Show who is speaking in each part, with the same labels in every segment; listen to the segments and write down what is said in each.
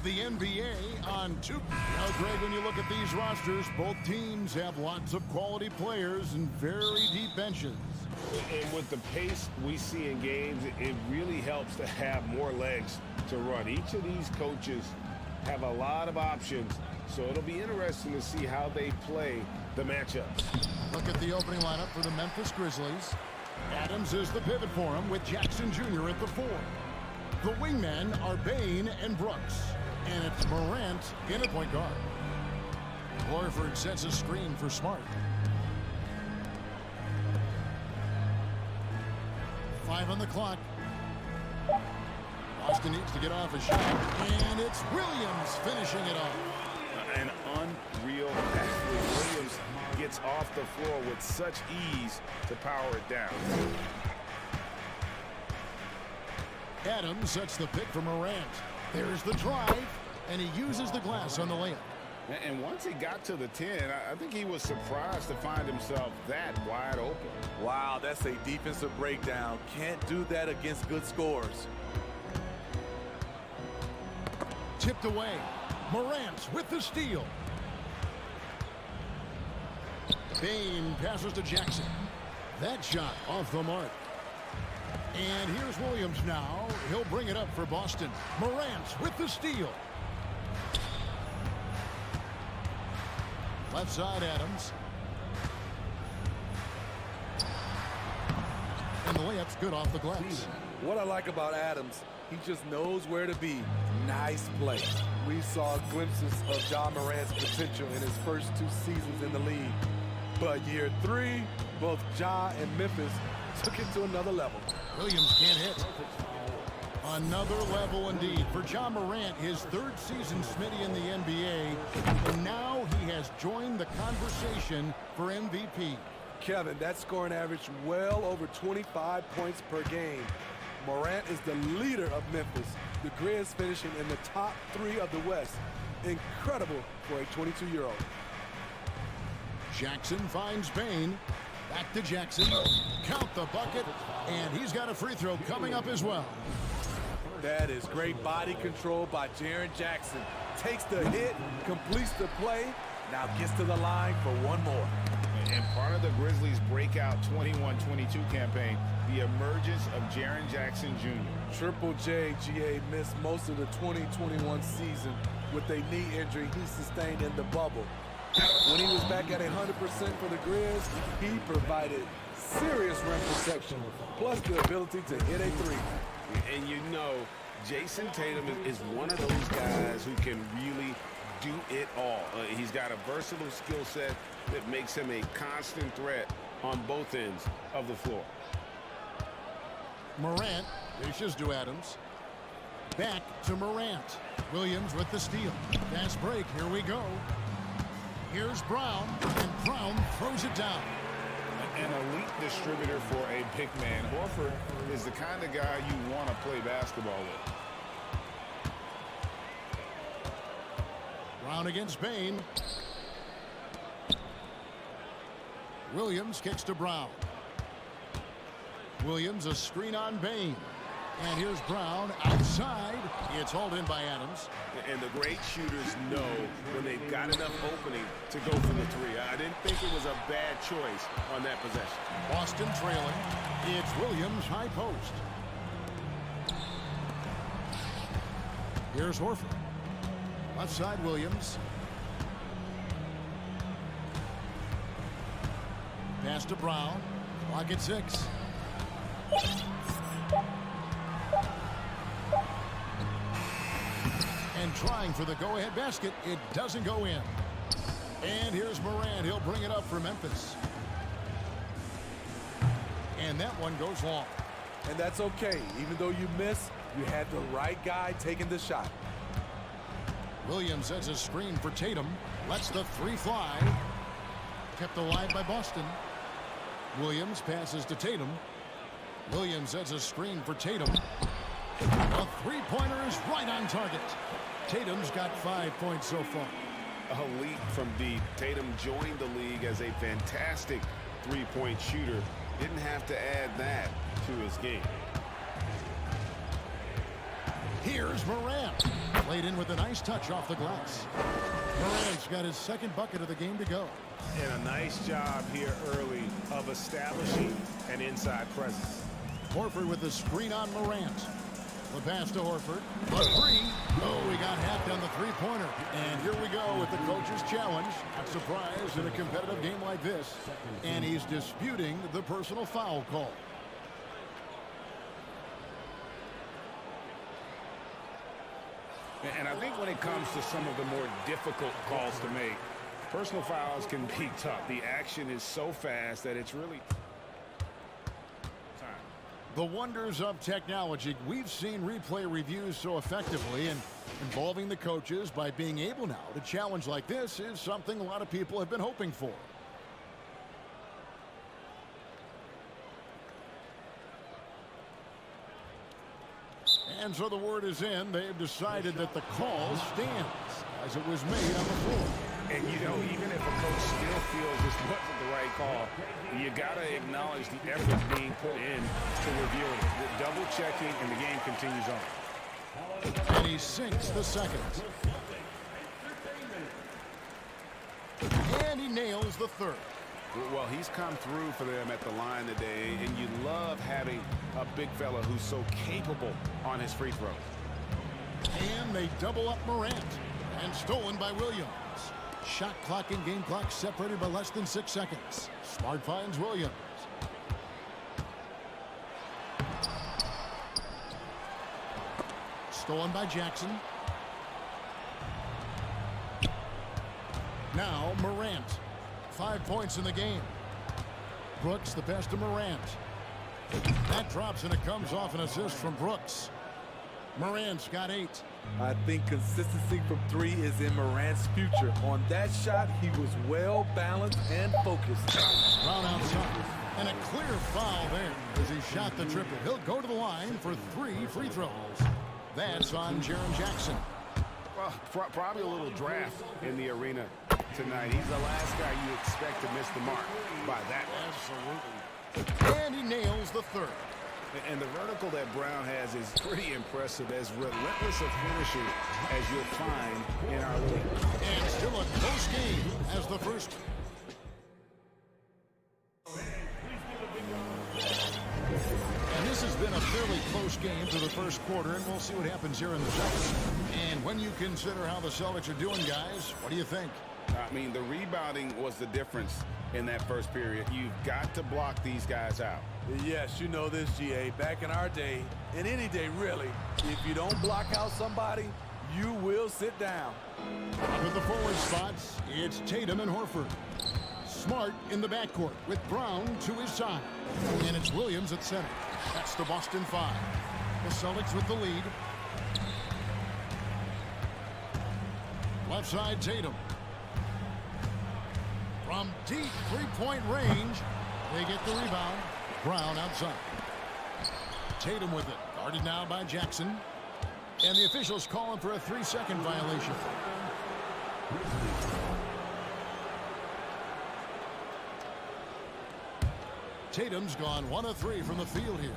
Speaker 1: the NBA on 2K. Now, Greg, when you look at these rosters, both teams have lots of quality players and very deep benches.
Speaker 2: And with the pace we see in games, it really helps to have more legs to run. Each of these coaches have a lot of options, so it'll be interesting to see how they play the matchups.
Speaker 1: Look at the opening lineup for the Memphis Grizzlies. Adams is the pivot for him with Jackson Jr. at the 4. The wingmen are Bain and Brooks, and it's Morant in at point guard. Horford sets a screen for Smart. 5 on the clock. Boston needs to get off a shot, and it's Williams finishing it off.
Speaker 2: An unreal athlete. Williams gets off the floor with such ease to power it down.
Speaker 1: Adams sets the pick for Morant. There's the drive, and he uses the glass on the layup.
Speaker 2: And once he got to the 10, I think he was surprised to find himself that wide open.
Speaker 3: Wow, that's a defensive breakdown. Can't do that against good scores.
Speaker 1: Tipped away. Morant with the steal. Bain passes to Jackson. That shot off the mark. And here's Williams now. He'll bring it up for Boston. Morant with the steal. Left side, Adams. And the layup's good off the glass.
Speaker 3: What I like about Adams, he just knows where to be. Nice play. We saw glimpses of Ja Morant's potential in his first 2 seasons in the league. But year 3, both Ja and Memphis took it to another level.
Speaker 1: Williams can't hit. Another level indeed for Ja Morant, his 3rd season Smitty in the NBA, and now he has joined the conversation for MVP.
Speaker 3: Kevin, that scoring average well over 25 points per game. Morant is the leader of Memphis. The Grizz finishing in the top 3 of the West. Incredible for a 22-year-old.
Speaker 1: Jackson finds Bain. Back to Jackson. Count the bucket, and he's got a free throw coming up as well.
Speaker 3: That is great body control by Jaren Jackson. Takes the hit, completes the play, now gets to the line for one more.
Speaker 2: And part of the Grizzlies' breakout 21-22 campaign, the emergence of Jaren Jackson Jr.
Speaker 3: Triple J GA missed most of the 2021 season with a knee injury he sustained in the bubble. When he was back at 100% for the Grizz, he provided serious rim protection, plus the ability to hit a 3.
Speaker 2: And you know, Jason Tatum is one of those guys who can really do it all. He's got a versatile skill set that makes him a constant threat on both ends of the floor.
Speaker 1: Morant dishes to Adams. Back to Morant. Williams with the steal. Fast break, here we go. Here's Brown, and Brown throws it down.
Speaker 2: An elite distributor for a big man. Horford is the kind of guy you want to play basketball with.
Speaker 1: Brown against Bain. Williams kicks to Brown. Williams a screen on Bain. And here's Brown outside. It's hauled in by Adams.
Speaker 2: And the great shooters know when they've got enough opening to go for the 3. I didn't think it was a bad choice on that possession.
Speaker 1: Boston trailing. It's Williams high post. Here's Horford. Left side, Williams. Pass to Brown. Clock at 6. And trying for the go-ahead basket. It doesn't go in. And here's Morant. He'll bring it up for Memphis. And that one goes long.
Speaker 3: And that's okay. Even though you miss, you had the right guy taking the shot.
Speaker 1: Williams sets a screen for Tatum. Lets the 3 fly. Kept alive by Boston. Williams passes to Tatum. Williams sets a screen for Tatum. A 3-pointer is right on target. Tatum's got 5 points so far.
Speaker 2: A leap from deep. Tatum joined the league as a fantastic 3-point shooter. Didn't have to add that to his game.
Speaker 1: Here's Morant. Played in with a nice touch off the glass. Morant's got his second bucket of the game to go.
Speaker 2: And a nice job here early of establishing an inside presence.
Speaker 1: Horford with the screen on Morant. The pass to Horford. The three. Oh, we got hacked on the three-pointer. And here we go with the coach's challenge. Not surprised in a competitive game like this. And he's disputing the personal foul call.
Speaker 2: And I think when it comes to some of the more difficult calls to make, personal fouls can be tough. The action is so fast that it's really time.
Speaker 1: The wonders of technology. We've seen replay reviews so effectively, and involving the coaches by being able now to challenge like this is something a lot of people have been hoping for. And so the word is in. They've decided that the call stands as it was made on the floor.
Speaker 2: And, you know, even if a coach still feels this wasn't the right call, you got to acknowledge the effort being put in to reviewing it. The double checking, and the game continues on.
Speaker 1: And he sinks the second. And he nails the third.
Speaker 2: Well, he's come through for them at the line today, and you love having a big fella who's so capable on his free throws.
Speaker 1: And they double up Morant. And stolen by Williams. Shot clock and game clock separated by less than 6 seconds. Smart finds Williams. Stolen by Jackson. Now Morant. 5 points in the game. Brooks the pass to Morant. That drops and it comes off an assist from Brooks. Morant's got 8.
Speaker 3: I think consistency from three is in Morant's future. On that shot, he was well balanced and focused.
Speaker 1: Brown outside. And a clear foul there as he shot the triple. He'll go to the line for 3 free throws. That's on Jaren Jackson.
Speaker 2: Well, probably a little draft in the arena tonight. He's the last guy you expect to miss the mark by that.
Speaker 1: Absolutely. And he nails the third.
Speaker 2: And the vertical that Brown has is pretty impressive, as relentless a finisher as you'll find in our league.
Speaker 1: And still a close game as the first. And this has been a fairly close game to the first quarter, and we'll see what happens here in the second. And when you consider how the Celtics are doing, guys, what do you think?
Speaker 2: I mean, the rebounding was the difference in that first period. You've got to block these guys out.
Speaker 3: Yes, you know this, GA. Back in our day, and any day really, if you don't block out somebody, you will sit down.
Speaker 1: With the forward spots, it's Tatum and Horford. Smart in the backcourt with Brown to his side. And it's Williams at center. That's the Boston 5. The Celtics with the lead. Left side, Tatum. From deep three-point range, they get the rebound. Brown outside. Tatum with it. Guarded now by Jackson. And the officials calling for a 3-second violation. Tatum's gone 1 of 3 from the field here.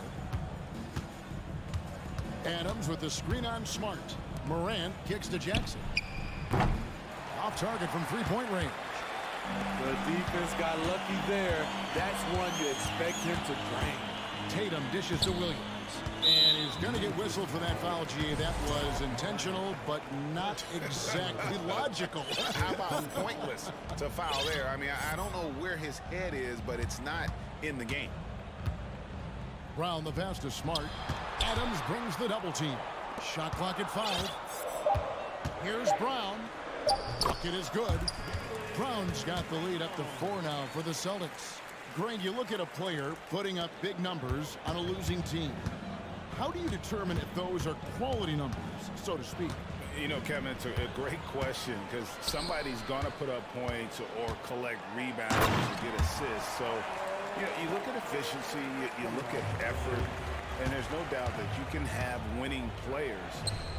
Speaker 1: Adams with the screen on Smart. Morant kicks to Jackson. Off target from three-point range.
Speaker 3: The defense got lucky there. That's one you expect him to drain.
Speaker 1: Tatum dishes to Williams. And he's going to get whistled for that foul, G. That was intentional, but not exactly logical.
Speaker 2: How about pointless to foul there? I mean, I don't know where his head is, but it's not in the game.
Speaker 1: Brown the pass to Smart. Adams brings the double team. Shot clock at 5. Here's Brown. Bucket is good. Brown's got the lead up to 4 now for the Celtics. Greg, you look at a player putting up big numbers on a losing team. How do you determine if those are quality numbers, so to speak?
Speaker 2: You know, Kevin, it's a great question, because somebody's going to put up points or collect rebounds or get assists. So, you know, you look at efficiency, you look at effort, and there's no doubt that you can have winning players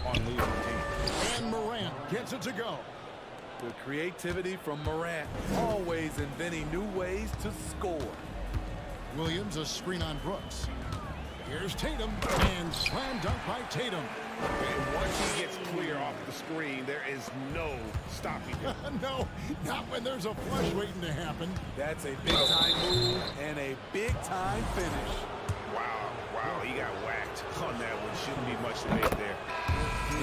Speaker 2: on losing teams.
Speaker 1: And Morant gets it to go.
Speaker 3: The creativity from Morant, always inventing new ways to score.
Speaker 1: Williams a screen on Brooks. Here's Tatum, and slam dunk by Tatum.
Speaker 2: And once he gets clear off the screen, there is no stopping him.
Speaker 1: No, not when there's a flush waiting to happen.
Speaker 3: That's a big-time move and a big-time finish.
Speaker 2: Wow, he got whacked on that one. Shouldn't be much to make there.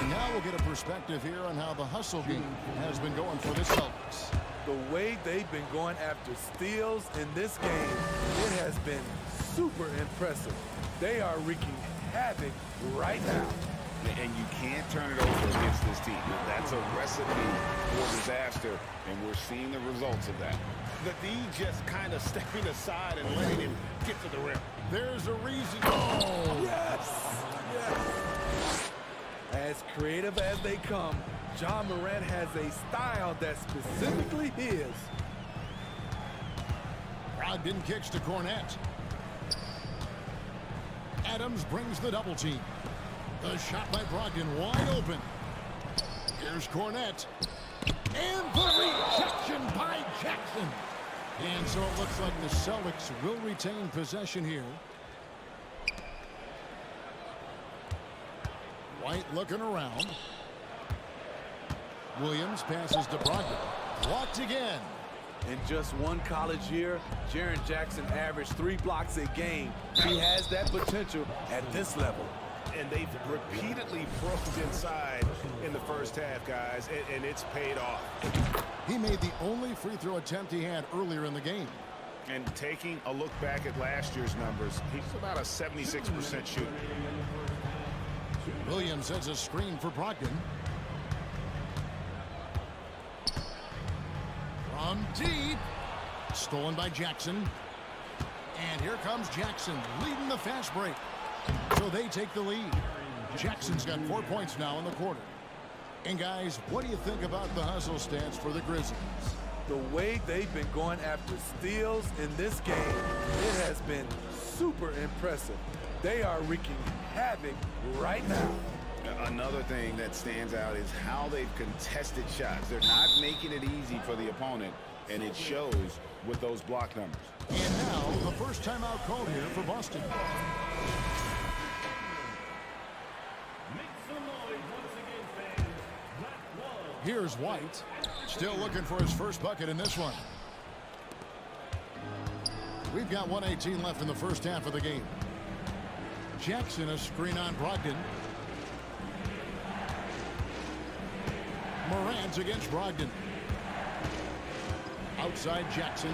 Speaker 1: And now we'll get a perspective here on how the hustle game has been going for the Celtics.
Speaker 3: The way they've been going after steals in this game, it has been super impressive. They are wreaking havoc right now.
Speaker 2: And you can't turn it over against this team. That's a recipe for disaster, and we're seeing the results of that. The D just kind of stepping aside and letting him get to the rim.
Speaker 1: There's a reason. Oh!
Speaker 3: Yes! As creative as they come, Ja Morant has a style that's specifically his.
Speaker 1: Brogdon kicks to Cornette. Adams brings the double team. The shot by Brogdon wide open. Here's Cornette. And the rejection by Jackson. And so it looks like the Celtics will retain possession here. White looking around. Williams passes to Brogdon. Blocked again.
Speaker 3: In just one college year, Jaren Jackson averaged 3 blocks a game. He has that potential at this level.
Speaker 2: And they've repeatedly probed inside in the first half, guys, and it's paid off.
Speaker 1: He made the only free throw attempt he had earlier in the game.
Speaker 2: And taking a look back at last year's numbers, he's about a 76% shooter.
Speaker 1: Williams sets a screen for Brogdon. From deep. Stolen by Jackson. And here comes Jackson leading the fast break. So they take the lead. Jackson's got 4 points now in the quarter. And guys, what do you think about the hustle stats for the Grizzlies?
Speaker 3: The way they've been going after steals in this game, it has been super impressive. They are wreaking havoc right now.
Speaker 2: Another thing that stands out is how they've contested shots. They're not making it easy for the opponent, and it shows with those block numbers.
Speaker 1: And now the first timeout called here for Boston. Here's White, still looking for his first bucket in this one. We've got 1:18 left in the first half of the game. Jackson, a screen on Brogdon. Morant against Brogdon. Outside Jackson.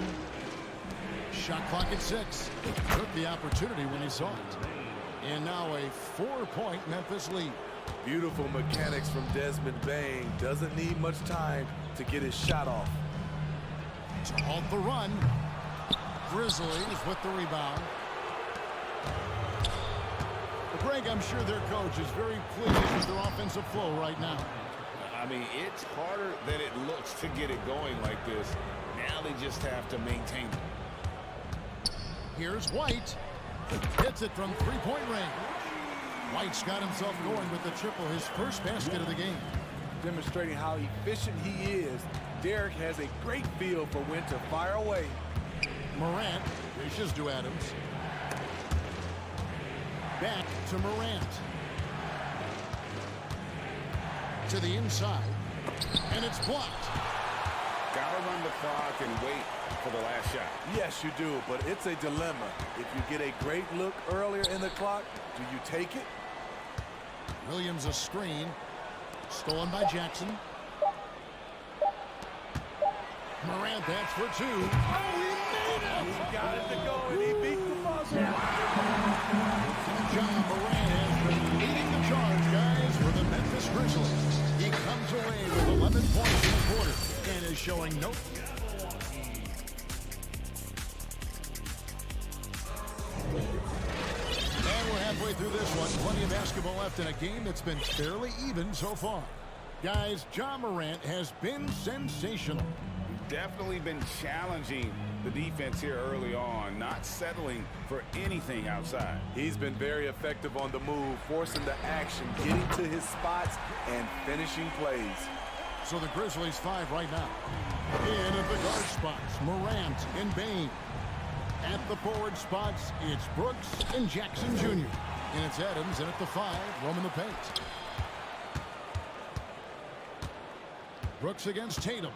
Speaker 1: Shot clock at 6. Took the opportunity when he saw it. And now a 4-point Memphis lead.
Speaker 3: Beautiful mechanics from Desmond Bane. Doesn't need much time to get his shot off.
Speaker 1: To halt the run. Grizzlies with the rebound. Greg, I'm sure their coach is very pleased with their offensive flow right now.
Speaker 2: I mean, it's harder than it looks to get it going like this. Now they just have to maintain it.
Speaker 1: Here's White. Hits it from three-point range. White's got himself going with the triple, his first basket of the game.
Speaker 3: Demonstrating how efficient he is, Derek has a great feel for when to fire away.
Speaker 1: Morant dishes to Adams. Back to Morant. To the inside. And it's blocked.
Speaker 2: Gotta run the clock and wait for the last shot.
Speaker 3: Yes, you do, but it's a dilemma. If you get a great look earlier in the clock, do you take it?
Speaker 1: Williams a screen. Stolen by Jackson. Morant, that's for 2. Oh, he made it!
Speaker 3: He got it to go, and he beat the buzzer.
Speaker 1: Ja Morant has been leading the charge, guys, for the Memphis Grizzlies. He comes away with 11 points in the quarter and is showing no... And we're halfway through this one. Plenty of basketball left in a game that's been fairly even so far. Guys, Ja Morant has been sensational.
Speaker 2: Definitely been challenging the defense here early on, not settling for anything outside.
Speaker 3: He's been very effective on the move, forcing the action, getting to his spots, and finishing plays.
Speaker 1: So the Grizzlies 5 right now. In at the guard spots, Morant and Bane. At the forward spots, it's Brooks and Jackson Jr. And it's Adams in at the 5, roaming the paint. Brooks against Tatum.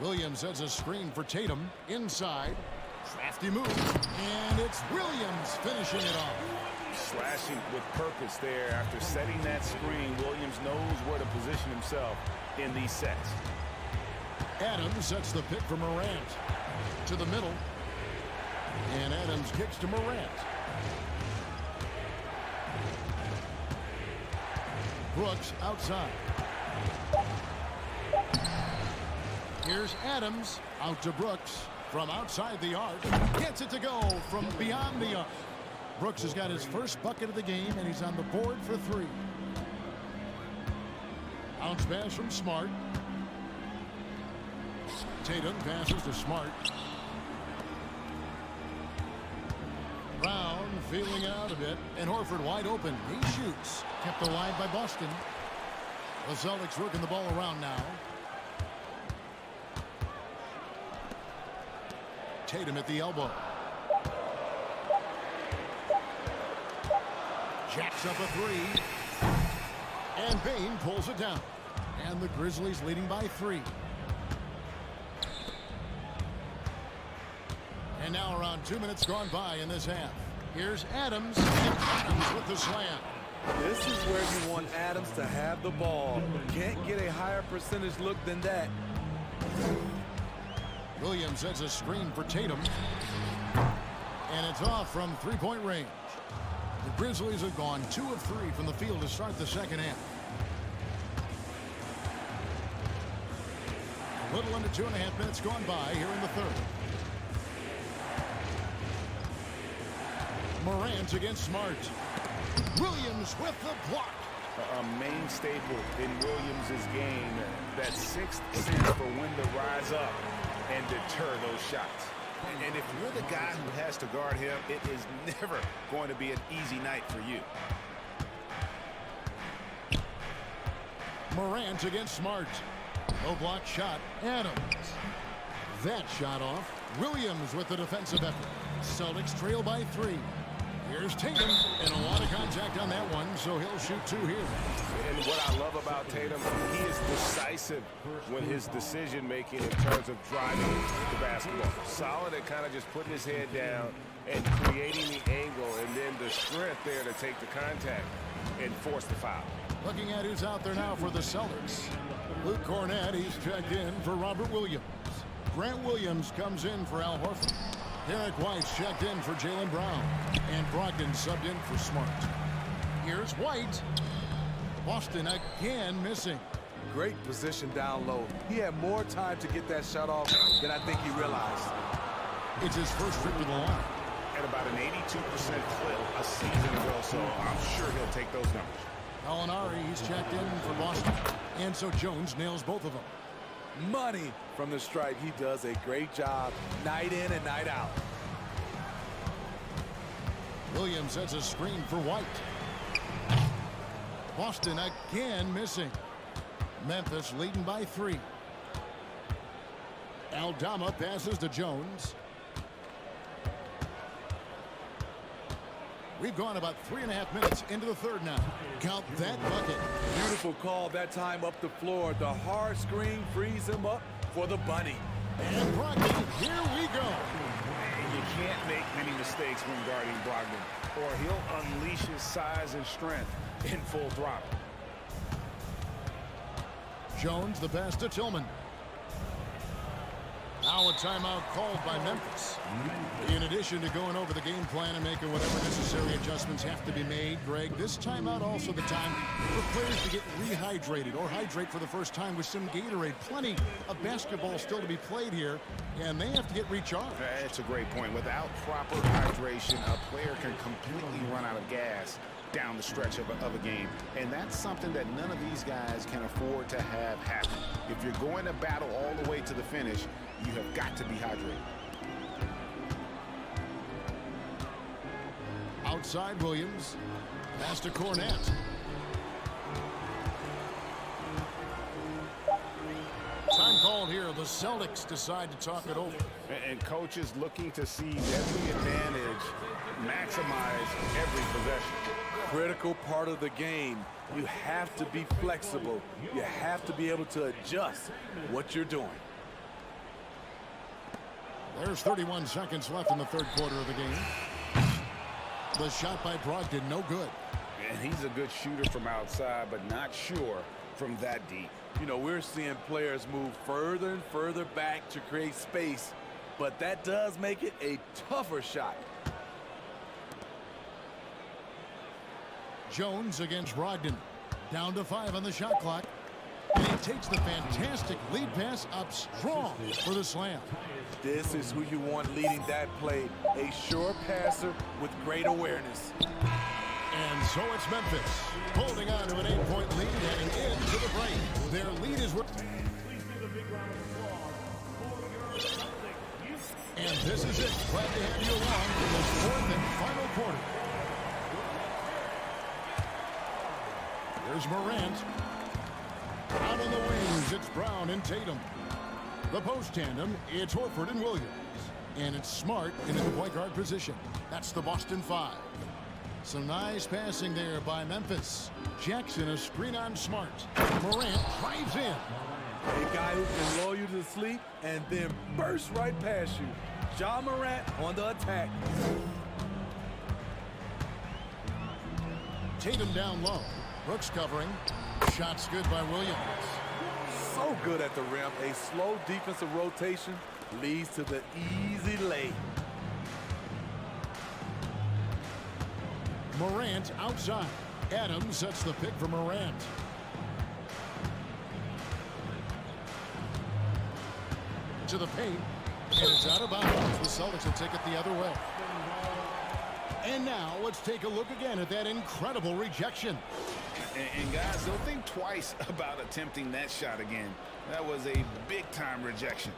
Speaker 1: Williams has a screen for Tatum. Inside. Crafty move. And it's Williams finishing it off.
Speaker 2: Slashing with purpose there. After setting that screen, Williams knows where to position himself in these sets.
Speaker 1: Adams sets the pick for Morant. To the middle. And Adams kicks to Morant. Brooks outside. Here's Adams out to Brooks from outside the arc. Gets it to go from beyond the arc. Brooks has got his first bucket of the game, and he's on the board for 3. Bounce pass from Smart. Tatum passes to Smart. Brown feeling out a bit, and Horford wide open. He shoots. Kept alive by Boston. The Celtics working the ball around now. Tatum at the elbow. Jacks up a 3. And Bain pulls it down. And the Grizzlies leading by 3. And now around 2 minutes gone by in this half. Here's Adams. And Adams with the slam.
Speaker 3: This is where you want Adams to have the ball. Can't get a higher percentage look than that.
Speaker 1: Williams sets a screen for Tatum. And it's off from 3-point range. The Grizzlies have gone 2 of 3 from the field to start the second half. A little under 2.5 minutes gone by here in the third. Morant against Smart. Williams with the block.
Speaker 2: A main staple in Williams' game. That 6th sense for when to rise up and deter those shots.
Speaker 4: And if you're the guy who has to guard him, it is never going to be an easy night for you.
Speaker 1: Morant against Smart. No block shot. Adams. That shot off. Williams with the defensive effort. Celtics trail by 3. Here's Tatum, and a lot of contact on that one, so he'll shoot 2 here.
Speaker 2: And what I love about Tatum, he is decisive when his decision-making in terms of driving the basketball. Solid at kind of just putting his head down and creating the angle, and then the strength there to take the contact and force the foul.
Speaker 1: Looking at who's out there now for the Celtics. Luke Cornett, he's checked in for Robert Williams. Grant Williams comes in for Al Horford. Derek White's checked in for Jaylen Brown. And Brogdon subbed in for Smart. Here's White. Boston again missing.
Speaker 3: Great position down low. He had more time to get that shot off than I think he realized.
Speaker 1: It's his first trip to the line.
Speaker 4: At about an 82% clip a season ago, so I'm sure he'll take those numbers.
Speaker 1: Gallinari, he's checked in for Boston. And so Jones nails both of them.
Speaker 3: Money from the stripe. He does a great job night in and night out.
Speaker 1: Williams sets a screen for White. Boston again missing. Memphis leading by 3. Aldama passes to Jones. We've gone about 3.5 minutes into the third now. Count that bucket.
Speaker 3: Beautiful call that time up the floor. The hard screen frees him up for the bunny.
Speaker 1: And Brogdon, here we go.
Speaker 4: You can't make many mistakes when guarding Brogdon, or he'll unleash his size and strength in full throttle.
Speaker 1: Jones, the pass to Tillman. Now a timeout called by Memphis. In addition to going over the game plan and making whatever necessary adjustments have to be made, Greg, this timeout also the time for players to get rehydrated or hydrate for the first time with some Gatorade. Plenty of basketball still to be played here, and they have to get recharged.
Speaker 4: That's a great point. Without proper hydration, a player can completely run out of gas down the stretch of a game. And that's something that none of these guys can afford to have happen. If you're going to battle all the way to the finish, you have got to be hydrated.
Speaker 1: Outside Williams. Pass to Cornett. Time called here. The Celtics decide to talk it over.
Speaker 2: And coaches looking to seize every advantage, maximize every possession.
Speaker 3: critical part of the game. You have to be flexible. You have to be able to adjust what you're doing.
Speaker 1: There's 31 seconds left in the third quarter of the game. The shot by Brogdon, no good.
Speaker 2: And he's a good shooter from outside, but not sure from that deep.
Speaker 3: You know, we're seeing players move further and further back to create space, but that does make it a tougher shot.
Speaker 1: Jones against Brogdon. Down to 5 on the shot clock. And he takes the fantastic lead pass up strong for the slam.
Speaker 3: This is who you want leading that play. A sure passer with great awareness.
Speaker 1: And so it's Memphis holding on to an 8-point lead heading into the break. Their lead is... And this is it. Glad to have you along for this fourth and final quarter. Here's Morant. Out on the wings, it's Brown and Tatum. The post tandem, it's Horford and Williams. And it's Smart in the point guard position. That's the Boston 5. Some nice passing there by Memphis. Jackson, a screen on Smart. Morant drives in.
Speaker 3: A guy who can lull you to sleep and then burst right past you. Ja Morant on the attack.
Speaker 1: Tatum down low. Brooks covering. Shots good by Williams.
Speaker 3: So good at the rim. A slow defensive rotation leads to the easy lay.
Speaker 1: Morant outside. Adams sets the pick for Morant. To the paint. And it's out of bounds. The Celtics will take it the other way. And now let's take a look again at that incredible rejection.
Speaker 4: And guys, don't think twice about attempting that shot again. That was a big-time rejection.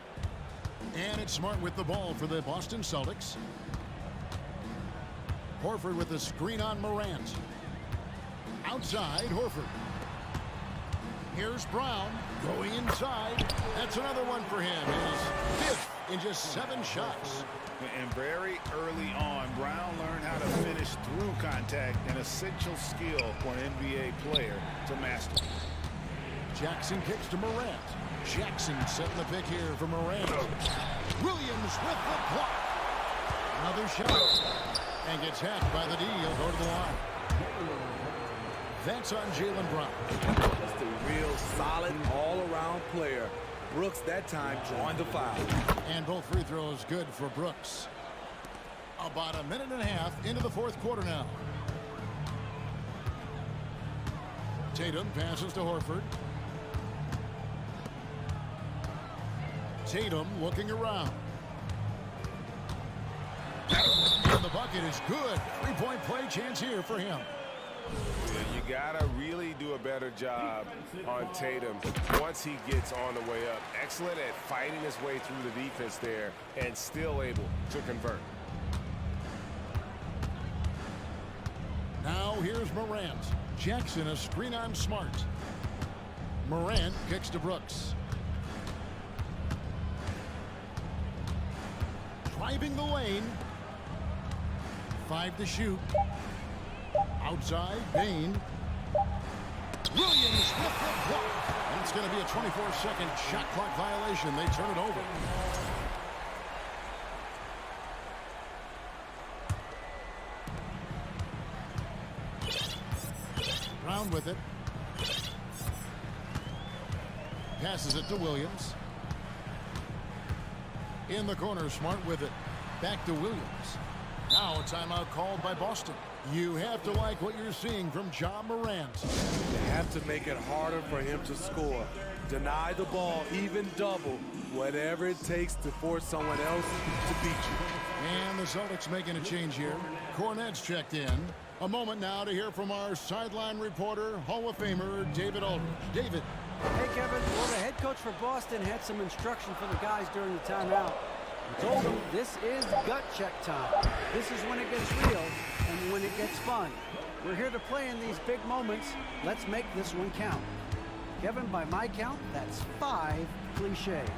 Speaker 1: And it's Smart with the ball for the Boston Celtics. Horford with the screen on Morant. Outside, Horford. Here's Brown going inside. That's another one for him. His fifth in just 7 shots.
Speaker 4: And very early on, Brown learned how to finish through contact, an essential skill for an NBA player to master.
Speaker 1: Jackson kicks to Morant. Jackson setting the pick here for Morant. Williams with the block. Another shot. And gets hacked by the D. He'll go to the line. That's on Jaylen Brown.
Speaker 3: Just a real solid all-around player. Brooks that time drawing the foul.
Speaker 1: And both free throws good for Brooks. About a minute and a half into the fourth quarter now. Tatum passes to Horford. Tatum looking around. And the bucket is good. 3-point play chance here for him.
Speaker 2: You gotta really do a better job on Tatum once he gets on the way up. Excellent at fighting his way through the defense there and still able to convert.
Speaker 1: Now here's Morant. Jackson a screen on Smart. Morant kicks to Brooks. Driving the lane. 5 to shoot. Outside, Bain. Williams with the block. And it's going to be a 24-second shot clock violation. They turn it over. Brown with it. Passes it to Williams. In the corner, Smart with it. Back to Williams. Now a timeout called by Boston. You have to like what you're seeing from Ja Morant.
Speaker 3: You have to make it harder for him to score. Deny the ball, even double. Whatever it takes to force someone else to beat you.
Speaker 1: And the Celtics making a change here. Cornette's checked in. A moment now to hear from our sideline reporter, Hall of Famer David Aldridge. David.
Speaker 5: Hey, Kevin. Well, the head coach for Boston had some instruction for the guys during the timeout. He told them this is gut check time. This is when it gets real and when it gets fun. We're here to play in these big moments. Let's make this one count. Kevin, by my count, that's 5 cliches.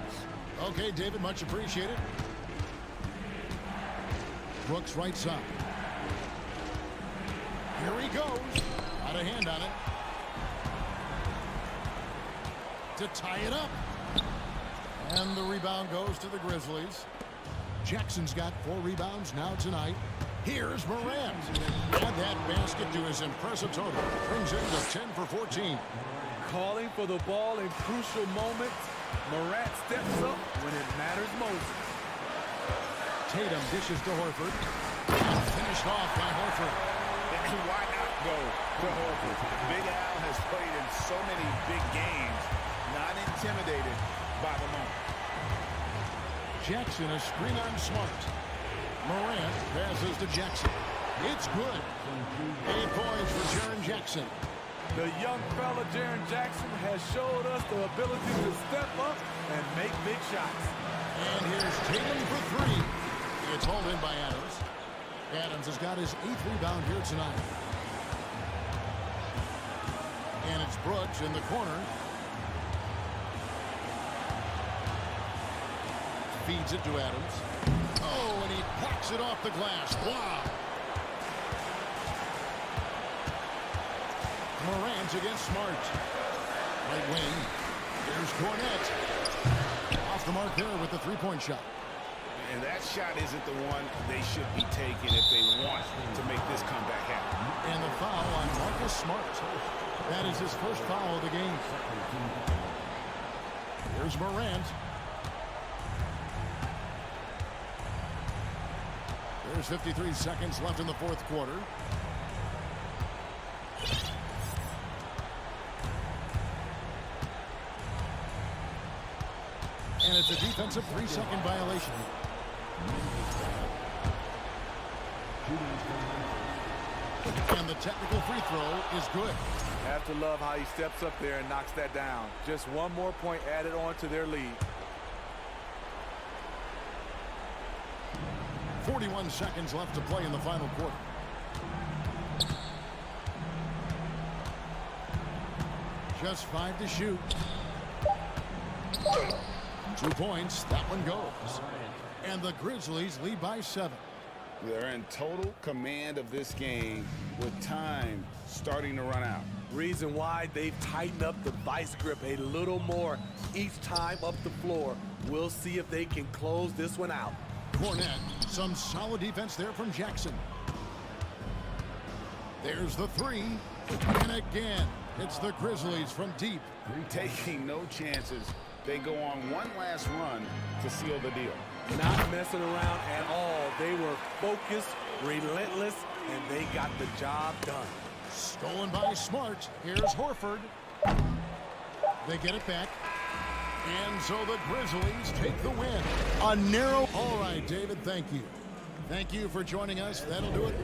Speaker 1: Okay, David, much appreciated. Brooks right side. Here he goes. Out of hand on it. To tie it up. And the rebound goes to the Grizzlies. Jackson's got 4 rebounds now tonight. Here's Morant. Add that basket to his impressive total. Brings him to 10 for 14.
Speaker 3: Calling for the ball in crucial moments. Morant steps up when it matters most.
Speaker 1: Tatum dishes to Horford. And finished off by Horford.
Speaker 2: And why not go to Horford? Big Al has played in so many big games, not intimidated by the moment.
Speaker 1: Jackson a screen on Smart. Morant passes to Jackson. It's good. 8 points for Jaren Jackson.
Speaker 3: The young fella, Jaren Jackson, has showed us the ability to step up and make big shots.
Speaker 1: And here's Tatum for 3. It's hauled in by Adams. Adams has got his 8th rebound here tonight. And it's Brooks in the corner. Feeds it to Adams. Oh, and he packs it off the glass. Wow. Morant against Smart. Right wing. There's Cornette. Off the mark there with the 3-point shot.
Speaker 2: And that shot isn't the one they should be taking if they want to make this comeback happen.
Speaker 1: And the foul on Marcus Smart. That is his first foul of the game. Here's Morant. There's 53 seconds left in the 4th quarter. And it's a defensive 3-second violation. And the technical free throw is good.
Speaker 3: Have to love how he steps up there and knocks that down. Just one more point added on to their lead.
Speaker 1: 41 seconds left to play in the final quarter. Just 5 to shoot. 2 points. That one goes. And the Grizzlies lead by 7.
Speaker 2: They're in total command of this game with time starting to run out.
Speaker 3: Reason why they've tightened up the vice grip a little more each time up the floor. We'll see if they can close this one out.
Speaker 1: Cornette, some solid defense there from Jackson. There's the 3. And again, it's the Grizzlies from deep.
Speaker 2: Taking no chances. They go on one last run to seal the deal.
Speaker 3: Not messing around at all. They were focused, relentless, and they got the job done.
Speaker 1: Stolen by Smart. Here's Horford. They get it back. And so the Grizzlies take the win. A narrow. All right, David, thank you. Thank you for joining us. That'll do it.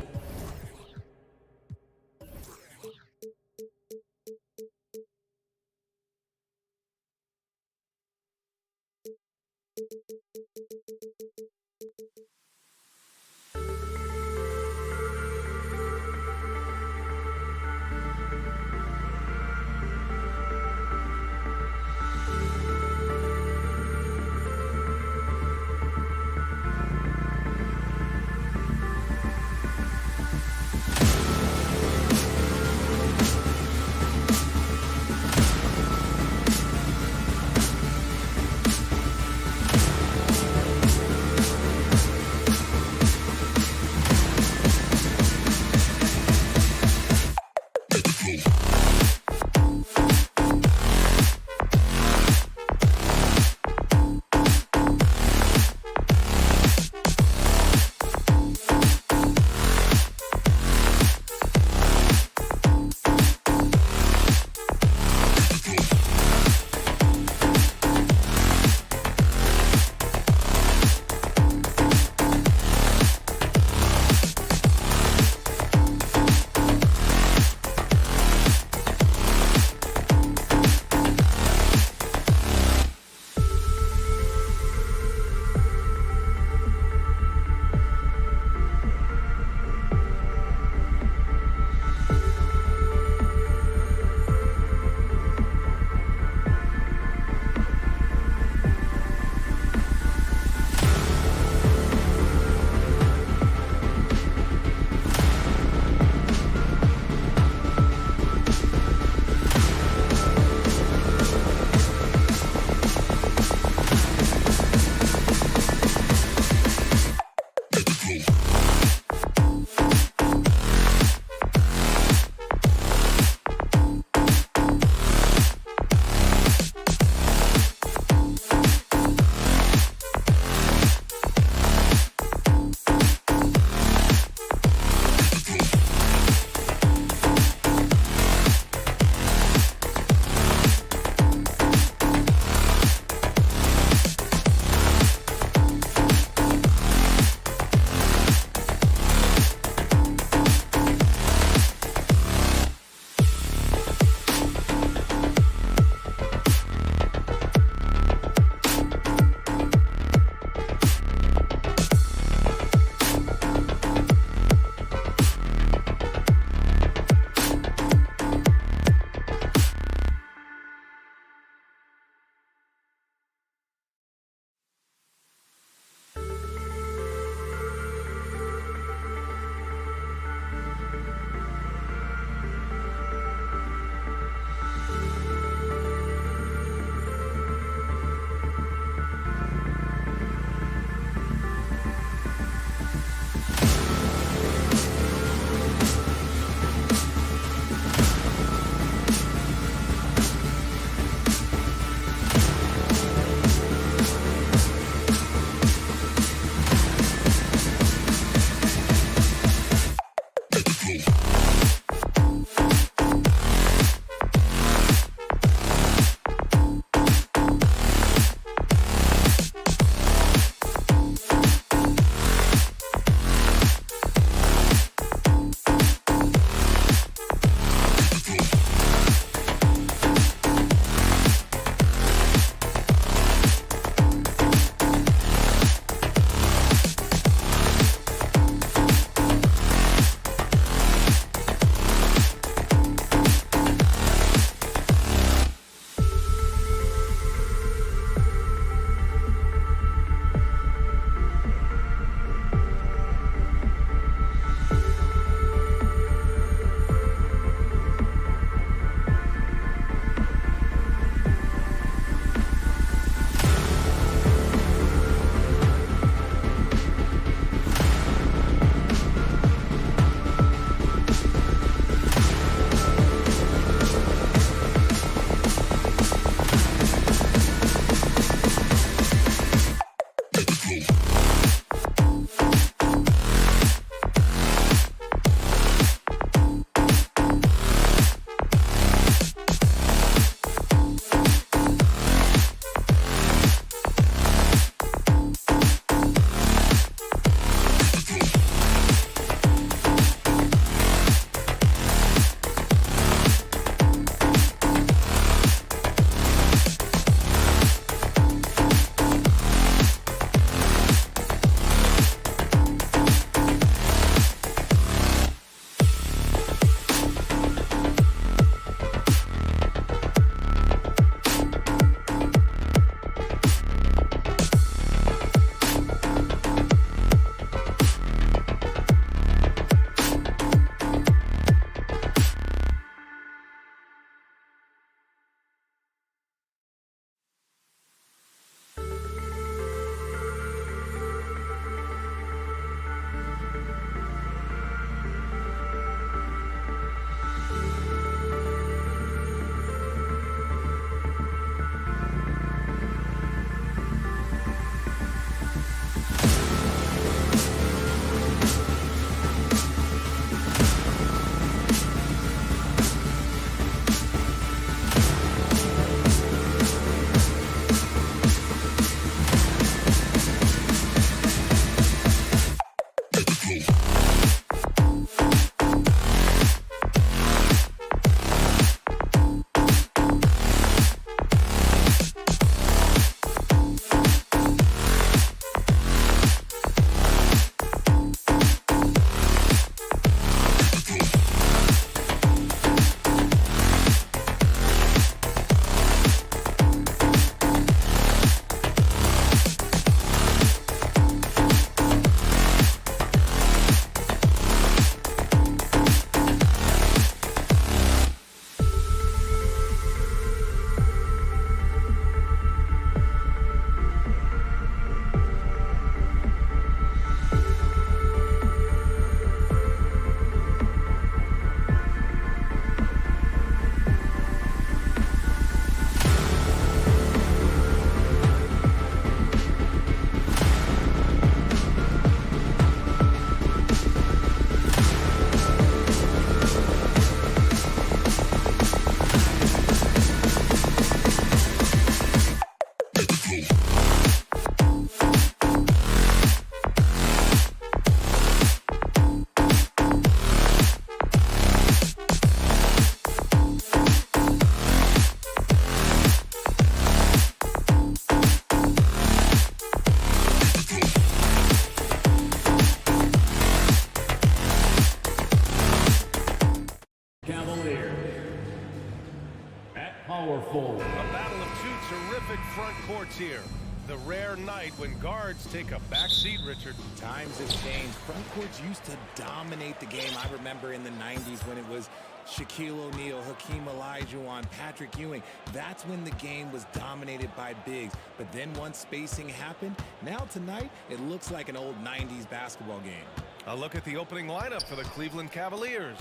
Speaker 6: front courts here. The rare night when guards take a back seat, Richard.
Speaker 7: Times have changed. Front courts used to dominate the game. I remember in the 90s when it was Shaquille O'Neal, Hakeem Olajuwon, Patrick Ewing. That's when the game was dominated by bigs. But then once spacing happened, now tonight it looks like an old 90s basketball game.
Speaker 6: A look at the opening lineup for the Cleveland Cavaliers.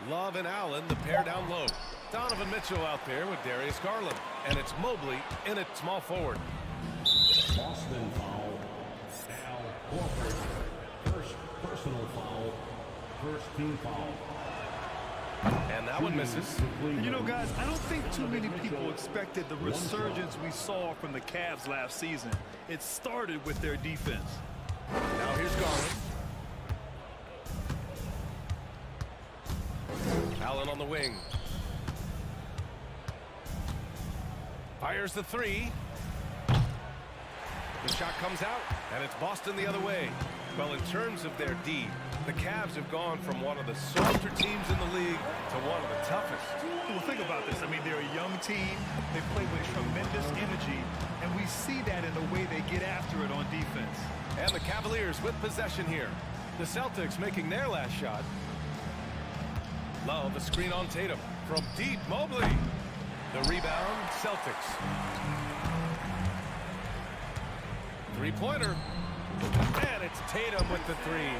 Speaker 6: Love and Allen, the pair down low. Donovan Mitchell out there with Darius Garland. And it's Mobley in at small forward.
Speaker 8: Boston foul. Al Horford. First personal foul. First team foul.
Speaker 6: And that one misses.
Speaker 9: You know, guys, I don't think too many people expected the resurgence we saw from the Cavs last season. It started with their defense.
Speaker 6: Now here's Garland. Allen on the wing. Fires the three. The shot comes out, and it's Boston the other way. Well, in terms of their D, the Cavs have gone from one of the softer teams in the league to one of the toughest.
Speaker 9: Well, think about this. I mean, they're a young team. They play with tremendous energy, and we see that in the way they get after it on defense.
Speaker 6: And the Cavaliers with possession here. The Celtics making their last shot. Love, a screen on Tatum. From deep, Mobley. The rebound, Celtics. Three-pointer. And it's Tatum with the three.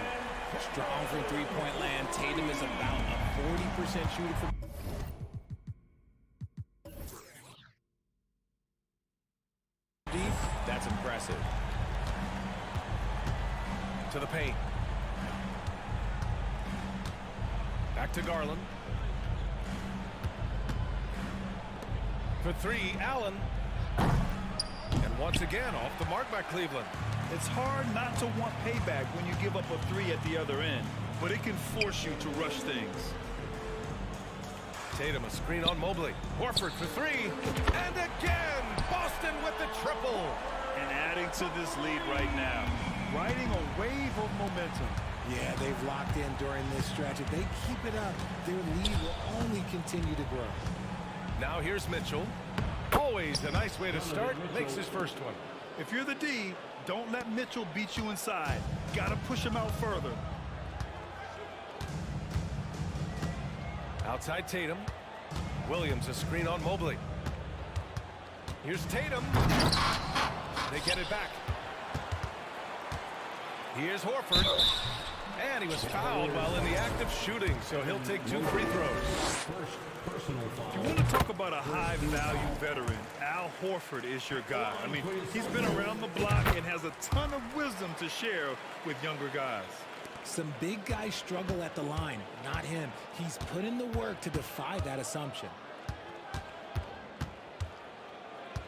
Speaker 7: Strong from three-point land. Tatum is about a 40% shooter from... deep. That's impressive.
Speaker 6: To the paint. Back to Garland. For three, Allen. And once again, off the mark by Cleveland.
Speaker 9: It's hard not to want payback when you give up a three at the other end, but it can force you to rush things.
Speaker 6: Tatum, a screen on Mobley. Horford for three. And again, Boston with the triple.
Speaker 9: And adding to this lead right now, riding a wave of momentum.
Speaker 7: Yeah, they've locked in during this stretch. If they keep it up, their lead will only continue to grow.
Speaker 6: Now here's Mitchell. Always a nice way to start. Makes his first one.
Speaker 9: If you're the D, don't let Mitchell beat you inside. Got to push him out further.
Speaker 6: Outside Tatum. Williams, a screen on Mobley. Here's Tatum. They get it back. Here's Horford. And he was fouled while in the act of shooting, so he'll take 2 free throws.
Speaker 9: If you want to talk about a high-value veteran, Al Horford is your guy. I mean, he's been around the block and has a ton of wisdom to share with younger guys.
Speaker 7: Some big guys struggle at the line, not him. He's put in the work to defy that assumption.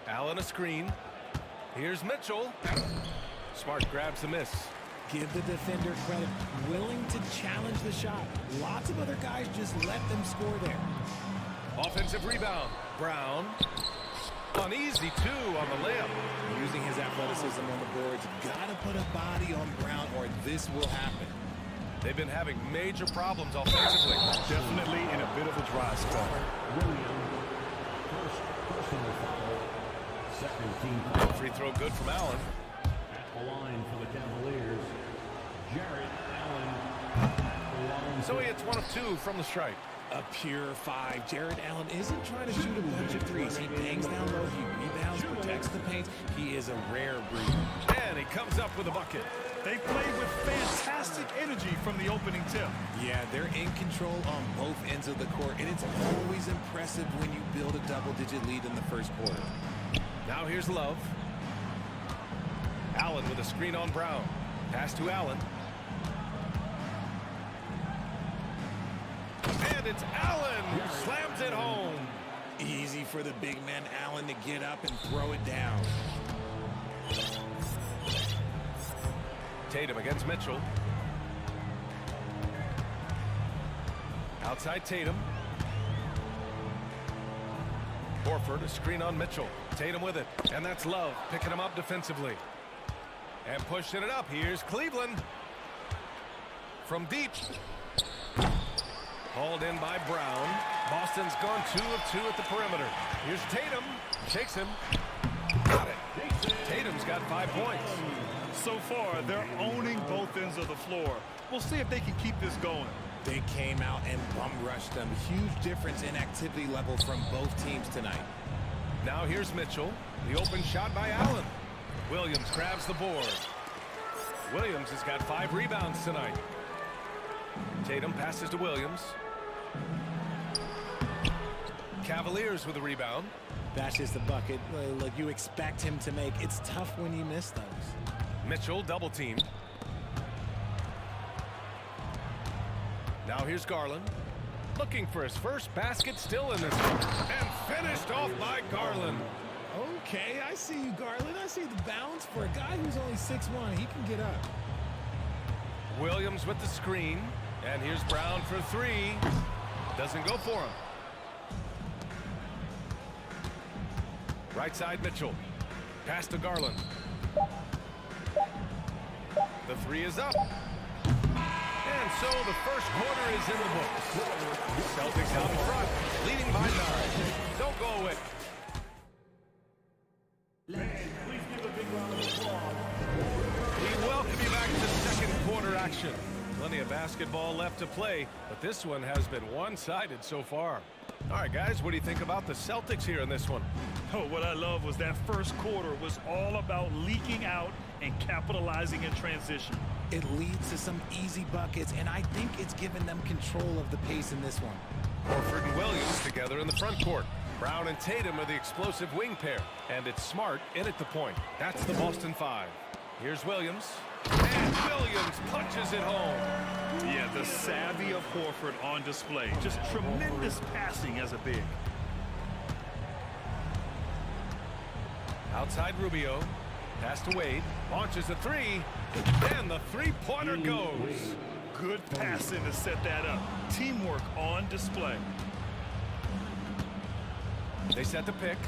Speaker 6: Allen a screen. Here's Mitchell. Smart grabs the miss.
Speaker 7: Give the defender credit, willing to challenge the shot. Lots of other guys just let them score there.
Speaker 6: Offensive rebound. Brown. Uneasy, too, on the layup.
Speaker 7: Using his athleticism on the boards. Gotta put a body on Brown or this will happen.
Speaker 6: They've been having major problems offensively.
Speaker 9: Definitely in a bit of a dry spell.
Speaker 8: First personal foul. Second team foul.
Speaker 6: Free throw good from Allen.
Speaker 8: At the line for the Cavaliers, Jarrett Allen.
Speaker 6: So he hits 1 of 2 from the strike.
Speaker 7: A pure 5. Jarrett Allen isn't trying to shoot a bunch of threes. He bangs down low, he rebounds, protects the paint. He is a rare breed.
Speaker 6: And he comes up with a bucket.
Speaker 9: They played with fantastic energy from the opening tip.
Speaker 7: Yeah, they're in control on both ends of the court, and it's always impressive when you build a double-digit lead in the first quarter.
Speaker 6: Now here's Love. Allen with a screen on Brown. Pass to Allen. And it's Allen who slams it home.
Speaker 7: Easy for the big man Allen to get up and throw it down.
Speaker 6: Tatum against Mitchell. Outside Tatum. Horford, a screen on Mitchell. Tatum with it. And that's Love picking him up defensively. And pushing it up. Here's Cleveland. From deep. Hauled in by Brown. Boston's gone 2 of 2 at the perimeter. Here's Tatum. Shakes him. got 5 points.
Speaker 9: So far, they're owning both ends of the floor. We'll see if they can keep this going.
Speaker 7: They came out and bum rushed them. Huge difference in activity level from both teams tonight.
Speaker 6: Now here's Mitchell. The open shot by Allen. Williams grabs the board. Williams has got 5 rebounds tonight. Tatum passes to Williams. Cavaliers with a rebound.
Speaker 7: That's just a bucket like you expect him to make. It's tough when you miss those.
Speaker 6: Mitchell double teamed. Now here's Garland. Looking for his first basket, still in this one. And finished off by Garland.
Speaker 7: Okay, I see you, Garland. I see the bounce. For a guy who's only 6'1", he can get up.
Speaker 6: Williams with the screen. And here's Brown for 3. Doesn't go for him. Right side, Mitchell. Pass to Garland. The 3 is up. And so the first quarter is in the books. Celtics out in front, leading by 9. Don't go away. We welcome you back to second quarter action. Plenty of basketball left to play, but this one has been one-sided so far. All right, guys, what do you think about the Celtics here in this one?
Speaker 9: Oh, what I love was that first quarter was all about leaking out and capitalizing in transition.
Speaker 7: It leads to some easy buckets, and I think it's given them control of the pace in this one.
Speaker 6: Horford and Williams together in the front court. Brown and Tatum are the explosive wing pair, and it's Smart in at the point. That's the Boston 5. Here's Williams, and Williams punches it home.
Speaker 9: Yeah, the savvy of Horford on display. Just tremendous passing as a big.
Speaker 6: Outside Rubio. Pass to Wade. Launches a 3. And the three-pointer goes.
Speaker 9: Good passing to set that up. Teamwork on display.
Speaker 6: They set the pick.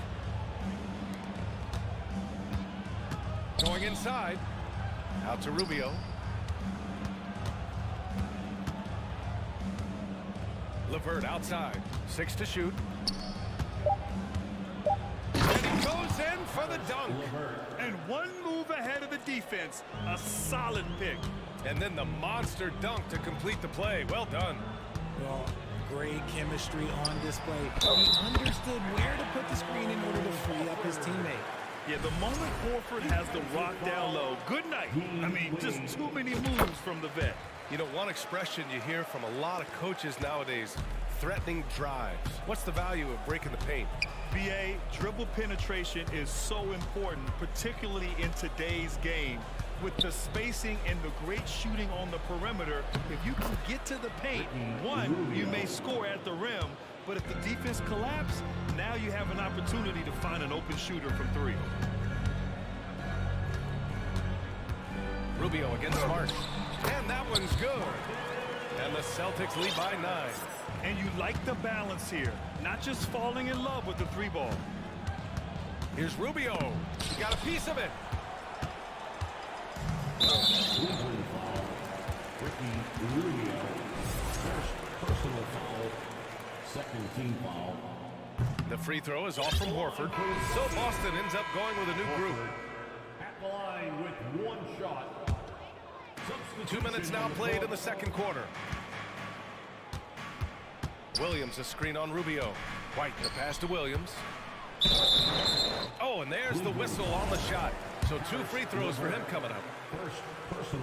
Speaker 6: Going inside. Out to Rubio. LeVert outside. 6 to shoot. And he goes in for the dunk.
Speaker 9: And one move ahead of the defense. A solid pick.
Speaker 6: And then the monster dunk to complete the play. Well done.
Speaker 7: Well, great chemistry on display. He understood where to put the screen in order to free up his teammate.
Speaker 9: Yeah, the moment Horford has the rock down low, good night. I mean, just too many moves from the vet.
Speaker 6: You know, one expression you hear from a lot of coaches nowadays, threatening drives. What's the value of breaking the paint?
Speaker 9: BA, dribble penetration is so important, particularly in today's game. With the spacing and the great shooting on the perimeter, if you can get to the paint, one, you may score at the rim, but if the defense collapses, now you have an opportunity to find an open shooter from 3.
Speaker 6: Rubio against Smart. And that one's good. And the Celtics lead by 9.
Speaker 9: And you like the balance here, not just falling in love with the 3-ball.
Speaker 6: Here's Rubio. He got a piece of it.
Speaker 8: Rubio. First personal foul. Second team foul.
Speaker 6: The free throw is off from Horford. So Boston ends up going with a new group.
Speaker 8: At the line with 1 shot.
Speaker 6: 2 minutes now played in the second quarter. Williams a screen on Rubio. White the pass to Williams. Oh, and there's the whistle on the shot. So 2 free throws for him coming up.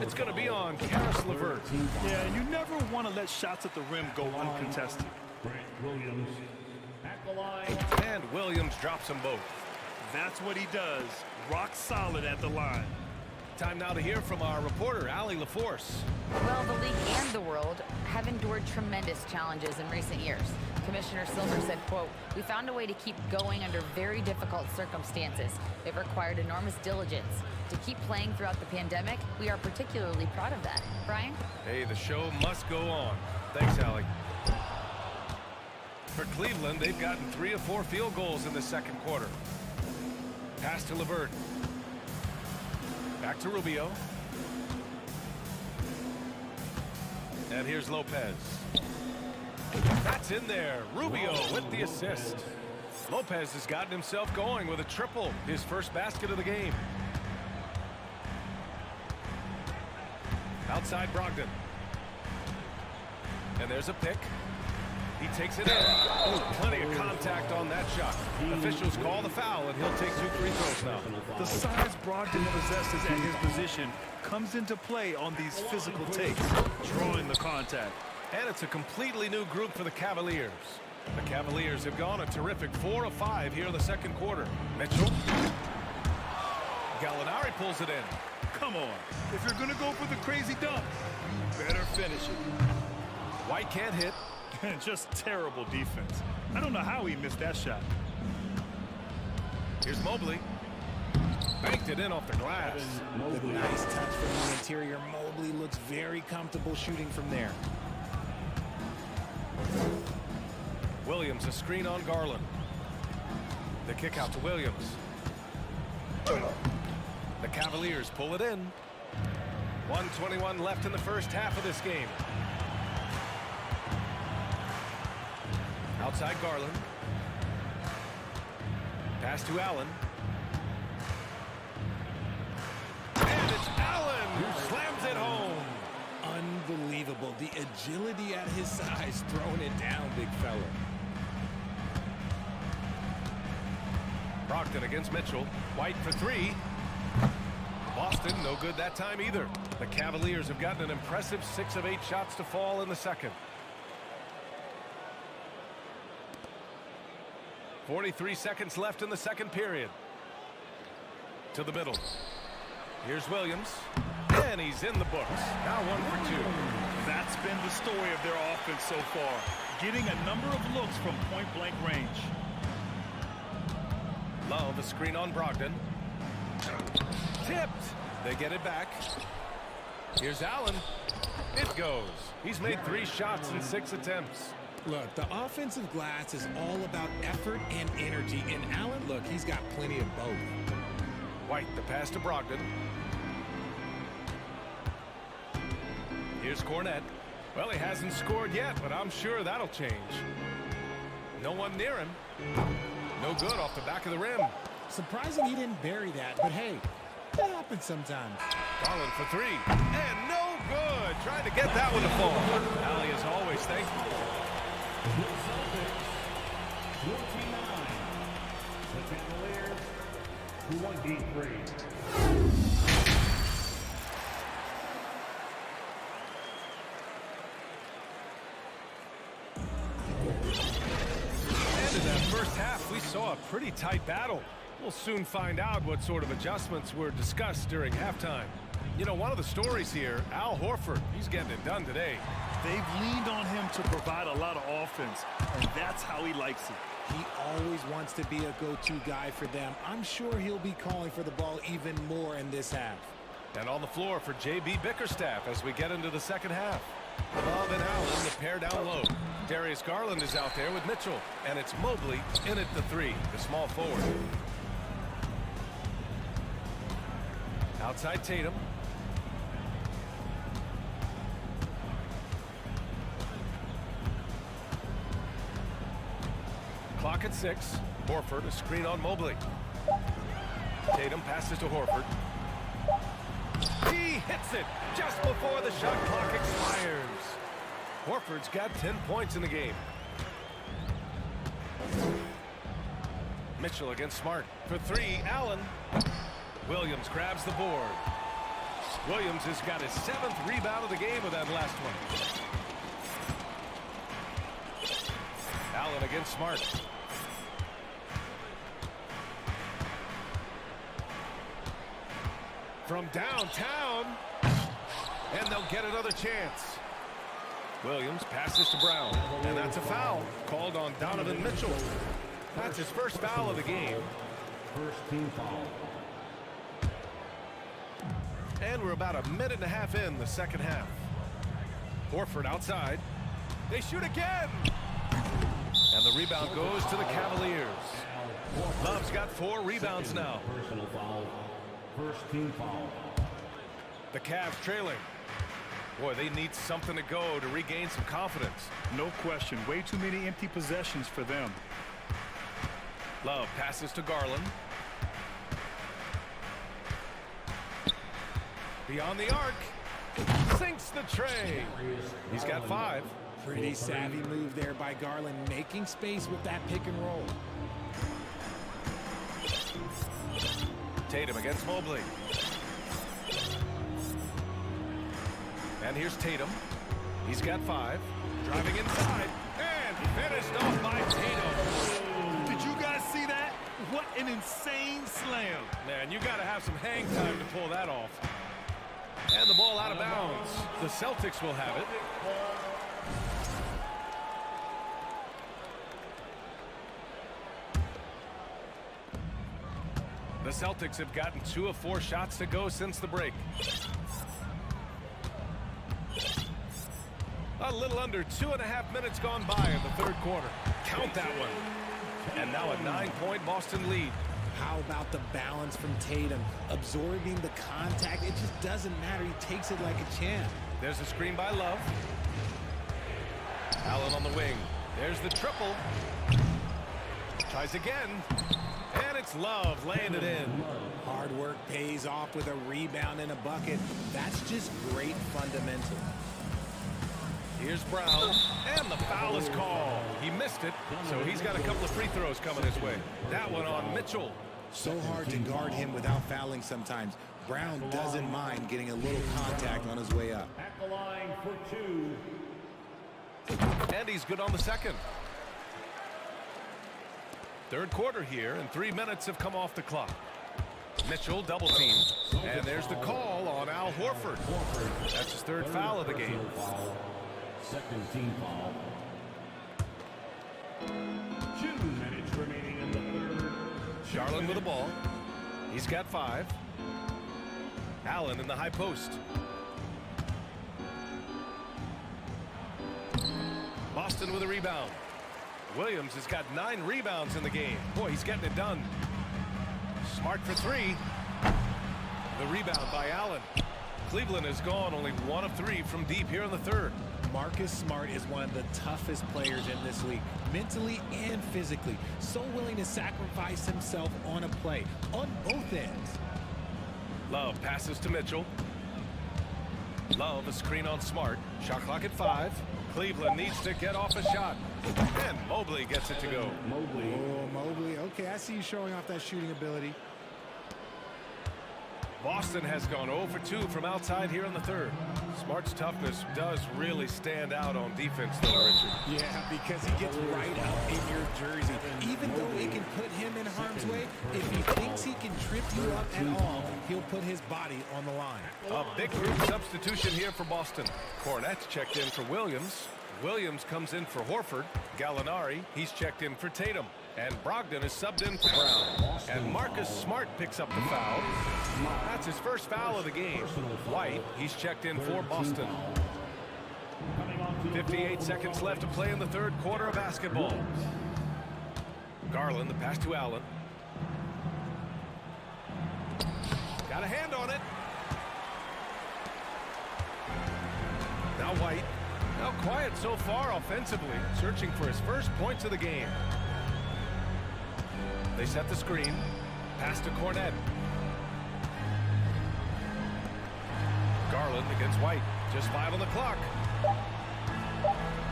Speaker 6: It's going to be on Karis LeVert.
Speaker 9: Yeah, you never want to let shots at the rim go uncontested.
Speaker 8: Williams at the line.
Speaker 6: And Williams drops them both.
Speaker 9: That's what he does. Rock solid at the line.
Speaker 6: Time now to hear from our reporter, Allie LaForce.
Speaker 10: Well, the league and the world have endured tremendous challenges in recent years. Commissioner Silver said, quote, "We found a way to keep going under very difficult circumstances. It required enormous diligence. To keep playing throughout the pandemic, we are particularly proud of that." Brian?
Speaker 6: Hey, the show must go on. Thanks, Allie. For Cleveland, they've gotten 3 of 4 field goals in the second quarter. Pass to LeVert. Back to Rubio. And here's Lopez. That's in there. Rubio with the assist. Lopez has gotten himself going with a triple, his first basket of the game. Outside Brogdon. And there's a pick. He takes it in. Oh, plenty of contact on that shot. Officials call the foul, and he'll take 2 free throws now.
Speaker 9: The size Brogdon possesses at his position comes into play on these physical takes, drawing the contact.
Speaker 6: And it's a completely new group for the Cavaliers. The Cavaliers have gone a terrific 4 of 5 here in the second quarter. Mitchell. Gallinari pulls it in.
Speaker 9: Come on. If you're going to go for the crazy dunk, better finish it.
Speaker 6: White can't hit.
Speaker 9: Just terrible defense. I don't know how he missed that shot.
Speaker 6: Here's Mobley. Banked it in off the glass.
Speaker 7: The nice touch from the interior. Mobley looks very comfortable shooting from there.
Speaker 6: Williams, a screen on Garland. The kick out to Williams. The Cavaliers pull it in. 1:21 left in the first half of this game. Outside Garland. Pass to Allen. And it's Allen who slams it home.
Speaker 7: Unbelievable. The agility at his size, throwing it down, big fella.
Speaker 6: Brogdon against Mitchell. White for 3. Boston, no good that time either. The Cavaliers have gotten an impressive 6 of 8 shots to fall in the second. 43 seconds left in the second period. To the middle. Here's Williams. And he's in the books. Now 1 for 2.
Speaker 9: That's been the story of their offense so far. Getting a number of looks from point-blank range.
Speaker 6: Love, a screen on Brogdon. Tipped. They get it back. Here's Allen. It goes. He's made 3 shots in 6 attempts.
Speaker 7: Look, the offensive glass is all about effort and energy. And Allen, look, he's got plenty of both.
Speaker 6: White, the pass to Brogdon. Here's Cornette. Well, he hasn't scored yet, but I'm sure that'll change. No one near him. No good off the back of the rim.
Speaker 7: Surprising he didn't bury that, but hey, that happens sometimes.
Speaker 6: Garland for 3. And no good. Trying to get that one to fall. Allie, as always, thankful.
Speaker 8: The Celtics, 49. The Cavaliers, 23.
Speaker 6: In that first half, we saw a pretty tight battle. We'll soon find out what sort of adjustments were discussed during halftime. You know, one of the stories here, Al Horford, he's getting it done today.
Speaker 9: They've leaned on him to provide a lot of offense, and that's how he likes it.
Speaker 7: He always wants to be a go-to guy for them. I'm sure he'll be calling for the ball even more in this half.
Speaker 6: And on the floor for J.B. Bickerstaff as we get into the second half. Love and Allen, the pair down low. Darius Garland is out there with Mitchell. And it's Mobley in at the 3, the small forward. Outside Tatum. Clock at 6. Horford, a screen on Mobley. Tatum passes to Horford. He hits it just before the shot clock expires. Horford's got 10 points in the game. Mitchell against Smart. For 3, Allen. Williams grabs the board. Williams has got his 7th rebound of the game with that last one. Allen against Smart. From downtown. And they'll get another chance. Williams passes to Brown. And that's a foul called on Donovan Mitchell. That's his first foul of the game.
Speaker 8: First team foul.
Speaker 6: And we're about a minute and a half in the second half. Horford outside. They shoot again. And the rebound goes to the Cavaliers. Love's got 4 rebounds now.
Speaker 8: Personal foul. First team foul.
Speaker 6: The Cavs trailing. Boy, they need something to go to regain some confidence.
Speaker 9: No question. Way too many empty possessions for them.
Speaker 6: Love passes to Garland. Beyond the arc. Sinks the tray. He's got 5.
Speaker 7: Pretty savvy move there by Garland, making space with that pick and roll.
Speaker 6: Tatum against Mobley. And here's Tatum. He's got 5. Driving inside. And finished off by Tatum.
Speaker 9: Did you guys see that? What an insane slam.
Speaker 6: Man, you got to have some hang time to pull that off. And the ball out of bounds. The Celtics will have it. The Celtics have gotten 2 of 4 shots to go since the break. A little under 2.5 minutes gone by in the third quarter. Count that one. And now a 9-point Boston lead.
Speaker 7: How about the balance from Tatum? Absorbing the contact, it just doesn't matter. He takes it like a champ.
Speaker 6: There's a screen by Love. Allen on the wing. There's the triple. Tries again. And it's Love laying it in.
Speaker 7: Hard work pays off with a rebound and a bucket. That's just great fundamental.
Speaker 6: Here's Brown, and the foul is called. He missed it, so he's got a couple of free throws coming his way. That one on Mitchell.
Speaker 7: So hard to guard him without fouling sometimes. Brown doesn't mind getting a little contact on his way up.
Speaker 8: At the line for 2.
Speaker 6: And he's good on the second. Third quarter here, and 3 minutes have come off the clock. Mitchell double team, and there's the call on Al Horford. That's his 3rd foul of the game.
Speaker 8: Second team foul. 2 minutes remaining in the third.
Speaker 6: Charlotte with the ball. He's got 5. Allen in the high post. Boston with a rebound. Williams has got 9 rebounds in the game. Boy, he's getting it done. Smart for 3. The rebound by Allen. Cleveland has gone only 1 of 3 from deep here in the third.
Speaker 7: Marcus Smart is one of the toughest players in this league, mentally and physically. So willing to sacrifice himself on a play, on both ends.
Speaker 6: Love passes to Mitchell. Love a screen on Smart. Shot clock at 5. Cleveland needs to get off a shot. And Mobley gets it to go.
Speaker 8: Mobley.
Speaker 7: Oh, Mobley. Okay, I see you showing off that shooting ability.
Speaker 6: Boston has gone 0 for 2 from outside here in the third. Smart's toughness does really stand out on defense, though, Richard.
Speaker 7: Yeah, because he gets right up in your jersey. Even though it can put him in harm's way, if he thinks he can trip you up at all, he'll put his body on the line.
Speaker 6: A big group substitution here for Boston. Cornette's checked in for Williams. Williams comes in for Horford. Gallinari, he's checked in for Tatum. And Brogdon is subbed in for Brown. And Marcus Smart picks up the foul. That's his first foul of the game. White, he's checked in for Boston. 58 seconds left to play in the third quarter of basketball. Garland, the pass to Allen. Got a hand on it. Now White. Now quiet so far offensively, searching for his first points of the game. They set the screen. Pass to Cornette. Garland against White. Just 5 on the clock.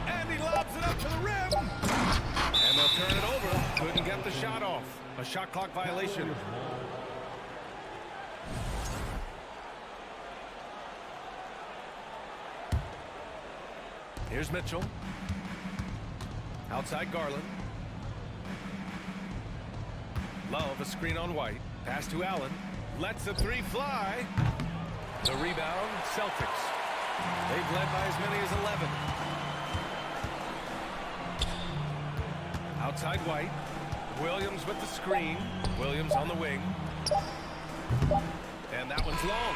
Speaker 6: And he lobs it up to the rim. And they'll turn it over. Couldn't get the shot off. A shot clock violation. Here's Mitchell. Outside Garland. Love a screen on White. Pass to Allen. Lets the 3 fly. The rebound, Celtics. They've led by as many as 11. Outside White. Williams with the screen. Williams on the wing. And that one's long.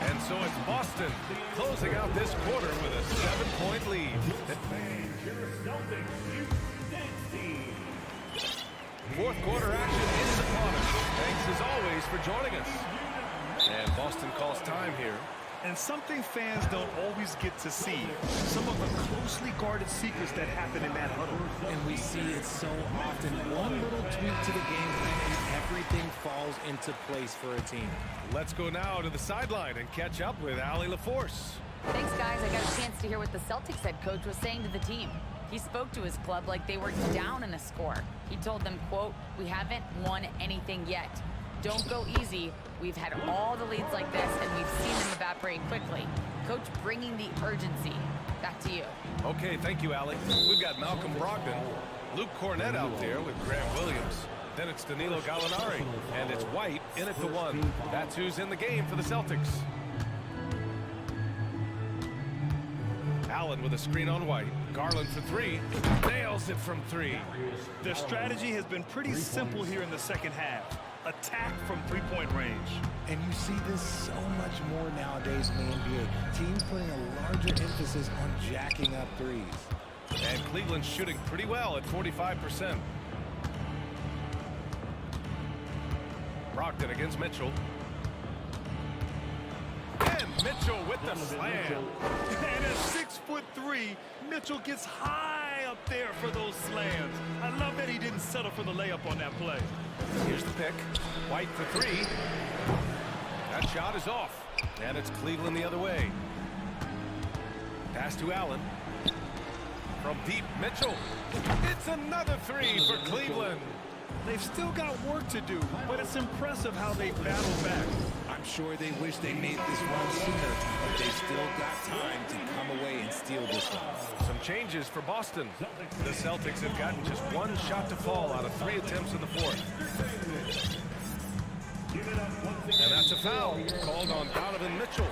Speaker 6: And so it's Boston closing out this quarter with a 7-point lead. Fourth quarter action is upon us. Thanks as always for joining us. And Boston calls time here.
Speaker 9: And something fans don't always get to see. Some of the closely guarded secrets that happen in that huddle.
Speaker 7: And we see it so often. One little tweak to the game plan and everything falls into place for a team.
Speaker 6: Let's go now to the sideline and catch up with Allie LaForce.
Speaker 10: Thanks, guys. I got a chance to hear what the Celtics head coach was saying to the team. He spoke to his club like they were down in a score. He told them, quote, "We haven't won anything yet. Don't go easy. We've had all the leads like this, and we've seen them evaporate quickly." Coach bringing the urgency. Back to you.
Speaker 6: Okay, thank you, Allie. We've got Malcolm Brogdon, Luke Cornett out there with Grant Williams. Then it's Danilo Gallinari, and it's White in at the 1. That's who's in the game for the Celtics. Allen with a screen on White. Garland for 3. Nails it from 3.
Speaker 9: Their strategy has been pretty simple here in the second half. Attack from three-point range.
Speaker 7: And you see this so much more nowadays in the NBA. Teams putting a larger emphasis on jacking up threes.
Speaker 6: And Cleveland's shooting pretty well at 45%. Brogdon against Mitchell. And Mitchell with the slam.
Speaker 9: And at 6'3", Mitchell gets high up there for those slams. I love that he didn't settle for the layup on that play.
Speaker 6: Here's the pick. White for 3. That shot is off. And it's Cleveland the other way. Pass to Allen. From deep, Mitchell. It's another 3 for Cleveland.
Speaker 9: They've still got work to do, but it's impressive how they battle back.
Speaker 7: I'm sure they wish they made this run sooner, but they still got time to come away and steal this one.
Speaker 6: Some changes for Boston. The Celtics have gotten just 1 shot to fall out of 3 attempts in the 4th. And that's a foul called on Donovan Mitchell.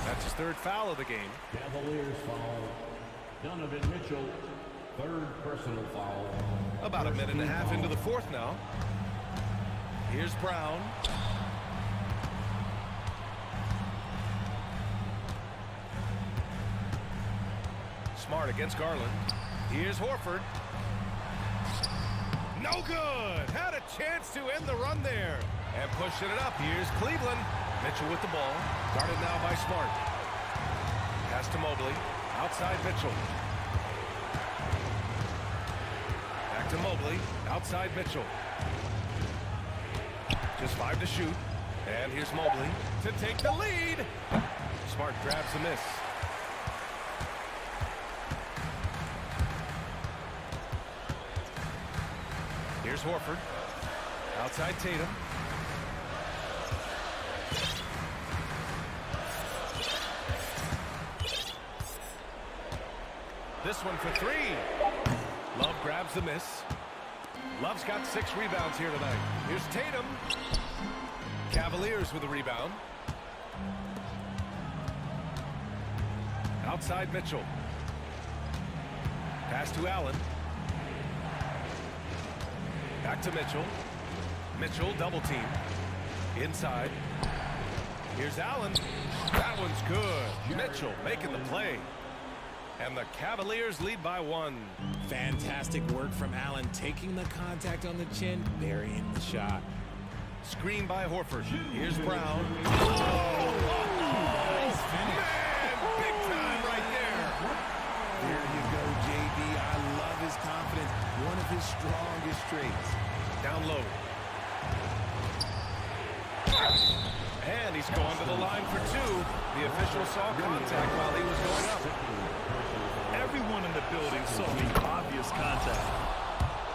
Speaker 6: That's his 3rd foul of the game.
Speaker 8: Cavaliers foul. Donovan Mitchell, 3rd personal foul.
Speaker 6: About a minute and a half into the 4th now. Here's Brown. Smart against Garland. Here's Horford. No good. Had a chance to end the run there. And pushing it up. Here's Cleveland. Mitchell with the ball. Guarded now by Smart. Pass to Mobley. Outside Mitchell. Back to Mobley. Outside Mitchell. Just 5 to shoot. And here's Mobley to take the lead. Smart grabs a miss. Here's Horford. Outside Tatum. This one for 3. Love grabs the miss. Love's got 6 rebounds here tonight. Here's Tatum. Cavaliers with a rebound. Outside Mitchell. Pass to Allen. Back to Mitchell. Mitchell double team. Inside. Here's Allen. That one's good. Mitchell making the play. And the Cavaliers lead by 1.
Speaker 7: Fantastic work from Allen, taking the contact on the chin, burying the shot.
Speaker 6: Screen by Horford. Here's Brown.
Speaker 7: Nice finish.
Speaker 6: Man, big time right there.
Speaker 7: There you go, JD. I love his confidence. One of his strongest traits.
Speaker 6: Down low. And he's going to the line for 2. The official saw contact while he was going up.
Speaker 9: Everyone in the building saw the obvious contact.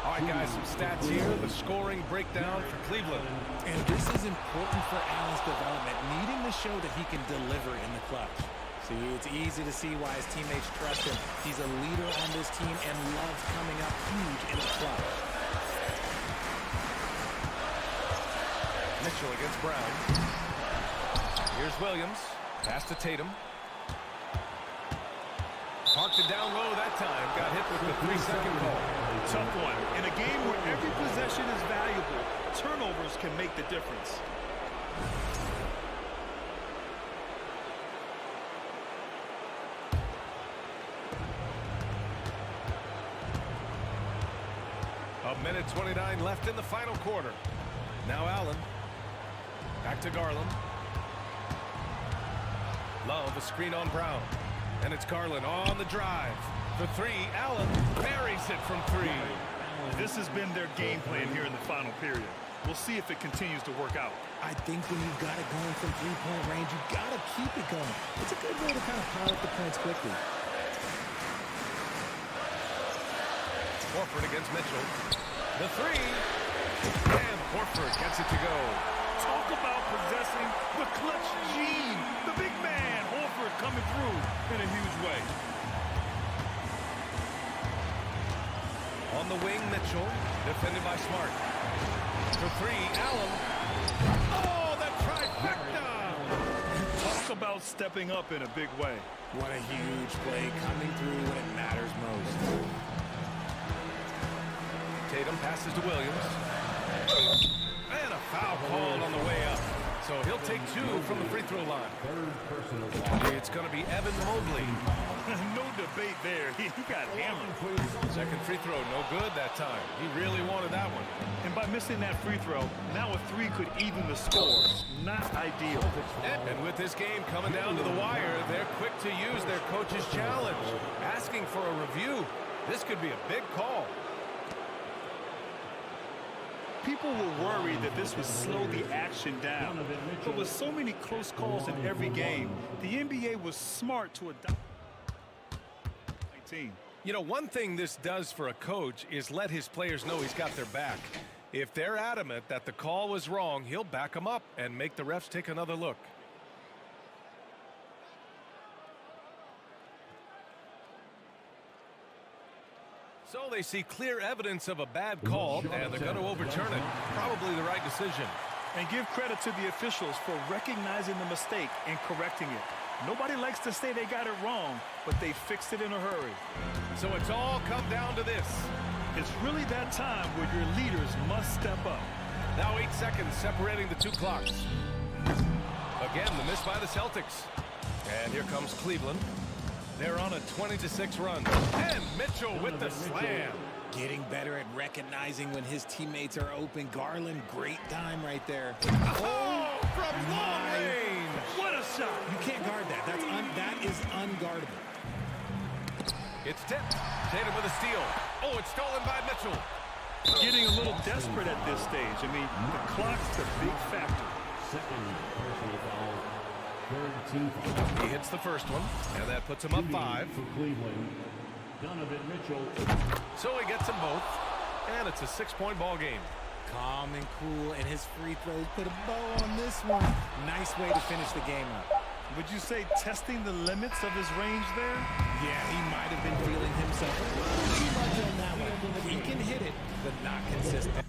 Speaker 6: All right, guys, some stats here. The scoring breakdown for Cleveland.
Speaker 7: And this is important for Allen's development, needing to show that he can deliver in the clutch. See, it's easy to see why his teammates trust him. He's a leader on this team and loves coming up huge in the clutch.
Speaker 6: Mitchell against Brown. Here's Williams. Pass to Tatum. Parked it down low that time. Got hit with the 3-second call.
Speaker 9: Tough one. In a game where every possession is valuable, turnovers can make the difference.
Speaker 6: A minute 29 left in the final quarter. Now Allen. Back to Garland. Love a screen on Brown. And it's Garland on the drive. For 3, Allen buries it from 3.
Speaker 9: This has been their game plan here in the final period. We'll see if it continues to work out.
Speaker 7: I think when you've got it going from three-point range, you've got to keep it going. It's a good way to kind of pile up the points quickly.
Speaker 6: Horford against Mitchell. The three. And Horford gets it to go.
Speaker 9: Talk about possessing the clutch gene. The big man, Horford, coming through in a huge way.
Speaker 6: On the wing, Mitchell. Defended by Smart. For three, Allen. Oh, that trifecta!
Speaker 9: Talk about stepping up in a big way.
Speaker 7: What a huge play coming through when it matters most.
Speaker 6: Tatum passes to Williams. And a foul called on the way up. So he'll take two from the free throw line. It's going to be Evan Mobley.
Speaker 9: No debate there. He got hammered.
Speaker 6: Second free throw, no good that time. He really wanted that one.
Speaker 9: And by missing that free throw, now a three could even the score. Not ideal.
Speaker 6: And with this game coming down to the wire, they're quick to use their coach's challenge. Asking for a review. This could be a big call.
Speaker 9: People were worried that this would slow the action down. But with so many close calls in every game, the NBA was smart to adopt 19.
Speaker 6: You know, one thing this does for a coach is let his players know he's got their back. If they're adamant that the call was wrong, he'll back them up and make the refs take another look. So they see clear evidence of a bad call, and they're going to overturn it. Probably the right decision.
Speaker 9: And give credit to the officials for recognizing the mistake and correcting it. Nobody likes to say they got it wrong, but they fixed it in a hurry.
Speaker 6: So it's all come down to this.
Speaker 9: It's really that time where your leaders must step up.
Speaker 6: Now 8 seconds separating the two clocks. Again, the miss by the Celtics. And here comes Cleveland. They're on a 20-6 run. And Mitchell with the slam.
Speaker 7: Getting better at recognizing when his teammates are open. Garland, great time right there.
Speaker 6: Oh, from long range.
Speaker 9: What a shot.
Speaker 7: You can't guard that. That is unguardable.
Speaker 6: It's tipped. Tatum with a steal. Oh, it's stolen by Mitchell.
Speaker 9: Getting a little desperate at this stage. I mean, the clock's a big factor.
Speaker 8: Second personal foul.
Speaker 6: He hits the first one, and that puts him up 5.
Speaker 8: For Cleveland, Donovan Mitchell.
Speaker 6: So he gets them both, and it's a 6-point ball game.
Speaker 7: Calm and cool, and his free throws put a bow on this one. Nice way to finish the game up.
Speaker 9: Would you say testing the limits of his range there?
Speaker 7: Yeah, he might have been feeling himself a little too much on that one. He can hit it, but not consistent.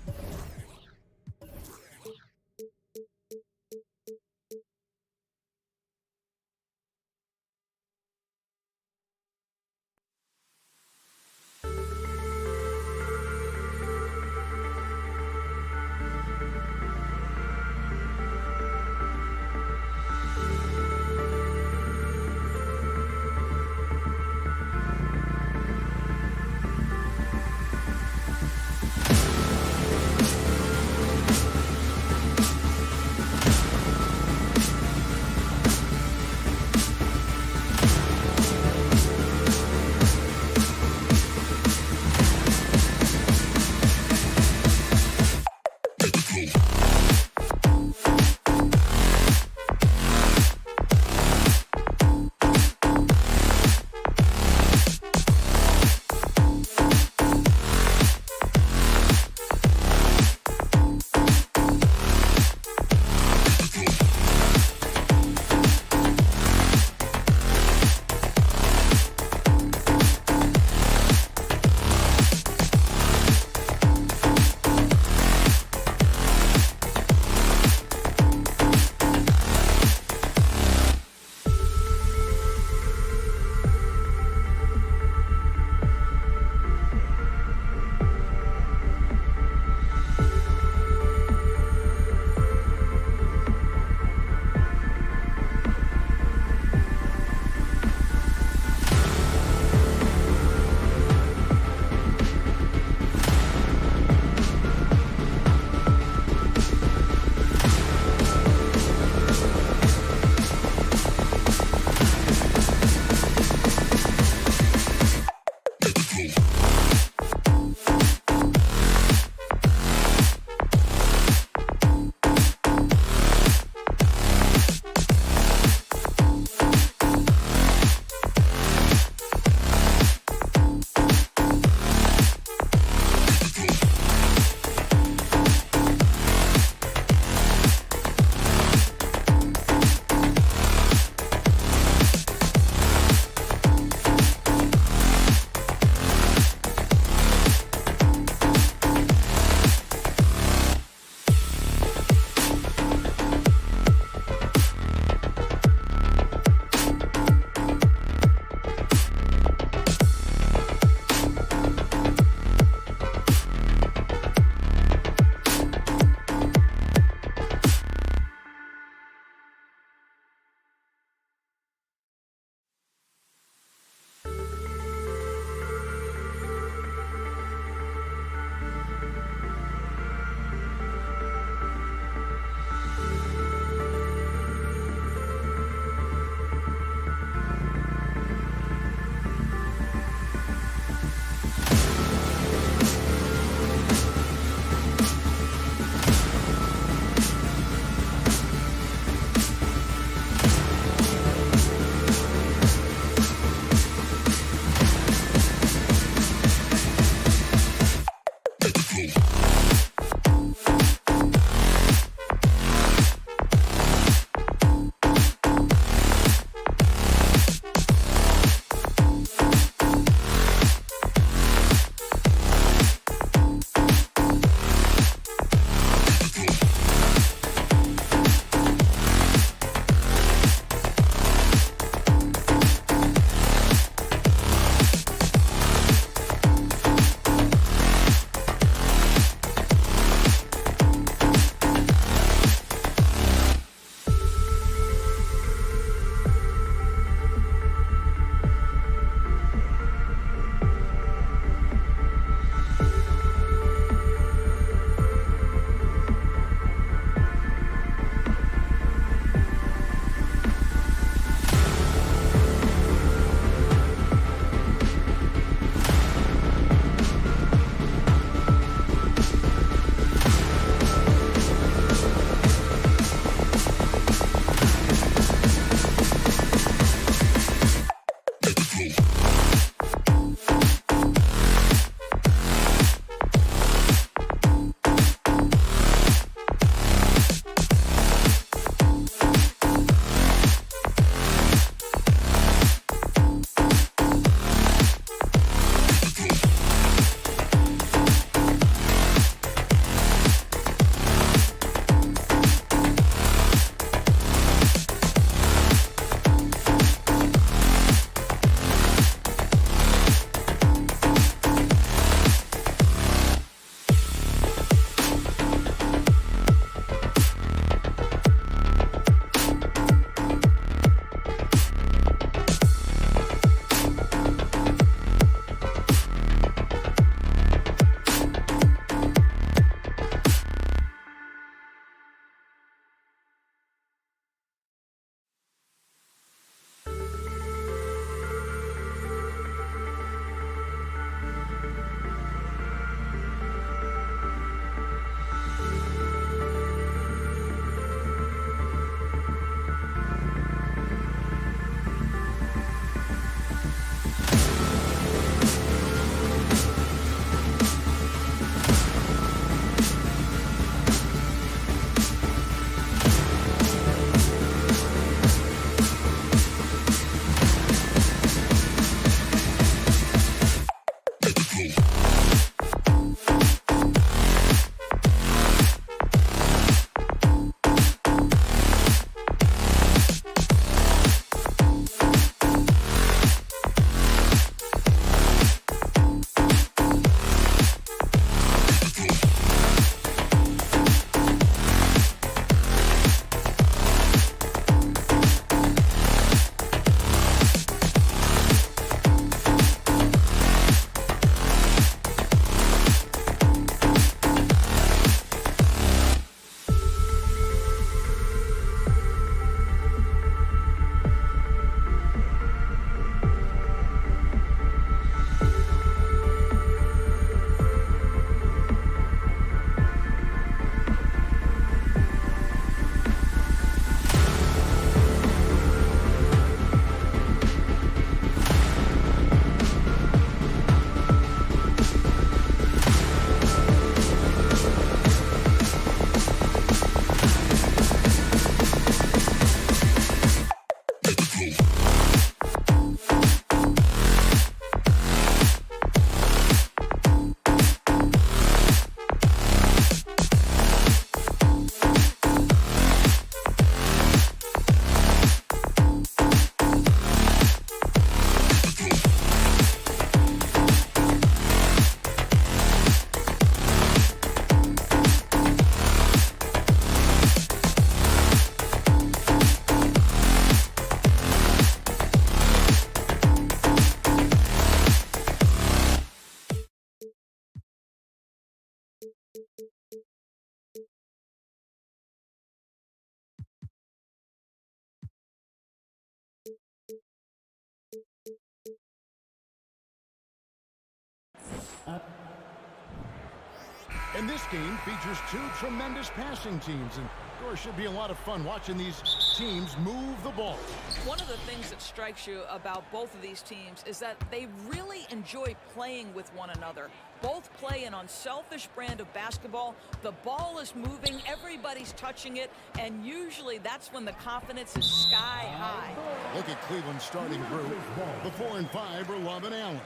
Speaker 1: And this game features two tremendous passing teams, and there should be a lot of fun watching these teams move the ball.
Speaker 11: One of the things that strikes you about both of these teams is that they really enjoy playing with one another. Both play an unselfish brand of basketball. The ball is moving, everybody's touching it, and usually that's when the confidence is sky high.
Speaker 1: Look at Cleveland's starting group. The 4 and 5 are Love and Allen.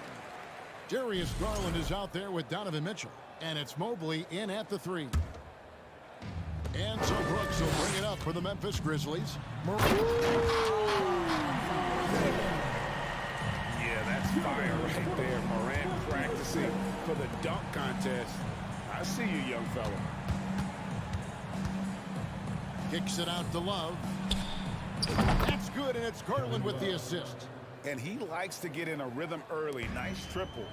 Speaker 1: Darius Garland is out there with Donovan Mitchell, and it's Mobley in at the 3. And so Brooks will bring it up for the Memphis Grizzlies.
Speaker 2: Yeah, that's fire right there. Morant practicing for the dunk contest. I see you, young fella.
Speaker 1: Kicks it out to Love. That's good, and it's Garland with the assist.
Speaker 4: And he likes to get in a rhythm early. Nice triple.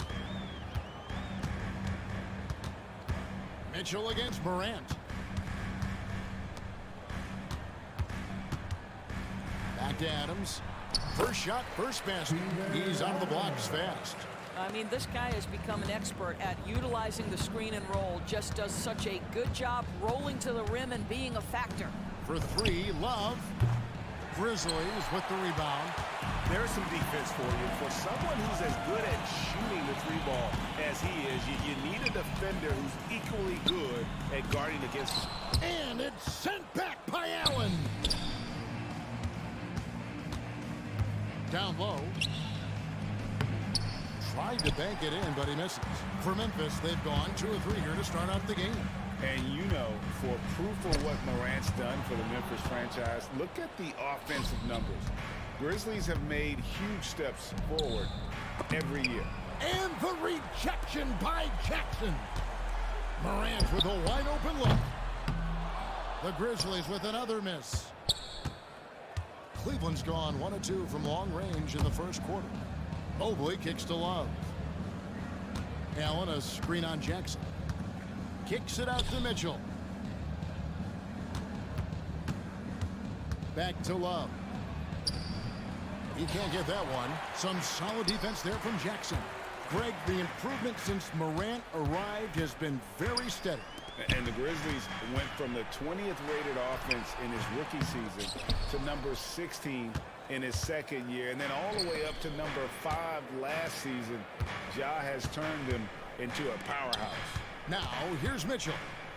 Speaker 1: Mitchell against Morant. Back to Adams. First shot, first basket. He's out of the blocks fast.
Speaker 11: I mean, this guy has become an expert at utilizing the screen and roll. Just does such a good job rolling to the rim and being a factor.
Speaker 1: For 3, Love. Grizzlies with the rebound.
Speaker 2: There's some defense for you. For someone who's as good at shooting the 3-ball as he is, you need a defender who's equally good at guarding against him.
Speaker 1: And it's sent back by Allen. Down low. Tried to bank it in, but he misses. For Memphis, they've gone 2 of 3 here to start out the game.
Speaker 4: And you know, for proof of what Morant's done for the Memphis franchise, look at the offensive numbers. Grizzlies have made huge steps forward every year.
Speaker 1: And the rejection by Jackson. Morant with a wide open look. The Grizzlies with another miss. Cleveland's gone 1 of 2 from long range in the first quarter. Mobley kicks to Love. Allen, a screen on Jackson. Kicks it out to Mitchell. Back to Love. He can't get that one. Some solid defense there from Jackson. Greg, the improvement since Morant arrived has been very steady.
Speaker 4: And the Grizzlies went from the 20th rated offense in his rookie season to number 16 in his second year, and then all the way up to number 5 last season. Ja has turned them into a powerhouse.
Speaker 1: Now, here's Mitchell.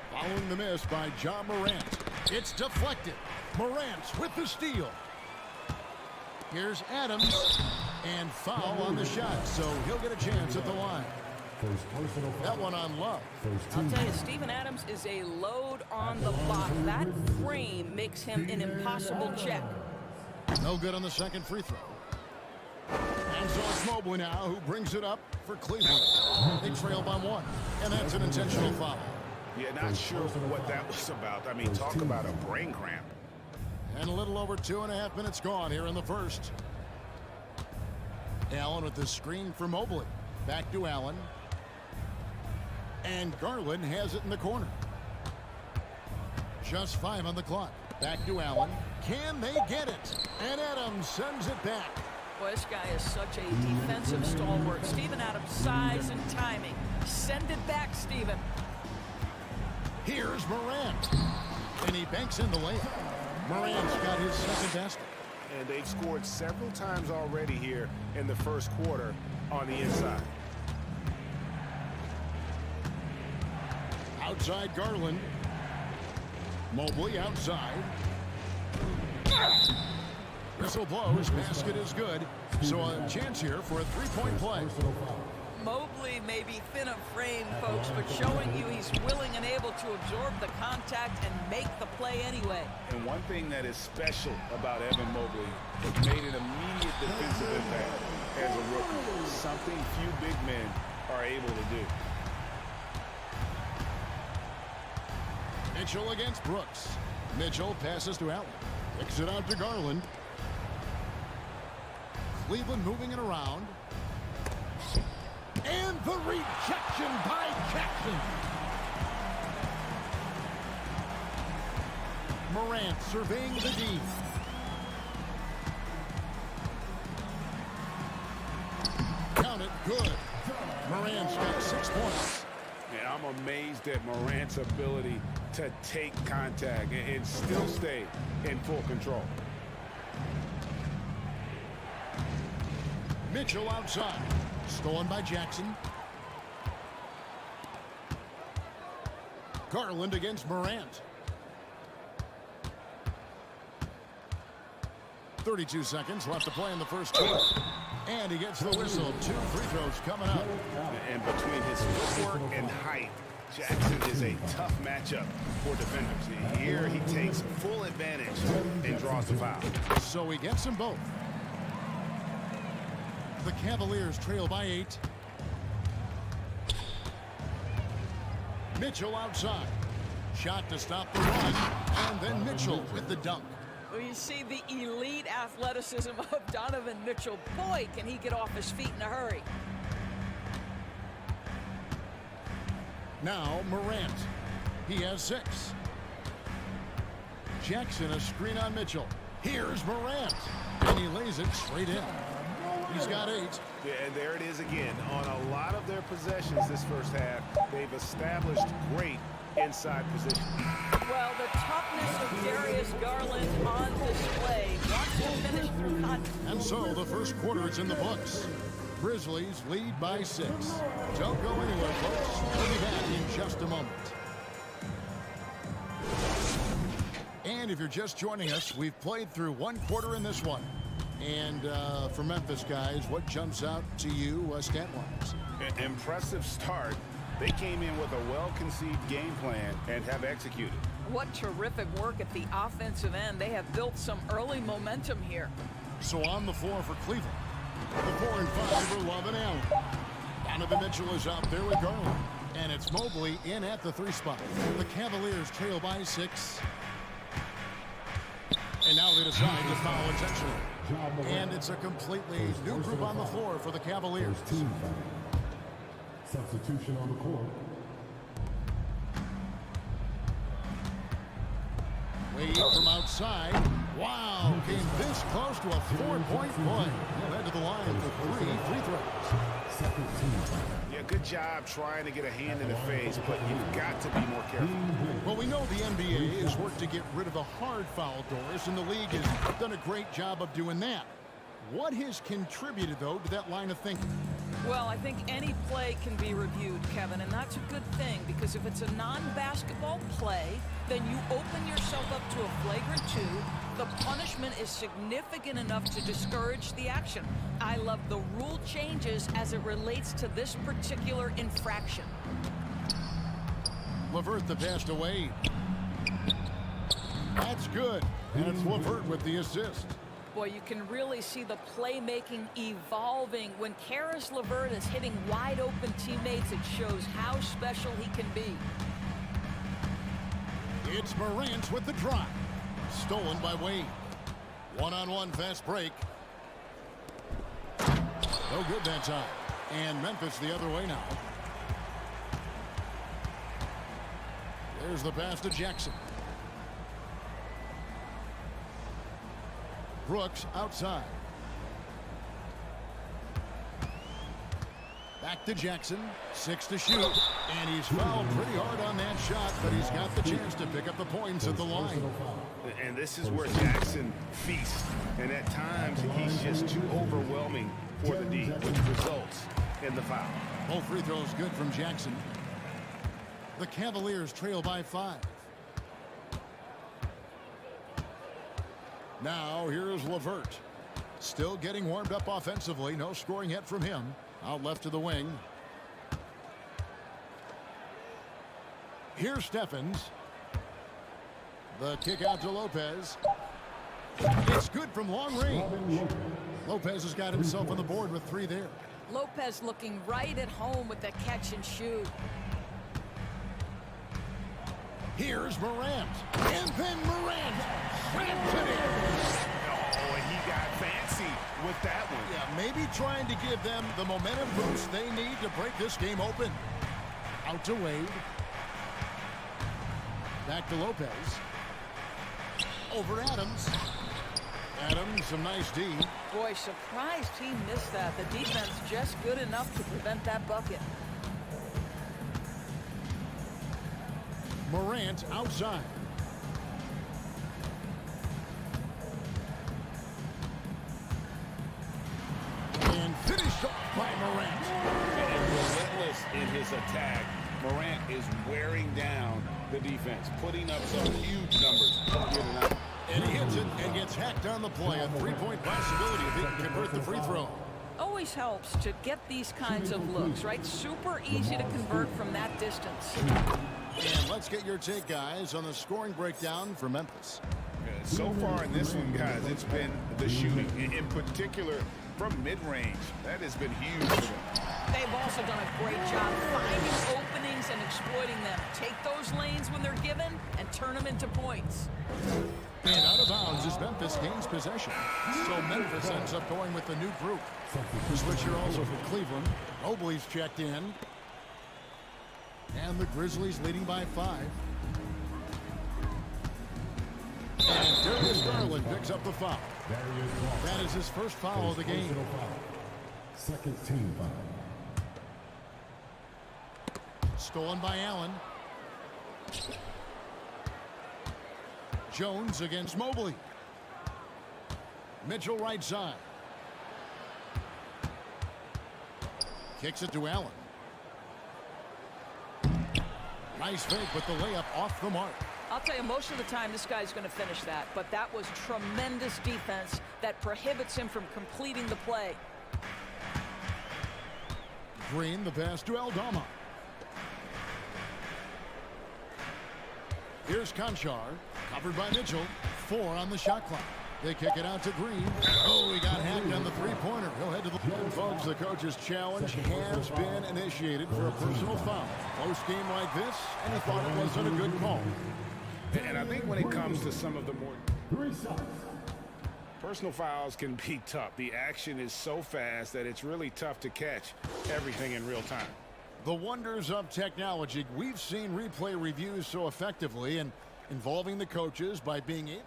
Speaker 1: Following the miss by Ja Morant. It's deflected. Morant with the steal. Here's Adams. And foul on the shot, so he'll get a chance at the line. That one on Love.
Speaker 11: I'll tell you, Steven Adams is a load on the block. That frame makes him an impossible check.
Speaker 1: No good on the second free throw. And so it's Mobley now who brings it up for Cleveland. They trail by 1, and that's an intentional foul.
Speaker 4: Yeah, not sure what that was about. I mean, talk about a brain cramp.
Speaker 1: And a little over 2.5 minutes gone here in the first. Allen with the screen for Mobley. Back to Allen. And Garland has it in the corner. Just 5 on the clock. Back to Allen. Can they get it? And Adams sends it back.
Speaker 11: Boy, this guy is such a defensive stalwart. Steven Adams' size and timing. Send it back, Steven.
Speaker 1: Here's Morant. And he banks in the layup. Morant's got his second basket.
Speaker 4: And they've scored several times already here in the first quarter on the inside.
Speaker 1: Outside Garland. Mobley outside. Whistle blows. Basket is good. So a chance here for a 3-point play.
Speaker 11: Mobley may be thin of frame, folks, but showing you he's willing and able to absorb the contact and make the play anyway.
Speaker 4: And one thing that is special about Evan Mobley, he made an immediate defensive impact as a rookie. Something few big men are able to do.
Speaker 1: Mitchell against Brooks. Mitchell passes to Allen. Kicks it out to Garland. Cleveland moving it around. And the rejection by Jackson. Morant surveying the D. Count it, good. Morant's got 6 points.
Speaker 4: Yeah, I'm
Speaker 2: amazed at Morant's ability to take contact and still stay in full control.
Speaker 1: Mitchell outside. Stolen by Jackson. Garland against Morant. 32 seconds left to play in the first quarter. And he gets the whistle. 2 free throws coming up.
Speaker 2: And between his footwork and height, Jackson is a tough matchup for defenders. Here he takes full advantage and draws the foul.
Speaker 1: So he gets them both. The Cavaliers trail by 8. Mitchell outside. Shot to stop the run. And then Mitchell with the dunk.
Speaker 11: Well, you see the elite athleticism of Donovan Mitchell. Boy, can he get off his feet in a hurry.
Speaker 1: Now Morant. He has 6. Jackson a screen on Mitchell. Here's Morant. And he lays it straight in. He's got 8.
Speaker 2: Yeah, and there it is again. On a lot of their possessions this first half, they've established great inside position.
Speaker 11: Well, the toughness of Darius Garland on display. Wants to finish through contact.
Speaker 1: And so the first quarter is in the books. Grizzlies lead by 6. Don't go anywhere, folks. We'll be back in just a moment. And if you're just joining us, we've played through 1 quarter in this one. And for Memphis guys, what jumps out to you stat-wise?
Speaker 2: An impressive start. They came in with a well-conceived game plan and have executed.
Speaker 11: What terrific work at the offensive end. They have built some early momentum here.
Speaker 1: So on the floor for Cleveland, the 4 and 5 are Love and Allen. Donovan Mitchell is out there with Garland. And it's Mobley in at the 3 spot. The Cavaliers trail by 6. And now they decide to foul intentionally. And it's a completely new group on the floor for the Cavaliers.
Speaker 8: Substitution on the court.
Speaker 1: Wade from outside. Wow, came this close to a 4-point play. Led to the line for 3 free throws.
Speaker 2: Yeah, good job trying to get a hand in the face, but you've got to be more careful.
Speaker 1: Well, we know the NBA has worked to get rid of the hard foul doors, and the league has done a great job of doing that. What has contributed, though, to that line of thinking?
Speaker 11: Well, I think any play can be reviewed, Kevin, and that's a good thing because if it's a non-basketball play, then you open yourself up to a flagrant 2. The punishment is significant enough to discourage the action. I love the rule changes as it relates to this particular infraction.
Speaker 1: LeVert the pass to Wade. That's good. And it's LeVert with the assist.
Speaker 11: Boy, you can really see the playmaking evolving. When Karis LeVert is hitting wide open teammates, it shows how special he can be.
Speaker 1: It's Morant with the drive. Stolen by Wade. One-on-one fast break. No good that time. And Memphis the other way now. There's the pass to Jackson. Brooks outside. Back to Jackson. 6 to shoot. And he's fouled pretty hard on that shot, but he's got the chance to pick up the points at the line.
Speaker 2: And this is where Jackson feasts. And at times, he's just too overwhelming for the D, which results in the foul.
Speaker 1: Both free throws good from Jackson. The Cavaliers trail by 5. Now here's LeVert. Still getting warmed up offensively. No scoring yet from him. Out left to the wing. Here's Stephens. The kick out to Lopez. It's good from long range. Lopez has got himself on the board with 3 there.
Speaker 11: Lopez looking right at home with that catch and shoot.
Speaker 1: Here's Morant. And then Morant. Slams it in.
Speaker 2: Oh, and he got fancy with that one.
Speaker 1: Yeah, maybe trying to give them the momentum boost they need to break this game open. Out to Wade. Back to Lopez. Over Adams. Adams, some nice D.
Speaker 11: Boy, surprised he missed that. The defense just good enough to prevent that bucket.
Speaker 1: Morant outside. And finished off by Morant.
Speaker 2: And relentless in his attack. Morant is wearing down the defense, putting up some huge numbers here tonight.
Speaker 1: And he hits it and gets hacked on the play. A three-point possibility if he can convert the free throw.
Speaker 11: Always helps to get these kinds of looks, right? Super easy to convert from that distance.
Speaker 1: And let's get your take, guys, on the scoring breakdown for Memphis.
Speaker 4: So far in this one, guys, it's been the shooting, in particular from mid-range. That has been huge for them.
Speaker 11: They've also done a great job finding openings and exploiting them. Take those lanes when they're given and turn them into points.
Speaker 1: And out of bounds as Memphis gains possession. So Memphis ends up going with the new group. The switcher also for Cleveland. Mobley's checked in. And the Grizzlies leading by 5. And Darius Garland picks up the foul. That is his first foul of the game.
Speaker 8: Second team foul.
Speaker 1: Stolen by Allen. Jones against Mobley. Mitchell right side. Kicks it to Allen. Nice fake, but the layup off the mark.
Speaker 11: I'll tell you, most of the time this guy's going to finish that, but that was tremendous defense that prohibits him from completing the play.
Speaker 1: Green, the pass to Aldama. Here's Conchar, covered by Mitchell. 4 on the shot clock. They kick it out to Green. Oh, he got hacked on the three-pointer. He'll head to the... And folks, the coach's challenge has been initiated for a personal foul. Close game like this, and he thought it wasn't a good call.
Speaker 2: And I think when it comes to some of the more personal fouls can be tough. The action is so fast that it's really tough to catch everything in real time.
Speaker 1: The wonders of technology. We've seen replay reviews so effectively and involving the coaches by being able...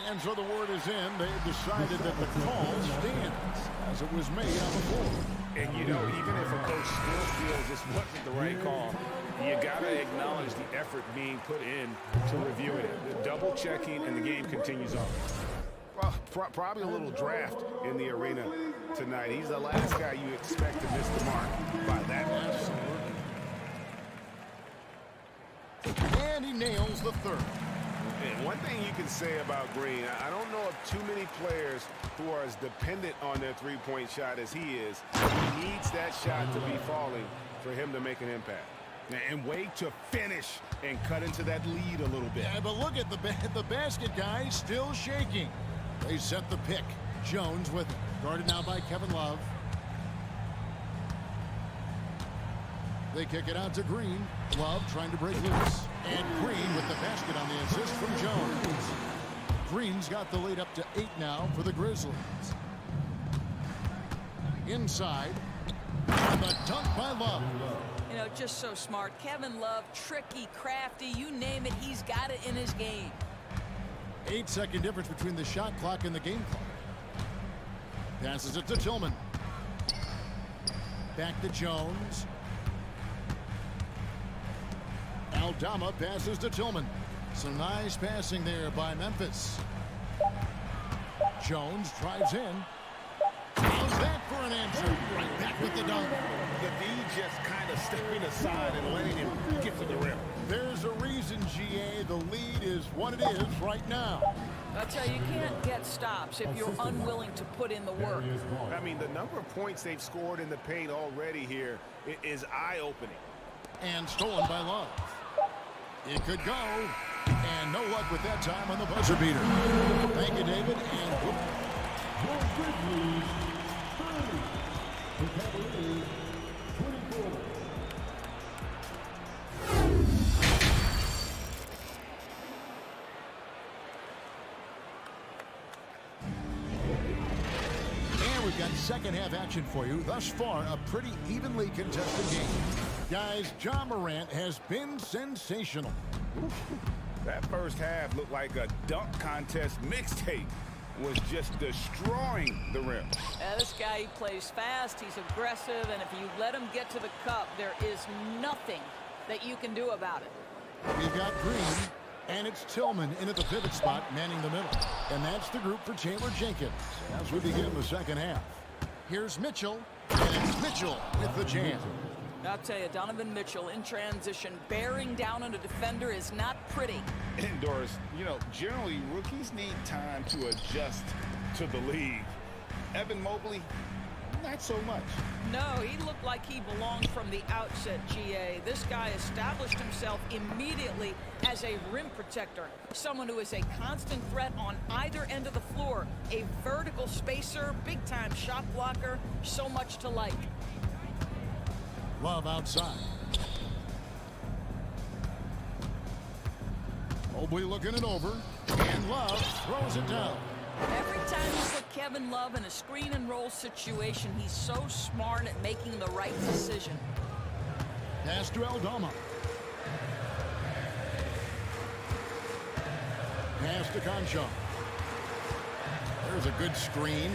Speaker 1: And so the word is in. They've decided that the call stands as it was made on the board.
Speaker 2: And, you know, even if a coach still feels this wasn't the right call, you got to acknowledge the effort being put in to reviewing it. The double checking, and the game continues on. Well, probably a little draft in the arena tonight. He's the last guy you expect to miss the mark by that much.
Speaker 1: And he nails the third.
Speaker 2: And one thing you can say about Green, I don't know of too many players who are as dependent on their three-point shot as he is. He needs that shot to be falling for him to make an impact. And wait to finish and cut into that lead a little bit.
Speaker 1: Yeah, but look at the basket guy still shaking. They set the pick. Jones with it. Guarded now by Kevin Love. They kick it out to Green. Love trying to break loose. And Green with the basket on the assist from Jones. Green's got the lead up to 8 now for the Grizzlies. Inside. And the dunk by Love.
Speaker 11: You know, just so smart. Kevin Love, tricky, crafty, you name it, he's got it in his game.
Speaker 1: 8-second difference between the shot clock and the game clock. Passes it to Tillman. Back to Jones. Aldama passes to Tillman. Some nice passing there by Memphis. Jones drives in. How's that for an answer? Right back with the dunk.
Speaker 2: The D just kind of stepping aside and letting him get to the rim.
Speaker 1: There's a reason, GA. The lead is what it is right now.
Speaker 11: I'll tell you, you can't get stops if you're unwilling to put in the work.
Speaker 2: I mean, the number of points they've scored in the paint already here is eye-opening.
Speaker 1: And stolen by Love. It could go. And no luck with that time on the buzzer beater. Thank you, David. And we've got second half action for you. Thus far, a pretty evenly contested game. Guys, Ja Morant has been sensational.
Speaker 2: That first half looked like a dunk contest mixtape. was just destroying the rim.
Speaker 11: This guy, he plays fast, he's aggressive, and if you let him get to the cup, there is nothing that you can do about it.
Speaker 1: We've got Green, and it's Tillman in at the pivot spot, manning the middle. And that's the group for Taylor Jenkins as we begin the second half. Here's Mitchell, and it's Mitchell with the jam.
Speaker 11: I'll tell you, Donovan Mitchell in transition, bearing down on a defender is not pretty.
Speaker 4: Indoors, generally rookies need time to adjust to the league. Evan Mobley, not so much.
Speaker 11: No, he looked like he belonged from the outset, GA. This guy established himself immediately as a rim protector, someone who is a constant threat on either end of the floor, a vertical spacer, big-time shot blocker, so much to like.
Speaker 1: Love outside. Mobley looking it over, and Love throws it down.
Speaker 11: Every time you put Kevin Love in a screen and roll situation, he's so smart at making the right decision.
Speaker 1: Pass to Aldama. Pass to Concha. There's a good screen.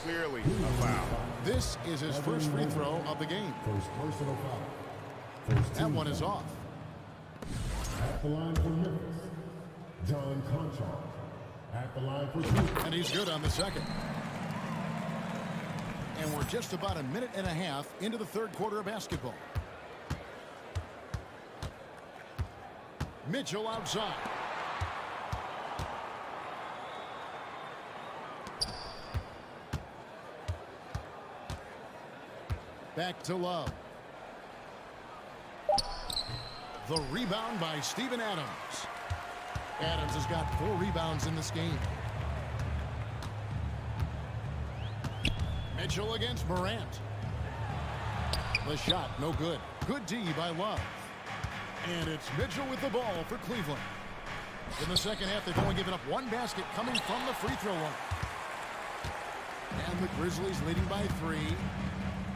Speaker 4: Clearly a foul.
Speaker 1: This is his first free throw of the game.
Speaker 8: First personal foul.
Speaker 1: That one is off.
Speaker 8: At the line for Memphis, John Concha. At the line for two.
Speaker 1: And he's good on the second. And we're just about a minute and a half into the third quarter of basketball. Mitchell outside. Back to Love. The rebound by Steven Adams. Adams has got 4 rebounds in this game. Mitchell against Morant. The shot, no good. Good D by Love. And it's Mitchell with the ball for Cleveland. In the second half, they've only given up 1 basket coming from the free throw line. And the Grizzlies leading by 3.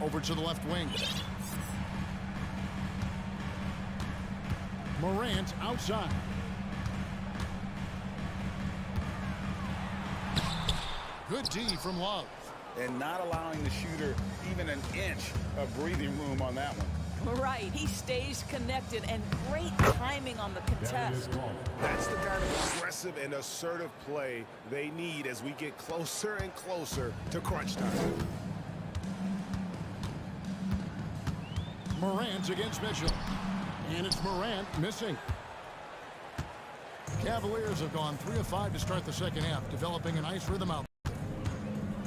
Speaker 1: Over to the left wing. Morant outside. Good D from Love.
Speaker 4: And not allowing the shooter even an inch of breathing room on that one.
Speaker 11: Right, he stays connected, and great timing on the contest.
Speaker 2: That's the kind of aggressive and assertive play they need as we get closer and closer to crunch time.
Speaker 1: Morant against Mitchell. And it's Morant missing. Cavaliers have gone 3 of 5 to start the second half, developing a nice rhythm out.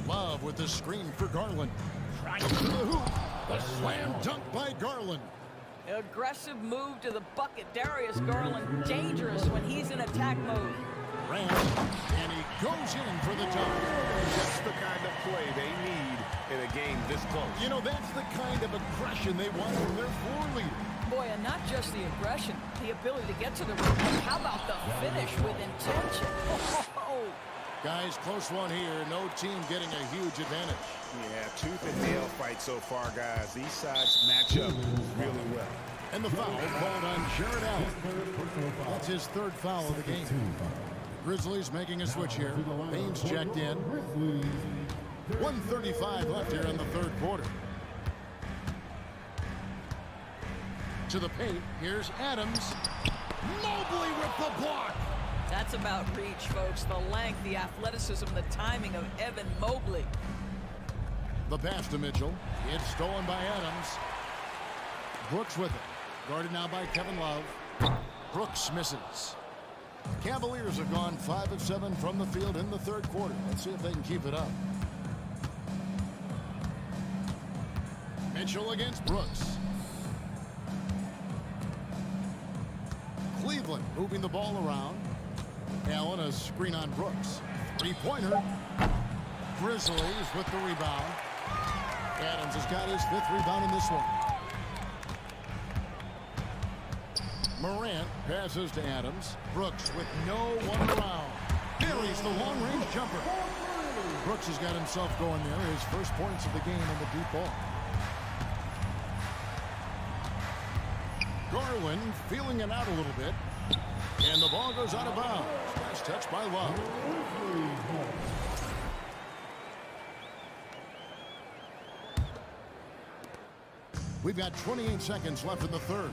Speaker 1: Love with the screen for Garland. Trying to the hoop. The slam dunk by Garland.
Speaker 11: Aggressive move to the bucket. Darius Garland, dangerous when he's in attack mode.
Speaker 1: Grant, and he goes in for the dunk.
Speaker 2: That's the kind of play they need in a game this close.
Speaker 1: That's the kind of aggression they want from their floor leader.
Speaker 11: Boy, and not just the aggression, the ability to get to the rim. How about the finish with intention? Oh.
Speaker 1: Guys, close one here. No team getting a huge advantage.
Speaker 4: Yeah, tooth and nail fight so far, guys. These sides match up really well.
Speaker 1: And the foul called on Jared Allen. That's his 3rd foul of the game. Grizzlies making a switch here. Baines checked in. 1:35 left here in the 3rd quarter. To the paint, here's Adams. Mobley with the block.
Speaker 11: That's about reach, folks. The length, the athleticism, the timing of Evan Mobley.
Speaker 1: The pass to Mitchell. It's stolen by Adams. Brooks with it. Guarded now by Kevin Love. Brooks misses. Cavaliers have gone 5 of 7 from the field in the 3rd quarter. Let's see if they can keep it up. Mitchell against Brooks. Cleveland moving the ball around. Allen, a screen on Brooks. 3-pointer. Grizzlies with the rebound. Adams has got his 5th rebound in this one. Morant passes to Adams. Brooks with no one around. Buries the long-range jumper. Brooks has got himself going there. His first points of the game on the deep ball. Garland feeling it out a little bit. And the ball goes out of bounds. Nice touch by Love. We've got 28 seconds left in the third.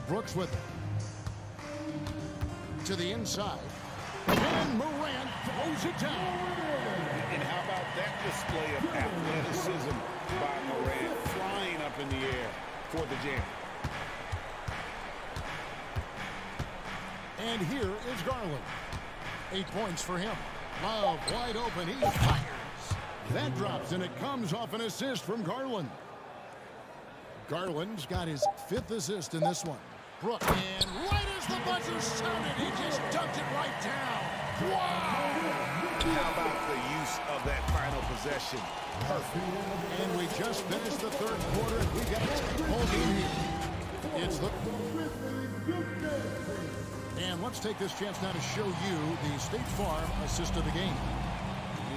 Speaker 1: Brooks with it. To the inside. And Morant throws it down.
Speaker 2: And how about that display of athleticism by Morant, flying up in the air for the jam.
Speaker 1: And here is Garland. 8 points for him. Love wide open. He fires. That drops, and it comes off an assist from Garland. Garland's got his 5th assist in this one. Brooks. And right as the buzzer sounded, he just dunked it right down. Wow!
Speaker 2: How about the use of that final possession?
Speaker 1: Perfect. And we just finished the third quarter, and we got a whole game here. It's the... And let's take this chance now to show you the State Farm assist of the game.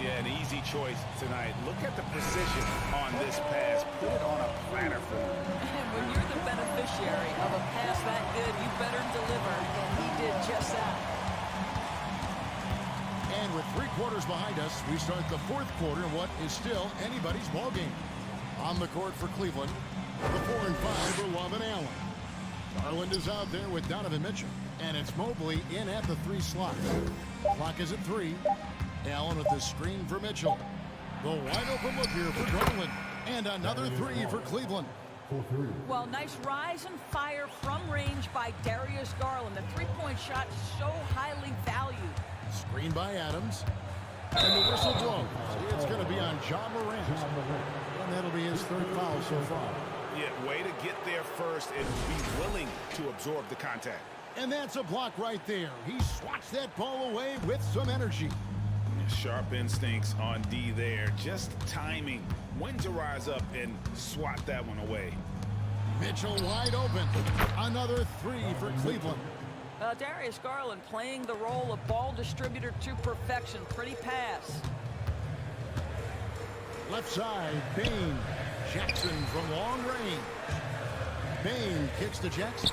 Speaker 2: Yeah, an easy choice tonight. Look at the precision on this pass. Put it on a platter for him.
Speaker 11: And when you're the beneficiary of a pass that good, you better deliver. And he did just that.
Speaker 1: And with 3 quarters behind us, we start the 4th quarter in what is still anybody's ball game. On the court for Cleveland, the 4 and 5 are Love and Allen. Garland is out there with Donovan Mitchell, and it's Mobley in at the 3 slot. Clock is at 3. Allen with the screen for Mitchell. The wide open look here for Garland. And another 3 for Cleveland.
Speaker 11: Well, nice rise and fire from range by Darius Garland. The three-point shot so highly valued.
Speaker 1: Screen by Adams. And the whistle blows. It's going to be on John Morant. And that'll be his 3rd foul so far.
Speaker 2: Yeah, way to get there first and be willing to absorb the contact.
Speaker 1: And that's a block right there. He swats that ball away with some energy.
Speaker 2: Sharp instincts on D there. Just timing when to rise up and swat that one away.
Speaker 1: Mitchell wide open. Another 3 for Cleveland.
Speaker 11: Darius Garland playing the role of ball distributor to perfection. Pretty pass.
Speaker 1: Left side, Bain. Jackson from long range. Bain kicks to Jackson.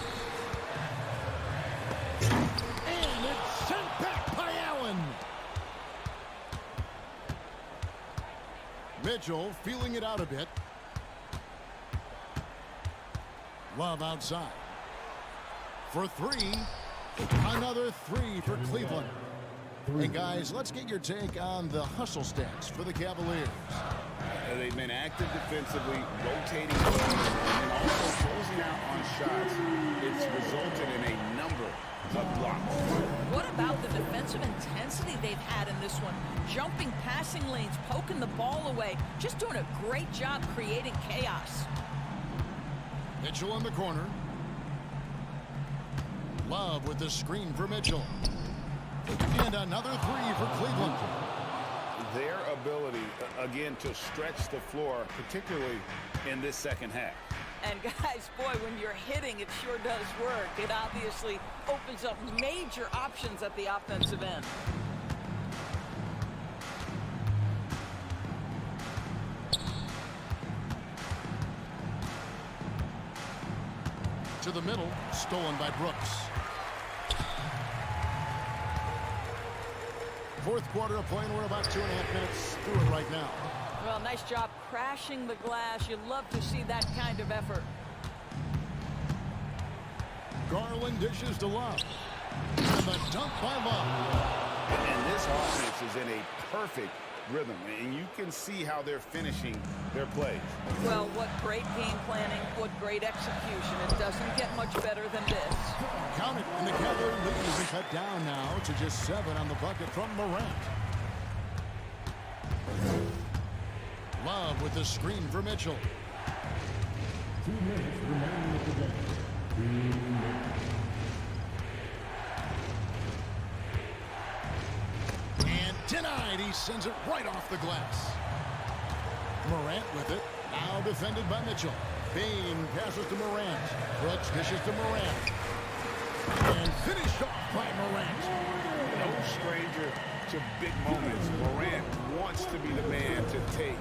Speaker 1: And it's sent back by Allen. Mitchell feeling it out a bit. Love outside. For 3. Another 3 for Cleveland. And guys, let's get your take on the hustle stats for the Cavaliers.
Speaker 2: They've been active defensively, rotating players, and also closing out on shots. It's resulted in a number of blocks.
Speaker 11: What about the defensive intensity they've had in this one? Jumping passing lanes, poking the ball away. Just doing a great job creating chaos.
Speaker 1: Mitchell in the corner. Love with the screen for Mitchell. And another 3 for Cleveland.
Speaker 2: Their ability, again, to stretch the floor, particularly in this second half.
Speaker 11: And guys, boy, when you're hitting, it sure does work. It obviously opens up major options at the offensive end.
Speaker 1: To the middle, stolen by Brooks. 4th quarter of play, and we're about 2.5 minutes through it right now.
Speaker 11: Well, nice job crashing the glass. You'd love to see that kind of effort.
Speaker 1: Garland dishes to Love. And the dunk by Love.
Speaker 2: And this offense is in a perfect rhythm, and you can see how they're finishing their plays.
Speaker 11: Well, what great game planning, what great execution. It doesn't get much better than this.
Speaker 1: Count it, and the Cavalier lead has been cut down now to just 7 on the bucket from Morant. Love with the screen for Mitchell.
Speaker 8: 2 minutes remaining of the game.
Speaker 1: And denied. He sends it right off the glass. Morant with it. Now defended by Mitchell. Bain passes to Morant. Brooks dishes to Morant. And finished off by Morant.
Speaker 2: No stranger to big moments. Morant wants to be the man to take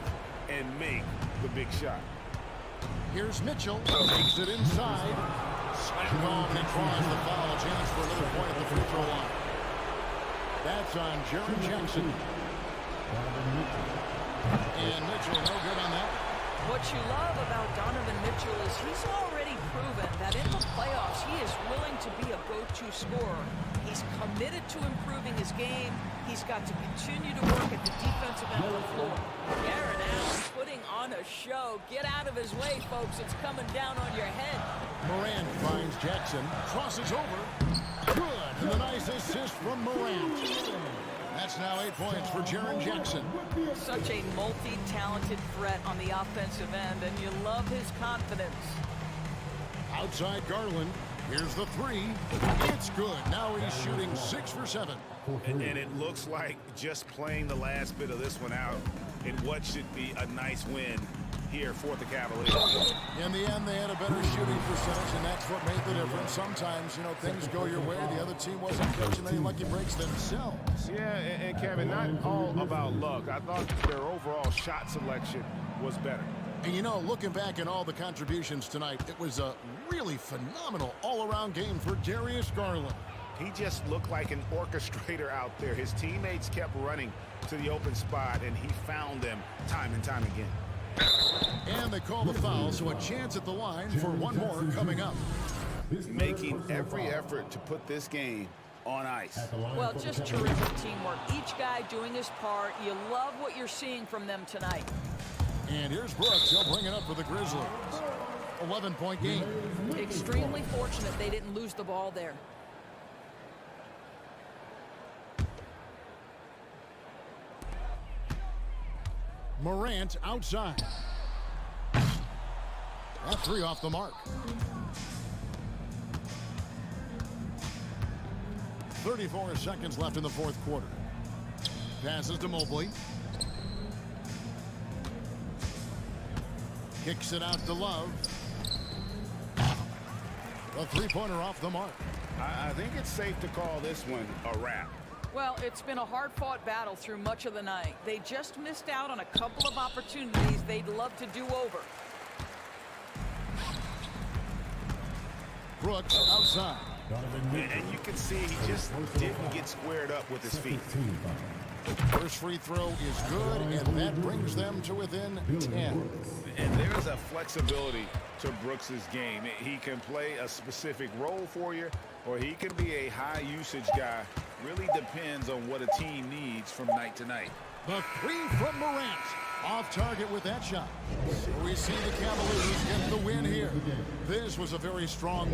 Speaker 2: and make the big shot.
Speaker 1: Here's Mitchell. Takes it inside. Slam home and he draws the foul. A chance for another point at the free throw line. That's on Jaren Jackson. And Mitchell, no good on that.
Speaker 11: What you love about Donovan Mitchell is he's already proven that in the playoffs he is willing to be a go-to scorer. He's committed to improving his game. He's got to continue to work at the defensive end of the floor. Darren Allen putting on a show. Get out of his way, folks. It's coming down on your head.
Speaker 1: Morant finds Jackson. Crosses over. Good. And a nice assist from Morant. That's now 8 points for Jaren Jackson.
Speaker 11: Such a multi-talented threat on the offensive end, and you love his confidence.
Speaker 1: Outside Garland. Here's the three. It's good. Now he's shooting 6 for 7.
Speaker 2: And it looks like just playing the last bit of this one out in what should be a nice win here for the Cavaliers.
Speaker 1: In the end, they had a better shooting percentage, and that's what made the difference. Sometimes, you know, things go your way. The other team wasn't catching any lucky breaks themselves.
Speaker 2: Yeah, and Kevin, not all about luck. I thought their overall shot selection was better.
Speaker 1: And, you know, looking back at all the contributions tonight, it was a really phenomenal all-around game for Darius Garland.
Speaker 2: He just looked like an orchestrator out there. His teammates kept running to the open spot, and he found them time and time again.
Speaker 1: And they call the foul, so a chance at the line for one more coming up.
Speaker 2: Making every effort to put this game on ice.
Speaker 11: Well, just terrific teamwork. Each guy doing his part. You love what you're seeing from them tonight.
Speaker 1: And here's Brooks. He'll bring it up for the Grizzlies. 11-point game.
Speaker 11: Extremely fortunate they didn't lose the ball there.
Speaker 1: Morant outside. That three off the mark. 34 seconds left in the fourth quarter. Passes to Mobley. Kicks it out to Love. A three-pointer off the mark.
Speaker 2: I think it's safe to call this one a wrap.
Speaker 11: Well, it's been a hard-fought battle through much of the night. They just missed out on a couple of opportunities they'd love to do over.
Speaker 1: Brooks outside.
Speaker 2: And you can see he just didn't get squared up with his feet.
Speaker 1: First free throw is good, and that brings them to within 10.
Speaker 2: And there's a flexibility to Brooks's game. He can play a specific role for you, or he can be a high-usage guy. Really depends on what a team needs from night to night.
Speaker 1: The three from Morant. Off target with that shot. So we see the Cavaliers get the win here. This was a very strong...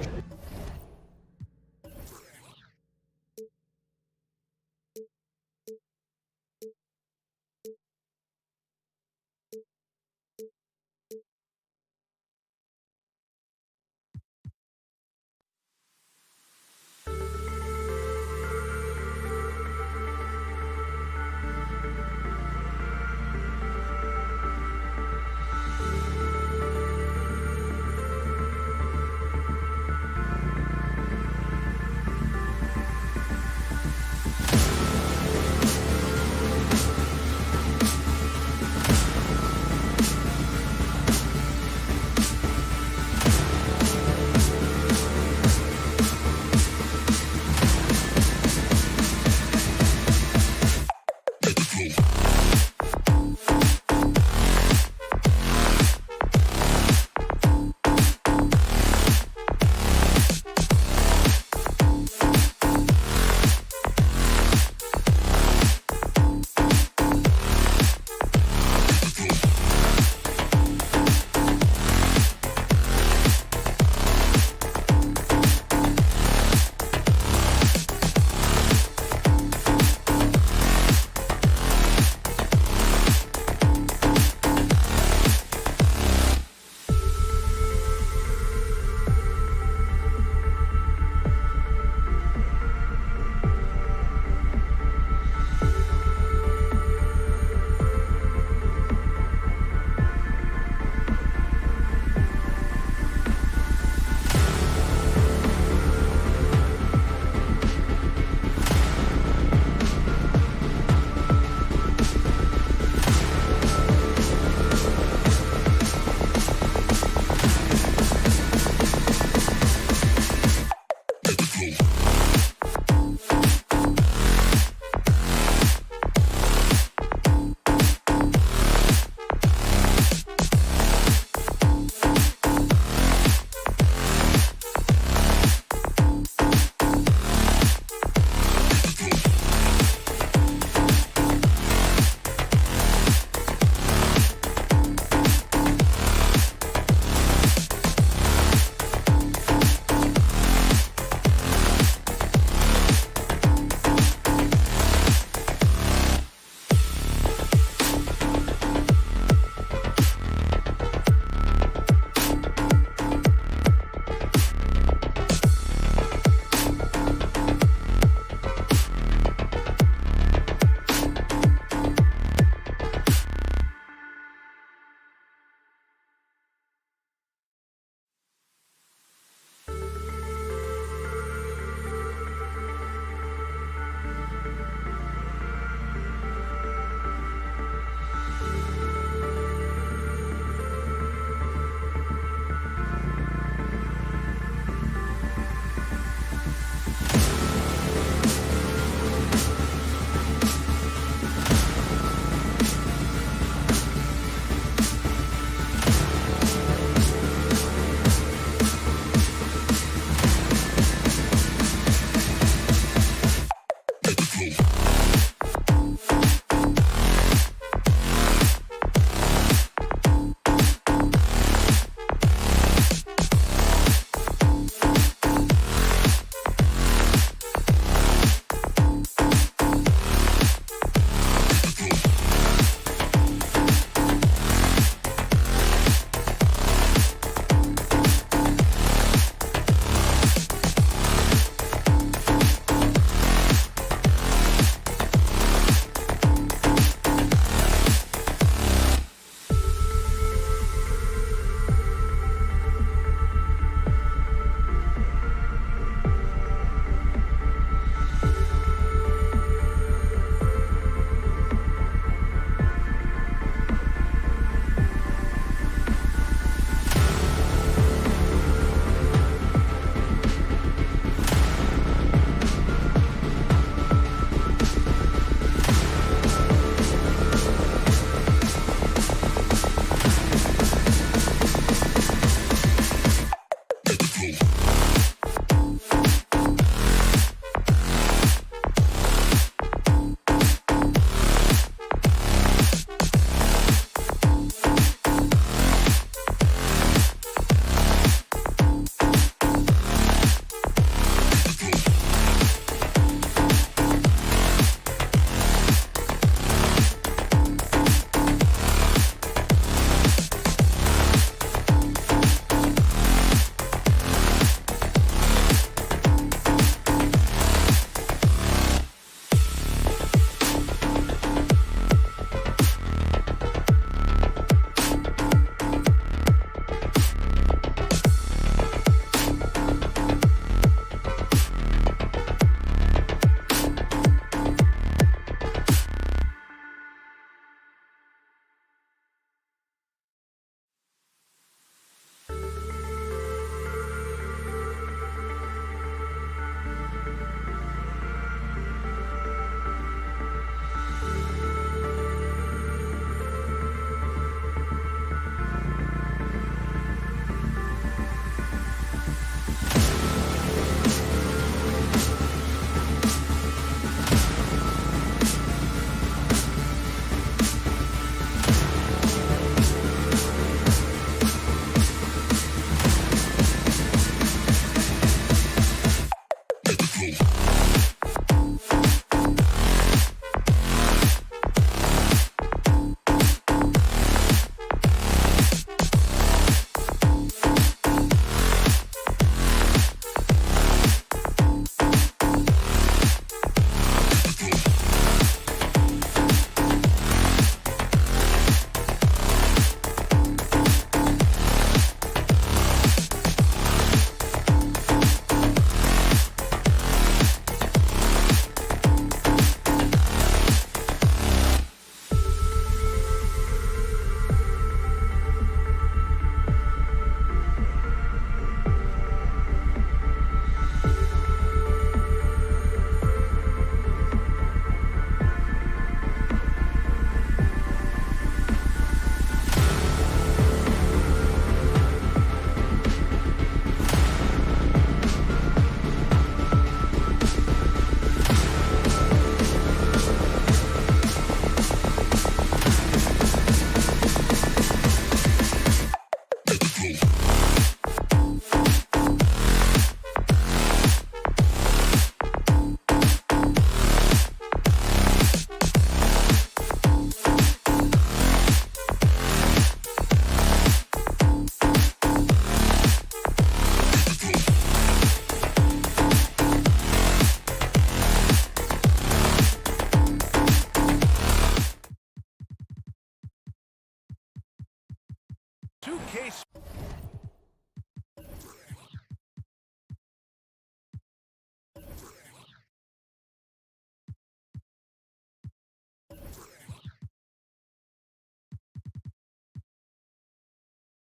Speaker 6: 2K.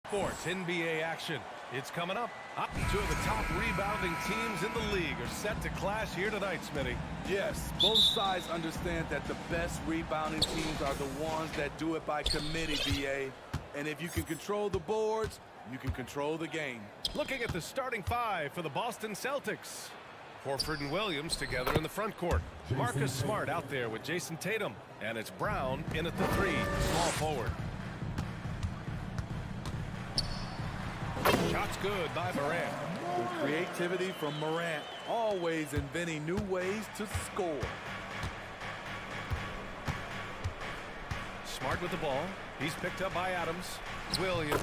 Speaker 6: Sports NBA action. It's coming up. Two of the top rebounding teams in the league are set to clash here tonight, Smitty.
Speaker 3: Yes, both sides understand that the best rebounding teams are the ones that do it by committee, BA. And if you can control the boards, you can control the game.
Speaker 6: Looking at the starting five for the Boston Celtics. Horford and Williams together in the front court. Marcus Smart out there with Jason Tatum. And it's Brown in at the three, small forward. Shots good by Morant.
Speaker 3: With creativity from Morant, always inventing new ways to score.
Speaker 6: Smart with the ball. He's picked up by Adams. Williams.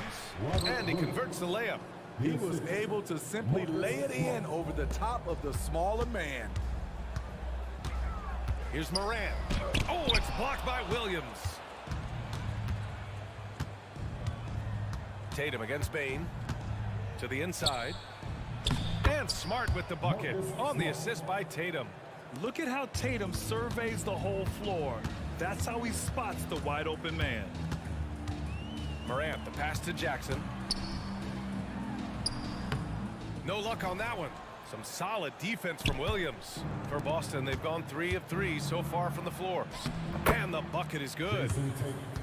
Speaker 6: And he converts the layup.
Speaker 3: He was able to simply lay it in over the top of the smaller man.
Speaker 6: Here's Morant. Oh, it's blocked by Williams. Tatum against Bane. To the inside. And Smart with the bucket on the assist by Tatum.
Speaker 9: Look at how Tatum surveys the whole floor. That's how he spots the wide open man.
Speaker 6: Morant, the pass to Jackson. No luck on that one. Some solid defense from Williams. For Boston, they've gone 3 of 3 so far from the floor. And the bucket is good.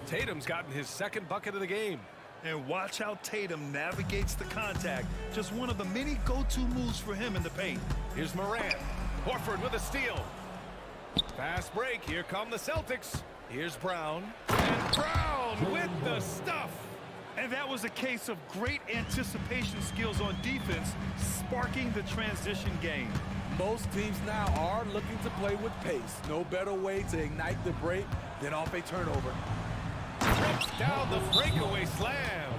Speaker 6: Tatum's gotten his second bucket of the game.
Speaker 9: And watch how Tatum navigates the contact. Just one of the many go-to moves for him in the paint.
Speaker 6: Here's Morant. Horford with a steal. Fast break. Here come the Celtics. Here's Brown. And Brown with the stuff.
Speaker 9: And that was a case of great anticipation skills on defense, sparking the transition game.
Speaker 3: Most teams now are looking to play with pace. No better way to ignite the break than off a turnover.
Speaker 6: Rips down the breakaway slam.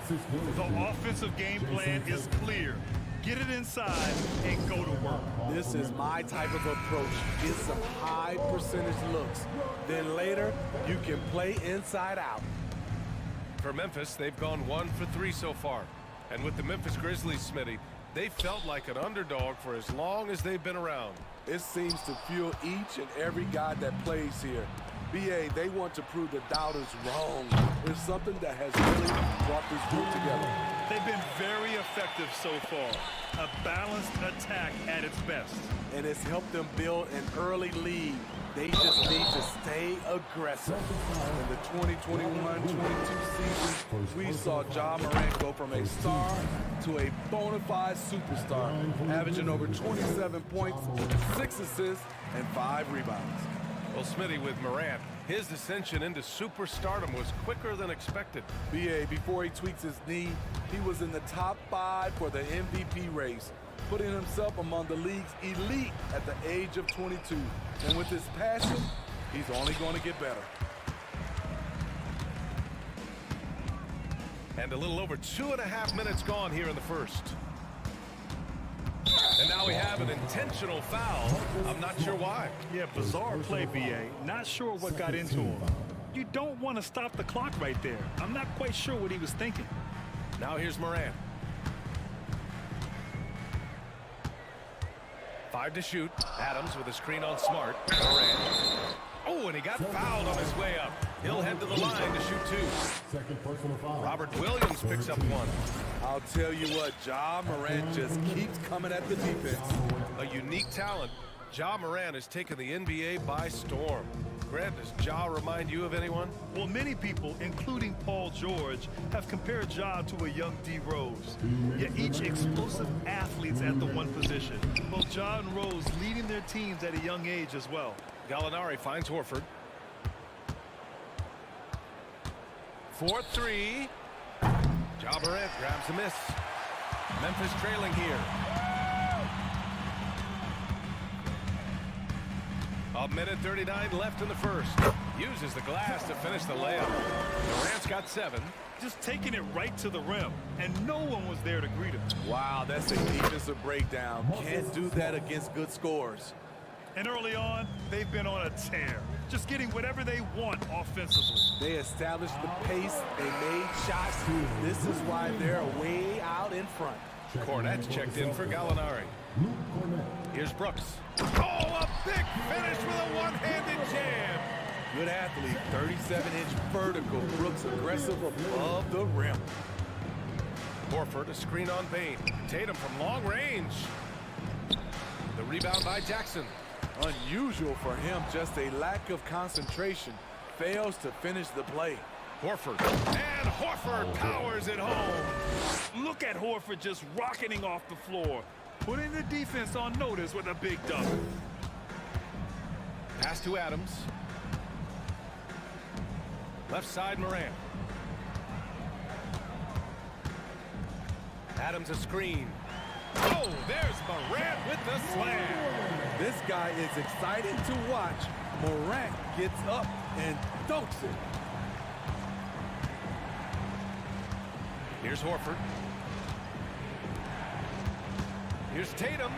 Speaker 9: The offensive game plan is clear. Get it inside and go to work.
Speaker 3: This is my type of approach. Get some high percentage looks. Then later, you can play inside out.
Speaker 6: For Memphis, they've gone 1 for 3 so far. And with the Memphis Grizzlies, Smitty, they felt like an underdog for as long as they've been around.
Speaker 3: It seems to fuel each and every guy that plays here. BA, they want to prove the doubters wrong. It's something that has really brought this group together.
Speaker 9: They've been very effective so far. A balanced attack at its best.
Speaker 3: And it's helped them build an early lead. They just need to stay aggressive. In the 2021-22 season, we saw Ja Morant go from a star to a bona fide superstar, averaging over 27 points, 6 assists, and 5 rebounds.
Speaker 6: Well, Smitty, with Morant, his ascension into superstardom was quicker than expected.
Speaker 3: BA, before he tweaks his knee, he was in the top 5 for the MVP race, putting himself among the league's elite at the age of 22. And with his passion, he's only going to get better.
Speaker 6: And a little over 2.5 minutes gone here in the first. And now we have an intentional foul. I'm not sure why.
Speaker 9: Yeah, bizarre play, BA. Not sure what got into him. You don't want to stop the clock right there. I'm not quite sure what he was thinking.
Speaker 6: Now here's Morant. 5 to shoot. Adams with a screen on Smart. Morant. Oh, and he got fouled on his way up. He'll head to the line to shoot 2.
Speaker 8: Second personal foul.
Speaker 6: Robert Williams picks up 1.
Speaker 3: I'll tell you what, Ja Morant just keeps coming at the defense.
Speaker 6: A unique talent. Ja Morant has taken the NBA by storm. Grant, does Ja remind you of anyone?
Speaker 9: Well, many people, including Paul George, have compared Ja to a young D. Rose. Yet each explosive athletes at the one position. Both Ja and Rose leading their teams at a young age as well.
Speaker 6: Gallinari finds Horford. 4-3. Ja Morant grabs a miss. Memphis trailing here. A minute 39 left in the first. Uses the glass to finish the layup. Durant's got 7.
Speaker 9: Just taking it right to the rim, and no one was there to greet him.
Speaker 3: Wow, that's a defensive breakdown. Can't do that against good scores.
Speaker 9: And early on, they've been on a tear, just getting whatever they want offensively.
Speaker 3: They established the pace. They made shots. This is why they're way out in front.
Speaker 6: Cornette's checked in for Gallinari. Here's Brooks. Oh, a big finish with a one-handed jam.
Speaker 3: Good athlete, 37-inch vertical. Brooks aggressive above the rim.
Speaker 6: Horford, a screen on Bain. Tatum from long range. The rebound by Jackson.
Speaker 3: Unusual for him, just a lack of concentration. Fails to finish the play.
Speaker 6: Horford. And Horford powers it home.
Speaker 9: Look at Horford just rocketing off the floor, putting the defense on notice with a big dunk.
Speaker 6: Pass to Adams. Left side, Morant. Adams a screen. Oh, there's Morant with the slam.
Speaker 3: This guy is exciting to watch. Morant gets up and dunks it.
Speaker 6: Here's Horford. Here's Tatum.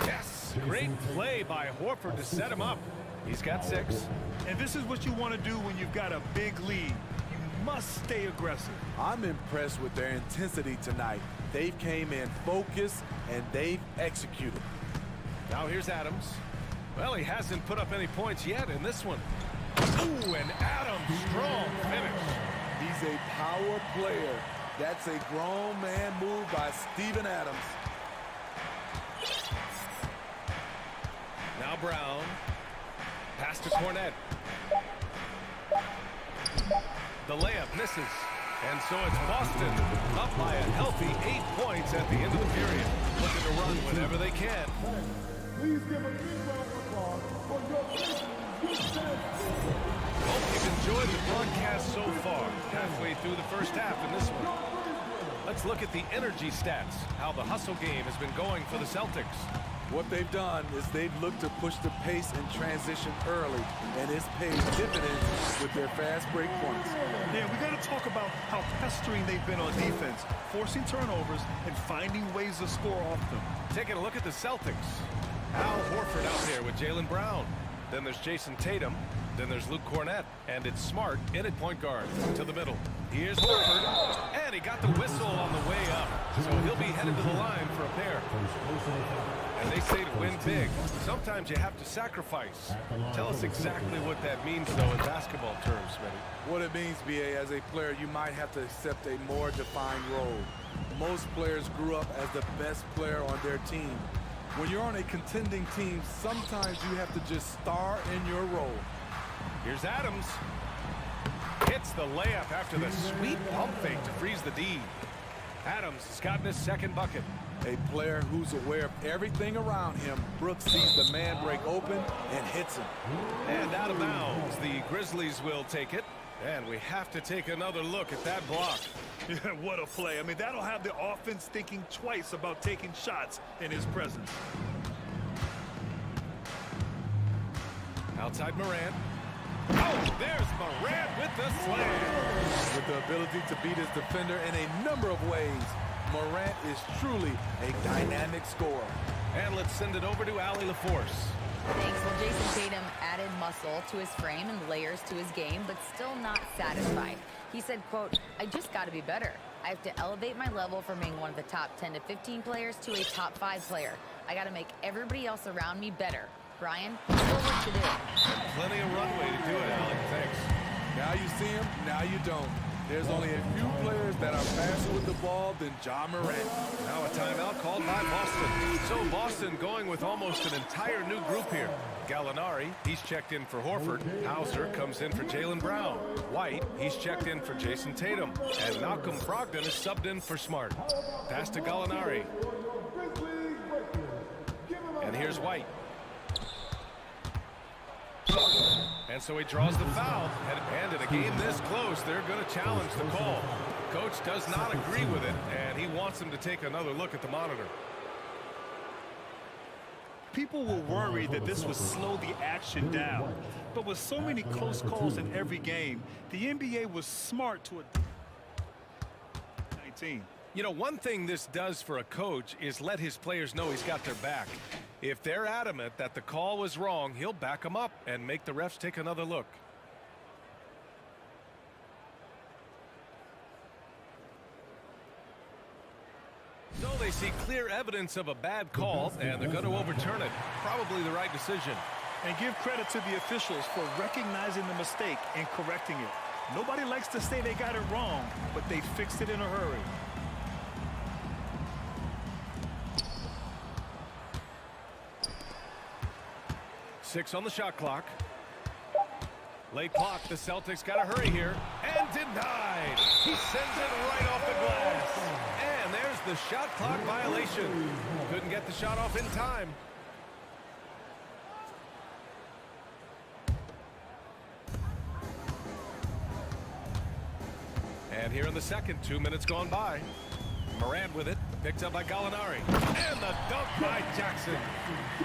Speaker 6: Yes, great play by Horford to set him up. He's got 6.
Speaker 9: And this is what you want to do when you've got a big lead. You must stay aggressive.
Speaker 3: I'm impressed with their intensity tonight. They came in focused and they've executed.
Speaker 6: Now here's Adams. Well, he hasn't put up any points yet in this one. Ooh, and Adams, strong finish.
Speaker 3: He's a power player. That's a grown man move by Steven Adams.
Speaker 6: Now Brown. Pass to Cornette. The layup misses. And so it's Boston up by a healthy 8 points at the end of the period, looking to run whenever they can.
Speaker 8: Please give a big round of applause for your
Speaker 6: Hope you've enjoyed the broadcast so far. Halfway through the first half in this one. Let's look at the energy stats, how the hustle game has been going for the Celtics.
Speaker 3: What they've done is they've looked to push the pace and transition early, and it's paid dividends with their fast break points.
Speaker 9: Yeah, we got to talk about how pestering they've been on defense, forcing turnovers and finding ways to score off them.
Speaker 6: Taking a look at the Celtics. Al Horford out there with Jaylen Brown. Then there's Jason Tatum. Then there's Luke Cornett. And it's Smart in at point guard to the middle. Here's Horford. And he got the whistle on the way up. So he'll be headed to the line for a pair. And they say to win big, sometimes you have to sacrifice. Tell us exactly what that means, though, in basketball terms, Smitty.
Speaker 3: What it means, BA, as a player, you might have to accept a more defined role. Most players grew up as the best player on their team. When you're on a contending team, sometimes you have to just star in your role.
Speaker 6: Here's Adams. Hits the layup after the sweet pump fake to freeze the D. Adams has gotten his second bucket.
Speaker 3: A player who's aware of everything around him. Brooks sees the man break open and hits him.
Speaker 6: And out of bounds, the Grizzlies will take it. And we have to take another look at that block.
Speaker 9: Yeah, what a play. I mean, that'll have the offense thinking twice about taking shots in his presence.
Speaker 6: Outside Morant. Oh, there's Morant with the slam.
Speaker 3: With the ability to beat his defender in a number of ways, Morant is truly a dynamic scorer.
Speaker 6: And let's send it over to Allie LaForce.
Speaker 10: Thanks. Well, Jason Tatum added muscle to his frame and layers to his game, but still not satisfied. He said, quote, "I just got to be better. I have to elevate my level from being one of the top 10 to 15 players to a top 5 player. I got to make everybody else around me better. Brian, still work to do."
Speaker 6: Plenty of runway to do it, Allie. Thanks.
Speaker 3: Now you see him, now you don't. There's only a few players that are faster with the ball than Ja Morant.
Speaker 6: Now a timeout called by Boston. So Boston going with almost an entire new group here. Gallinari, he's checked in for Horford. Hauser comes in for Jaylen Brown. White, he's checked in for Jason Tatum. And Malcolm Brogdon is subbed in for Smart. Pass to Gallinari. And here's White. And so he draws the foul. And in a game this close, they're going to challenge the call. Coach does not agree with it, and he wants him to take another look at the monitor.
Speaker 9: People were worried that this would slow the action down. But with so many close calls in every game, the NBA was smart to 19.
Speaker 6: You know, one thing this does for a coach is let his players know he's got their back. If they're adamant that the call was wrong, he'll back them up and make the refs take another look. So they see clear evidence of a bad call, and they're going to overturn it. Probably the right decision.
Speaker 9: And give credit to the officials for recognizing the mistake and correcting it. Nobody likes to say they got it wrong, but they fixed it in a hurry.
Speaker 6: Six on the shot clock. Late clock. The Celtics got to hurry here. And denied. He sends it right off the glass. And there's the shot clock violation. Couldn't get the shot off in time. And here in the second, 2 minutes gone by. Morant with it. Picked up by Gallinari. And the dunk by Jackson.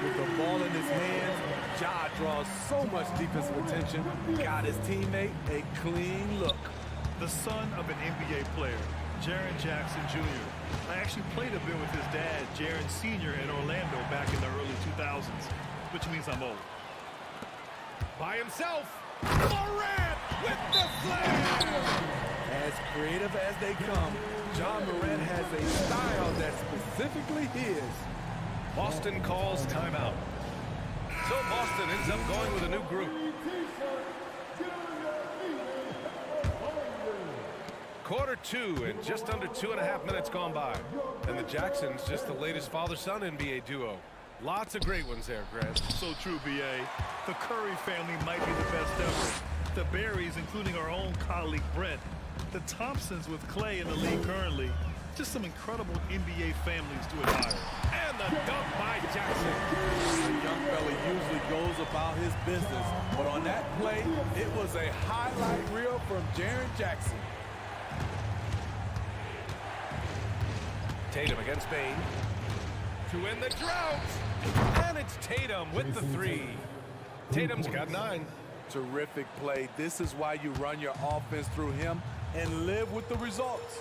Speaker 3: With the ball in his hands, Ja draws so much defensive attention. Got his teammate a clean look.
Speaker 9: The son of an NBA player, Jaren Jackson Jr. I actually played a bit with his dad, Jaren Sr. in Orlando back in the early 2000s, which means I'm old.
Speaker 6: By himself. Morant with the slam.
Speaker 3: As creative as they come, Ja Morant has a style that's specifically his.
Speaker 6: Boston calls timeout. So Boston ends up going with a new group. Quarter 2 and just under 2.5 minutes gone by. And the Jacksons just the latest father-son NBA duo. Lots of great ones there, Grant.
Speaker 9: So true, B.A. The Curry family might be the best ever. The Berries, including our own colleague Brent, The Thompsons with Clay in the league currently. Just some incredible NBA families to admire.
Speaker 6: And the dunk by Jackson.
Speaker 3: The young fella usually goes about his business, but on that play, it was a highlight reel from Jaren Jackson.
Speaker 6: Tatum against Bane. To win the drought. And it's Tatum with the three. Tatum's got 9.
Speaker 3: Terrific play. This is why you run your offense through him and live with the results.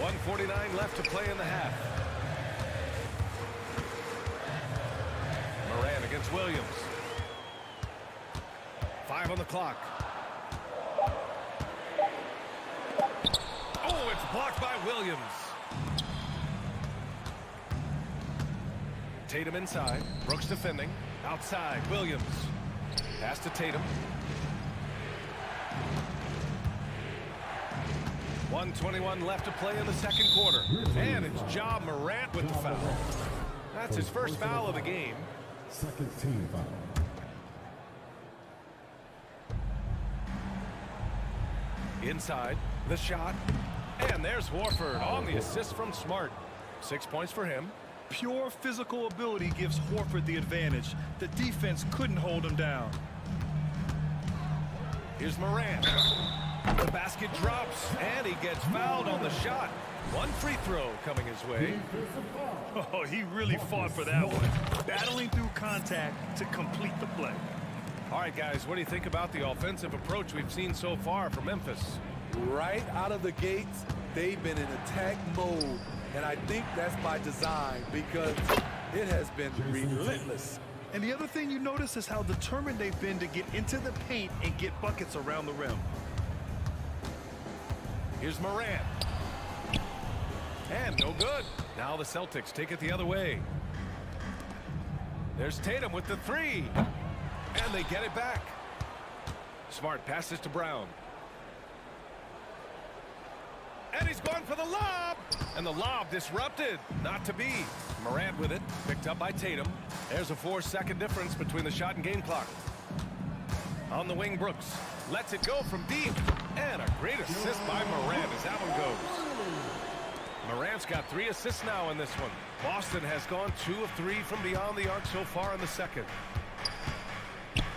Speaker 6: 1:49 left to play in the half. Morant against Williams. 5 on the clock. Oh, it's blocked by Williams. Tatum inside. Brooks defending. Outside, Williams. Pass to Tatum. 1:21 left to play in the second quarter. And it's Ja Morant with the foul. That's his first foul of the game.
Speaker 8: Second team foul.
Speaker 6: Inside, the shot. And there's Horford on the assist from Smart. 6 points for him.
Speaker 9: Pure physical ability gives Horford the advantage. The defense couldn't hold him down.
Speaker 6: Here's Morant. The basket drops, and he gets fouled on the shot. 1 free throw coming his way.
Speaker 9: Oh, he really fought for that one. Battling through contact to complete the play.
Speaker 6: All right, guys, what do you think about the offensive approach we've seen so far from Memphis?
Speaker 3: Right out of the gates, they've been in attack mode. And I think that's by design because it has been relentless.
Speaker 9: And the other thing you notice is how determined they've been to get into the paint and get buckets around the rim.
Speaker 6: Here's Morant. And no good. Now the Celtics take it the other way. There's Tatum with the three. And they get it back. Smart passes to Brown. And he's going for the lob. And the lob disrupted. Not to be. Morant with it. Picked up by Tatum. There's a 4-second difference between the shot and game clock. On the wing, Brooks lets it go from deep. And a great assist by Morant as that one goes. Morant's got 3 assists now in this one. Boston has gone 2 of 3 from beyond the arc so far in the second.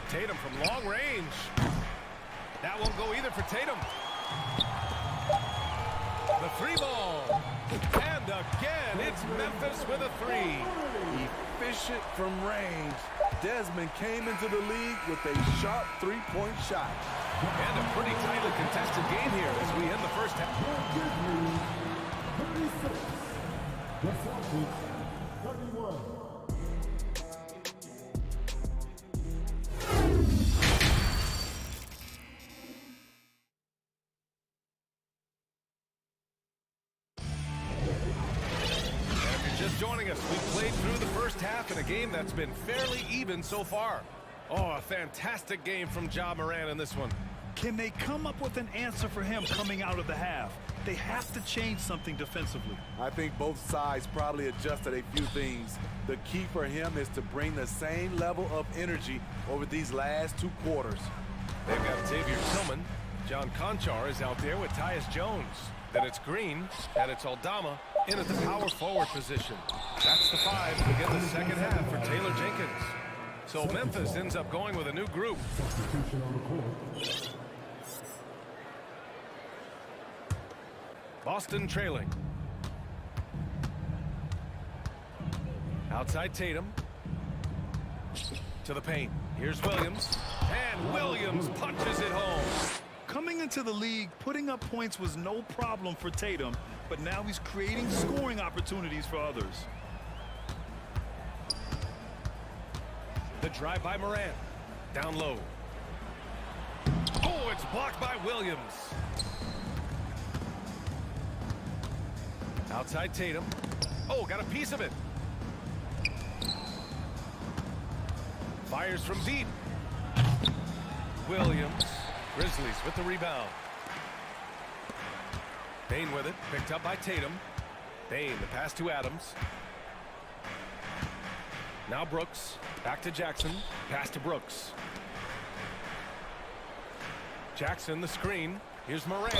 Speaker 6: Tatum from long range. That won't go either for Tatum. The 3 ball. And again, it's Memphis with a 3.
Speaker 3: Efficient from range. Desmond came into the league with a sharp 3-point shot.
Speaker 6: And a pretty tightly contested game here as we end the first half.
Speaker 8: The Celtics, 31.
Speaker 6: Joining us, we played through the first half in a game that's been fairly even so far. Oh, a fantastic game from Ja Morant in this one.
Speaker 9: Can they come up with an answer for him coming out of the half? They have to change something defensively.
Speaker 3: I think both sides probably adjusted a few things. The key for him is to bring the same level of energy over these last 2 quarters.
Speaker 6: They've got Xavier Tillman. John Conchar is out there with Tyus Jones. Then it's Green, and it's Aldama in at the power forward position. That's the 5 to begin the second half for Taylor Jenkins. So Memphis ends up going with a new group.
Speaker 8: Substitution on the court.
Speaker 6: Boston trailing. Outside Tatum. To the paint. Here's Williams. And Williams punches it home.
Speaker 9: Coming into the league, putting up points was no problem for Tatum, but now he's creating scoring opportunities for others.
Speaker 6: The drive by Morant. Down low. Oh, it's blocked by Williams. Outside Tatum. Oh, got a piece of it. Fires from deep. Williams. Grizzlies with the rebound. Bane with it. Picked up by Tatum. Bane, the pass to Adams. Now Brooks. Back to Jackson. Pass to Brooks. Jackson, the screen. Here's Morant.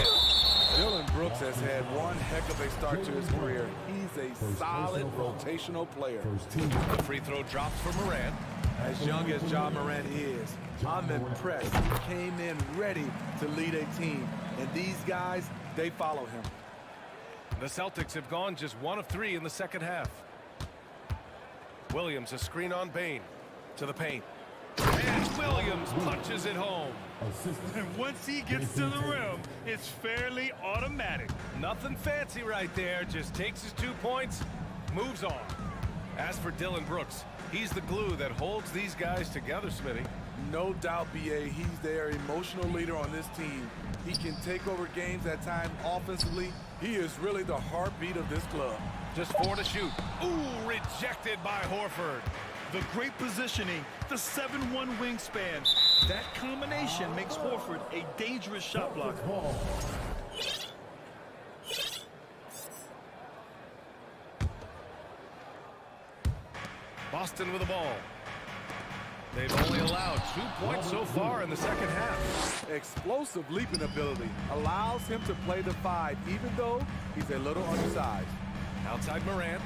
Speaker 3: Dillon Brooks has had one heck of a start to his career. He's a solid rotational player.
Speaker 6: The free throw drops for Morant.
Speaker 3: As young as Ja Morant is, I'm impressed. He came in ready to lead a team. And these guys, they follow him.
Speaker 6: The Celtics have gone just 1 of 3 in the second half. Williams, a screen on Bane. To the paint. And Williams punches it home.
Speaker 9: And once he gets to the rim, it's fairly automatic.
Speaker 6: Nothing fancy right there. Just takes his 2 points, moves on. As for Dillon Brooks, he's the glue that holds these guys together, Smitty.
Speaker 3: No doubt, B.A., he's their emotional leader on this team. He can take over games at times offensively. He is really the heartbeat of this club.
Speaker 6: Just 4 to shoot. Ooh, rejected by Horford.
Speaker 9: The great positioning, the 7'1" wingspan. That combination makes Horford a dangerous shot blocker.
Speaker 6: Boston with the ball. They've only allowed 2 points so far in the second half.
Speaker 3: Explosive leaping ability allows him to play the 5, even though he's a little undersized.
Speaker 6: Outside Morant.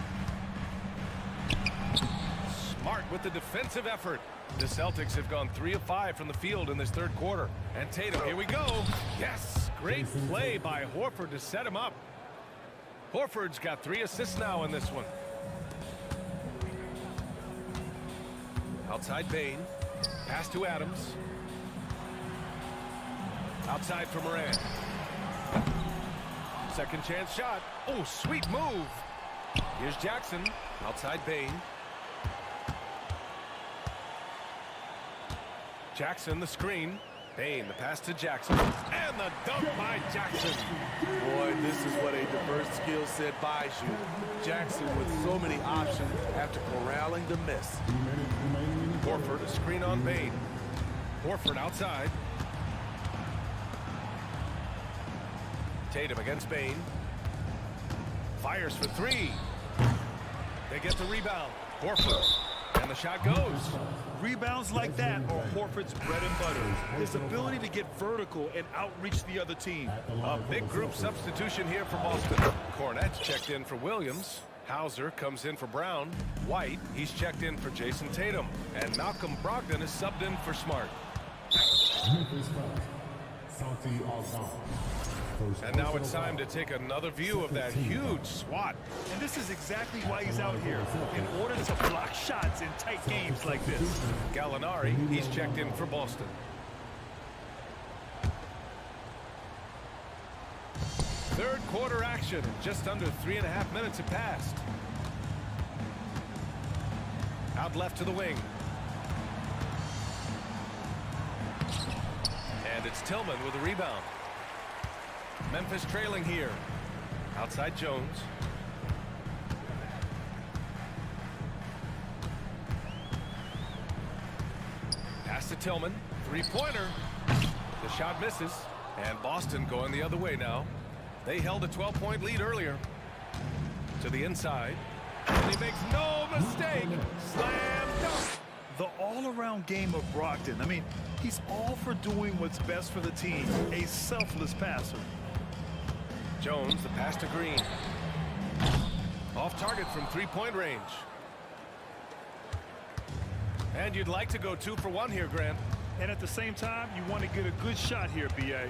Speaker 6: Smart with the defensive effort. The Celtics have gone 3 of 5 from the field in this third quarter. And Tatum, here we go. Yes, great play by Horford to set him up. Horford's got 3 assists now in this one. Outside Bane. Pass to Adams. Outside for Morant. Second chance shot. Oh, sweet move. Here's Jackson. Outside Bane. Jackson, the screen. Bane, the pass to Jackson. And the dunk by Jackson.
Speaker 3: Boy, this is what a diverse skill set buys you. Jackson with so many options after corralling the miss.
Speaker 6: Horford, a screen on Bane. Horford outside. Tatum against Bane. Fires for 3. They get the rebound. Horford. And the shot goes.
Speaker 9: Rebounds like that are Horford's bread and butter. His ability to get vertical and outreach the other team.
Speaker 6: A big group substitution here for Boston. Cornette's checked in for Williams. Hauser comes in for Brown. White, he's checked in for Jason Tatum. And Malcolm Brogdon is subbed in for Smart. And now it's time to take another view of that huge swat.
Speaker 9: And this is exactly why he's out here, in order to block shots in tight games like this.
Speaker 6: Gallinari, he's checked in for Boston. Third quarter action. Just under 3.5 minutes have passed. Out left to the wing. And it's Tillman with a rebound. Memphis trailing here. Outside Jones. Pass to Tillman. Three-pointer. The shot misses. And Boston going the other way now. They held a 12-point lead earlier. To the inside. And he makes no mistake. Slam dunk.
Speaker 9: The all-around game of Brogdon. I mean, he's all for doing what's best for the team. A selfless passer.
Speaker 6: Jones, the pass to Green. Off target from three-point range. And you'd like to go 2 for 1 here, Grant.
Speaker 9: And at the same time, you want to get a good shot here, B.A.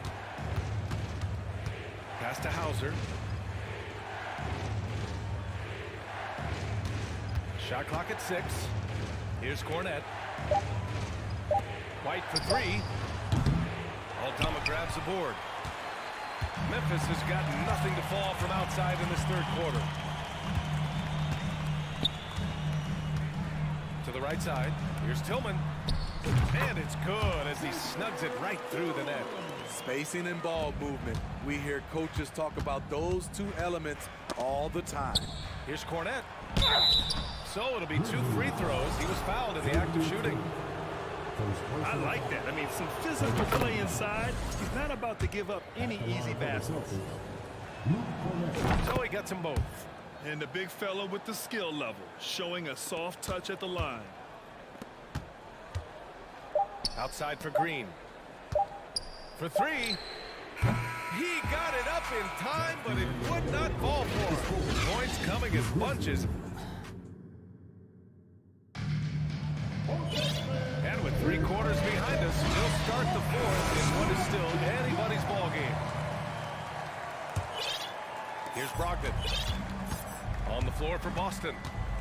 Speaker 6: Pass to Hauser. Shot clock at 6. Here's Cornette. White for 3. Aldama grabs the board. Memphis has got nothing to fall from outside in this third quarter. To the right side. Here's Tillman. And it's good as he snugs it right through the net.
Speaker 3: Spacing and ball movement. We hear coaches talk about those 2 elements all the time.
Speaker 6: Here's Cornette. So it'll be 2 free throws. He was fouled in the act of shooting.
Speaker 9: I like that. I mean, some physical play inside. He's not about to give up any easy baskets.
Speaker 6: So he gets them both.
Speaker 9: And the big fella with the skill level, showing a soft touch at the line.
Speaker 6: for three. He got it up in time, but it would not fall for him. Points coming in bunches. And with 3 quarters behind us, we'll start the fourth in what is still anybody's ball game. Here's Brogdon. On the floor for Boston.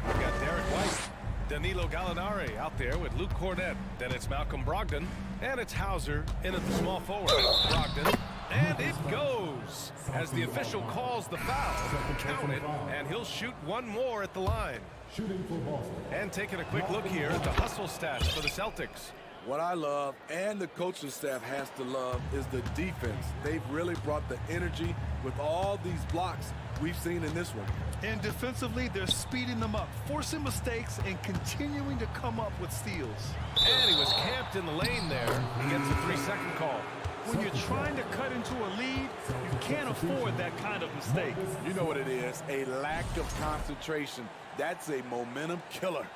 Speaker 6: We've got Derek White, Danilo Gallinari out there with Luke Cornett. Then it's Malcolm Brogdon, and it's Hauser in at the small forward. Brogdon, and it goes as the official calls the foul. Count it, and he'll shoot one more at the line.
Speaker 8: Shooting for Boston.
Speaker 6: And taking a quick look here at the hustle stats for the Celtics.
Speaker 3: What I love, and the coaching staff has to love, is the defense. They've really brought the energy with all these blocks we've seen in this one.
Speaker 9: And defensively, they're speeding them up, forcing mistakes, and continuing to come up with steals.
Speaker 6: And he was camped in the lane there. He gets a 3-second call.
Speaker 9: When you're trying to cut into a lead, you can't afford that kind of mistake.
Speaker 3: You know what it is, a lack of concentration. That's a momentum killer.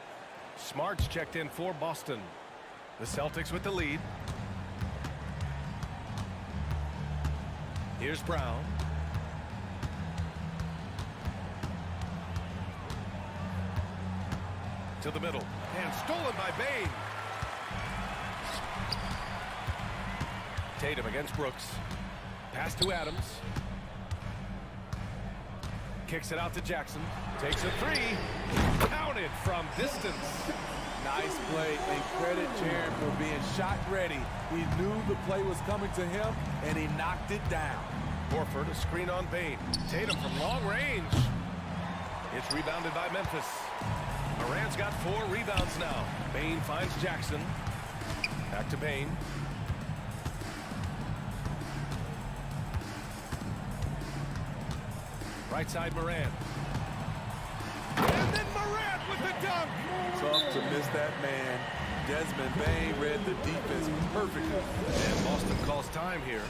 Speaker 6: Smart's checked in for Boston. The Celtics with the lead. Here's Brown. To the middle. And stolen by Bane. Tatum against Brooks. Pass to Adams. Kicks it out to Jackson. Takes a 3. Counted from distance.
Speaker 3: Nice play, and credit Jaren for being shot ready. He knew the play was coming to him, and he knocked it down.
Speaker 6: Horford, a screen on Bane. Tatum from long range. It's rebounded by Memphis. Morant's got 4 rebounds now. Bane finds Jackson. Back to Bane. Right side Morant. And then Morant with the dunk.
Speaker 3: Tough to miss that man. Desmond Bane read the defense perfectly.
Speaker 6: And Boston calls time here.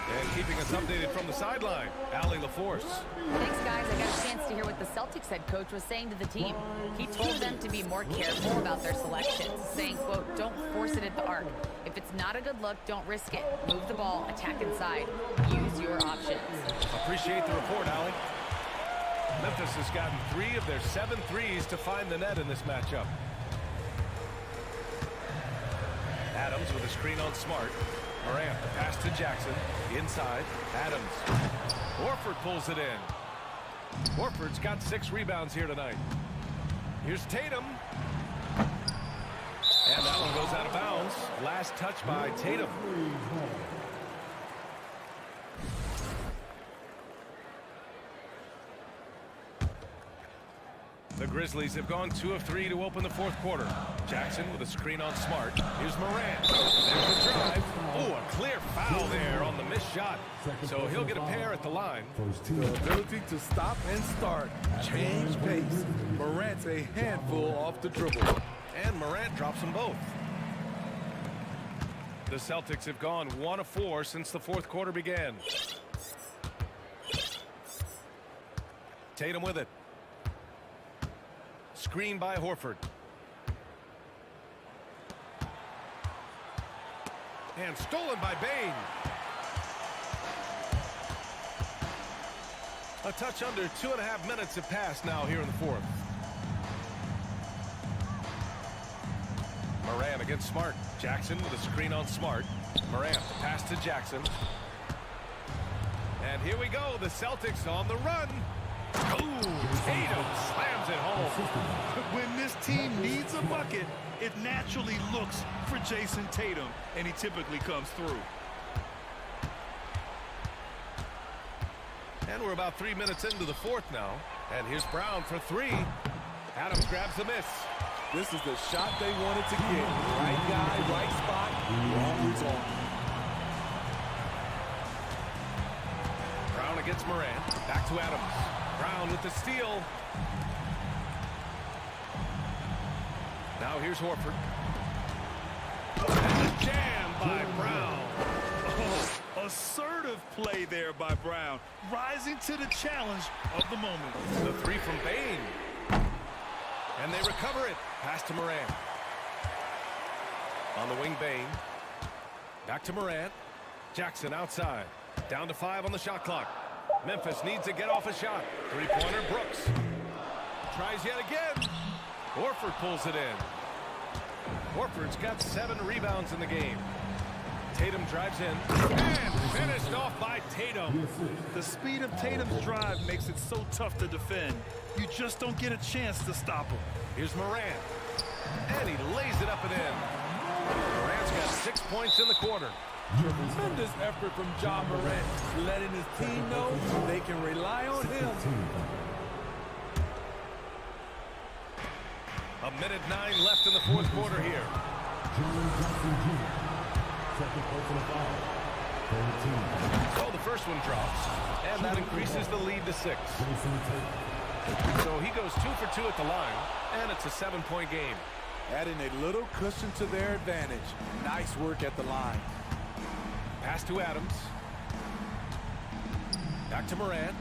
Speaker 6: And keeping us updated from the sideline, Allie LaForce.
Speaker 10: Thanks, guys. I got a chance to hear what the Celtics head coach was saying to the team. He told them to be more careful about their selections, saying, quote, don't force it at the arc. If it's not a good look, don't risk it. Move the ball, attack inside. Use your options.
Speaker 6: Appreciate the report, Allie. Memphis has gotten 3 of their 7 threes to find the net in this matchup. Adams with a screen on Smart. Morant, the pass to Jackson. Inside, Adams. Horford pulls it in. Horford's got 6 rebounds here tonight. Here's Tatum. And that one goes out of bounds. Last touch by Tatum. The Grizzlies have gone 2 of 3 to open the 4th quarter. Jackson with a screen on Smart. Here's Morant. There's the drive. Oh, a clear foul there on the missed shot. So he'll get a pair at the line.
Speaker 3: The ability to stop and start, change pace. Morant's a handful off the dribble.
Speaker 6: And Morant drops them both. The Celtics have gone 1 of 4 since the 4th quarter began. Tatum with it. Screen by Horford. And stolen by Bane. A touch under 2.5 minutes have passed now here in the 4th. Morant against Smart. Jackson with a screen on Smart. Morant, the pass to Jackson. And here we go. The Celtics on the run. Oh, Tatum slams it home.
Speaker 9: When this team needs a bucket, it naturally looks for Jason Tatum, and he typically comes through.
Speaker 6: And we're about 3 minutes into the 4th now. And here's Brown for 3. Adams grabs the miss.
Speaker 3: This is the shot they wanted to get. Right guy, right spot, wrong result.
Speaker 6: Brown against Morant. Back to Adams. Brown with the steal. Now here's Horford. And a jam by Brown.
Speaker 9: Oh, assertive play there by Brown, rising to the challenge of the moment.
Speaker 6: The 3 from Bane. And they recover it. Pass to Morant. On the wing, Bain. Back to Morant. Jackson outside. Down to 5 on the shot clock. Memphis needs to get off a shot. Three-pointer, Brooks. Tries yet again. Horford pulls it in. Horford's got 7 rebounds in the game. Tatum drives in. And finished off by Tatum.
Speaker 9: The speed of Tatum's drive makes it so tough to defend. You just don't get a chance to stop him.
Speaker 6: Here's Morant. And he lays it up and in. Morant's got 6 points in the quarter.
Speaker 3: Tremendous effort from John Morant, letting his team know they can rely on him.
Speaker 6: A minute 9 left in the fourth quarter here. So the first one drops, and that increases the lead to 6. So he goes 2 for 2 at the line, and it's a 7-point game.
Speaker 3: Adding a little cushion to their advantage. Nice work at the line.
Speaker 6: Pass to Adams. Back to Morant.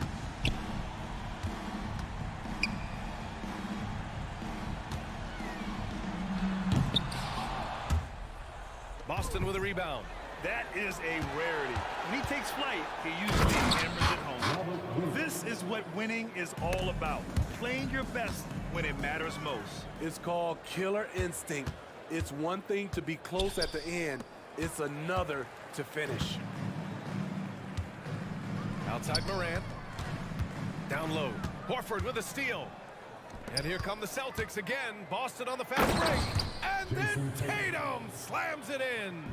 Speaker 6: Boston with a rebound.
Speaker 9: That is a rarity. When he takes flight, he usually hammers it home. This is what winning is all about. Playing your best when it matters most.
Speaker 3: It's called killer instinct. It's one thing to be close at the end. It's another to finish.
Speaker 6: Outside Morant. Down low. Horford with a steal. And here come the Celtics again. Boston on the fast break. And then Tatum slams it in.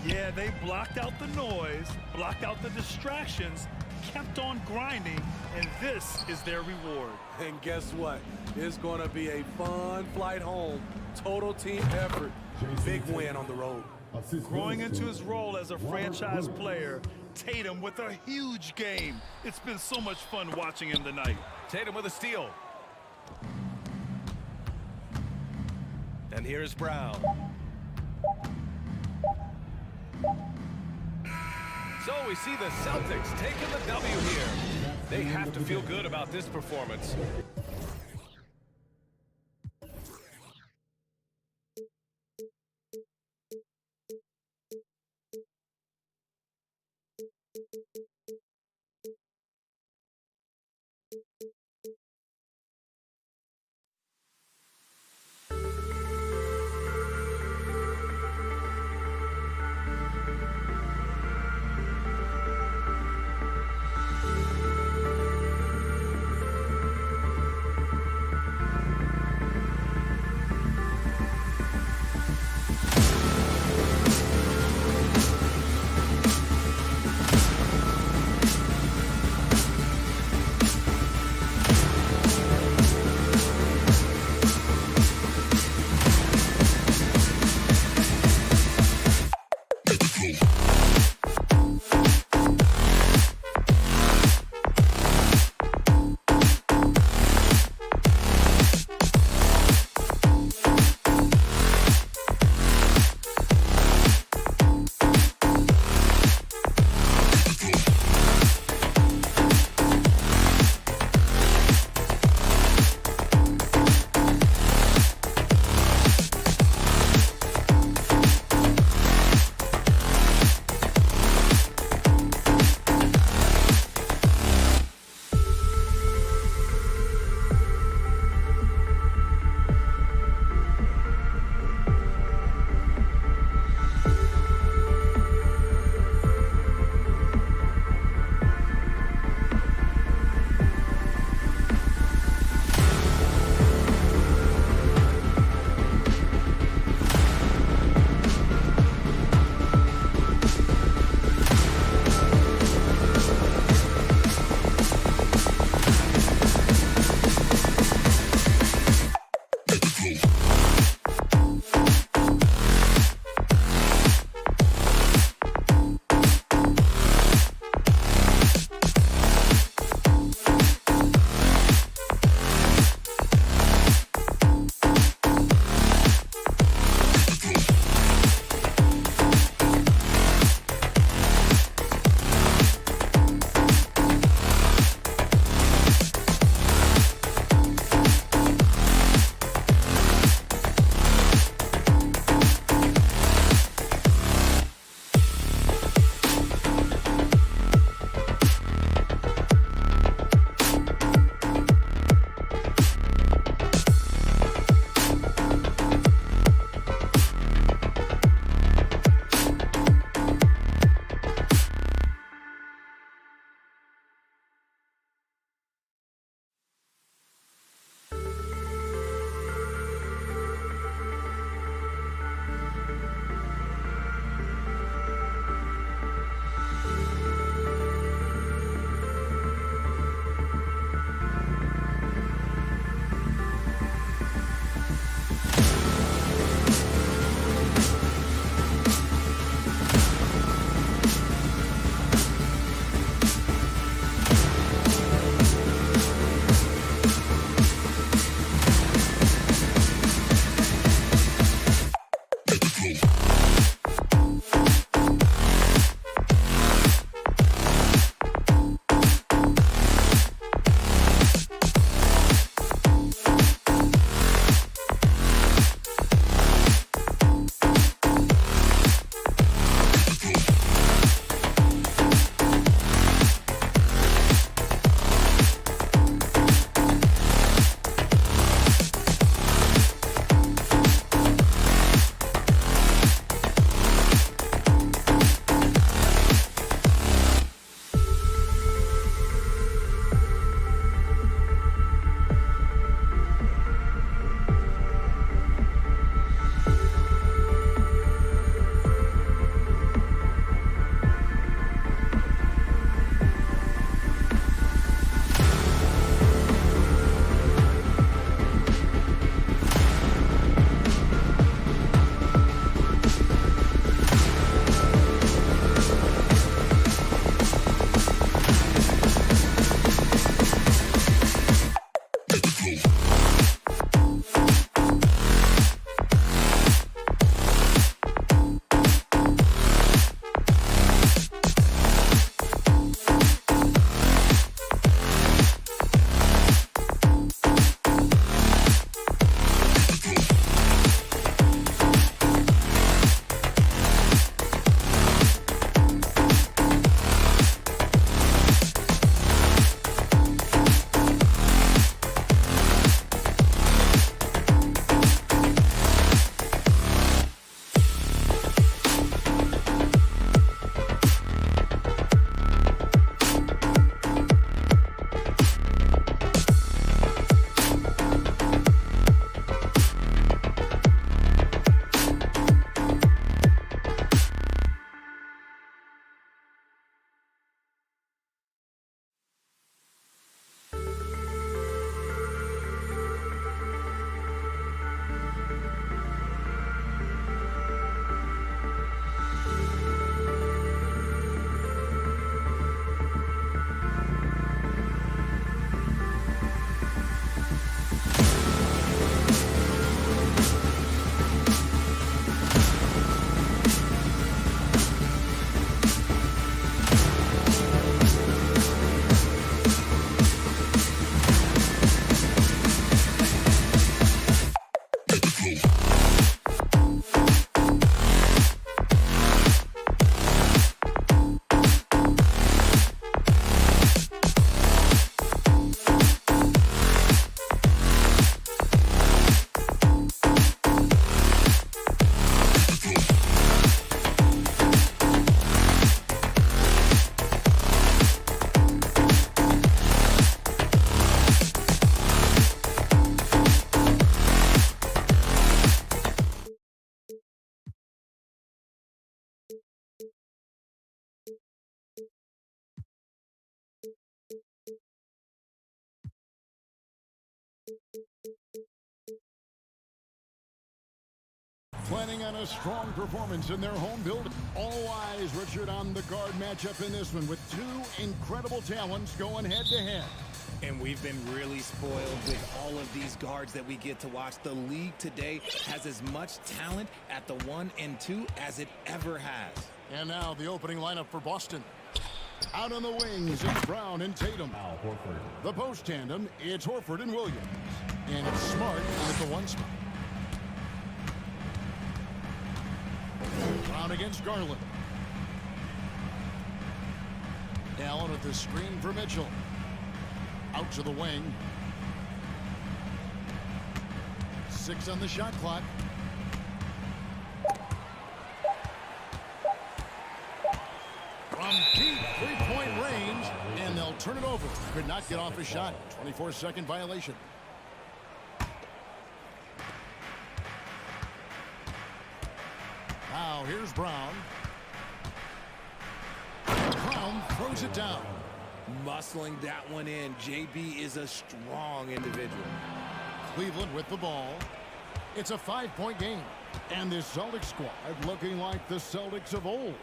Speaker 9: Yeah, they blocked out the noise, blocked out the distractions, kept on grinding, and this is their reward.
Speaker 3: And guess what? It's going to be a fun flight home. Total team effort. Big win on the road.
Speaker 9: Growing into his role as a franchise player, Tatum with a huge game. It's been so much fun watching him tonight.
Speaker 6: Tatum with a steal. And here's Brown. So we see the Celtics taking the W here. They have to feel good about this performance.
Speaker 1: planning on a strong performance in their home building. All eyes, Richard, on the guard matchup in this one with two incredible talents going head-to-head.
Speaker 7: And we've been really spoiled with all of these guards that we get to watch. The league today has as much talent at the 1 and 2 as it ever has.
Speaker 1: And now the opening lineup for Boston. Out on the wings, it's Brown and Tatum. The post tandem, it's Horford and Williams. And it's Smart at the 1 spot. Brown against Garland. Allen with the screen for Mitchell. Out to the wing. 6 on the shot clock. From deep three-point range, and they'll turn it over. Could not get off a shot. 24-second violation. Now here's Brown. Brown throws it down.
Speaker 7: Muscling that one in. JB is a strong individual.
Speaker 1: Cleveland with the ball. It's a 5-point game. And this Celtics squad looking like the Celtics of old.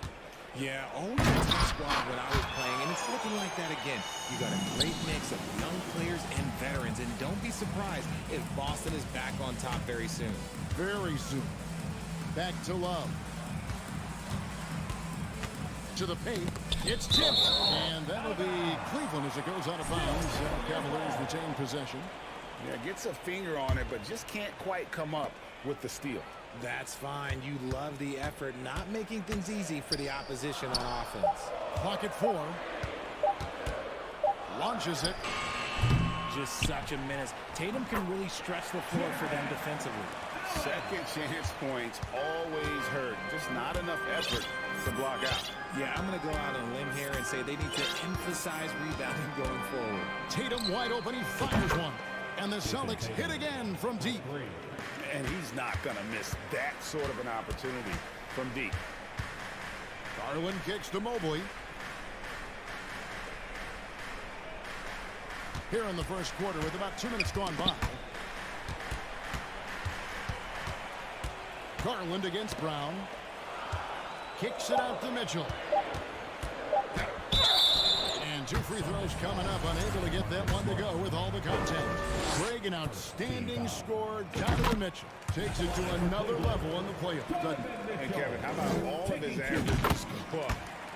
Speaker 7: Yeah, always a tough squad when I was playing, and it's looking like that again. You got a great mix of young players and veterans, and don't be surprised if Boston is back on top very soon.
Speaker 1: Very soon. Back to Love. To the paint. It's tipped. And that'll be Cleveland as it goes out of bounds. Cavaliers retain possession.
Speaker 4: Yeah, gets a finger on it, but just can't quite come up with the steal.
Speaker 7: That's fine. You love the effort, not making things easy for the opposition on offense.
Speaker 1: Clock at 4. Launches it.
Speaker 7: Just such a menace. Tatum can really stretch the floor for them defensively.
Speaker 4: Second chance points always hurt. Just not enough effort to block out.
Speaker 7: Yeah, I'm going to go out on a limb here and say they need to emphasize rebounding going forward.
Speaker 1: Tatum wide open. He fires one. And the Celtics hit again from deep.
Speaker 4: And he's not going to miss that sort of an opportunity from deep.
Speaker 1: Garland kicks to Mobley. Here in the first quarter with about 2 minutes gone by. Garland against Brown. Kicks it out to Mitchell. And 2 free throws coming up. Unable to get that one to go with all the content. Greg, an outstanding score. Donovan Mitchell takes it to another level in the playoffs, doesn't it?
Speaker 4: And Kevin, how about all of his averages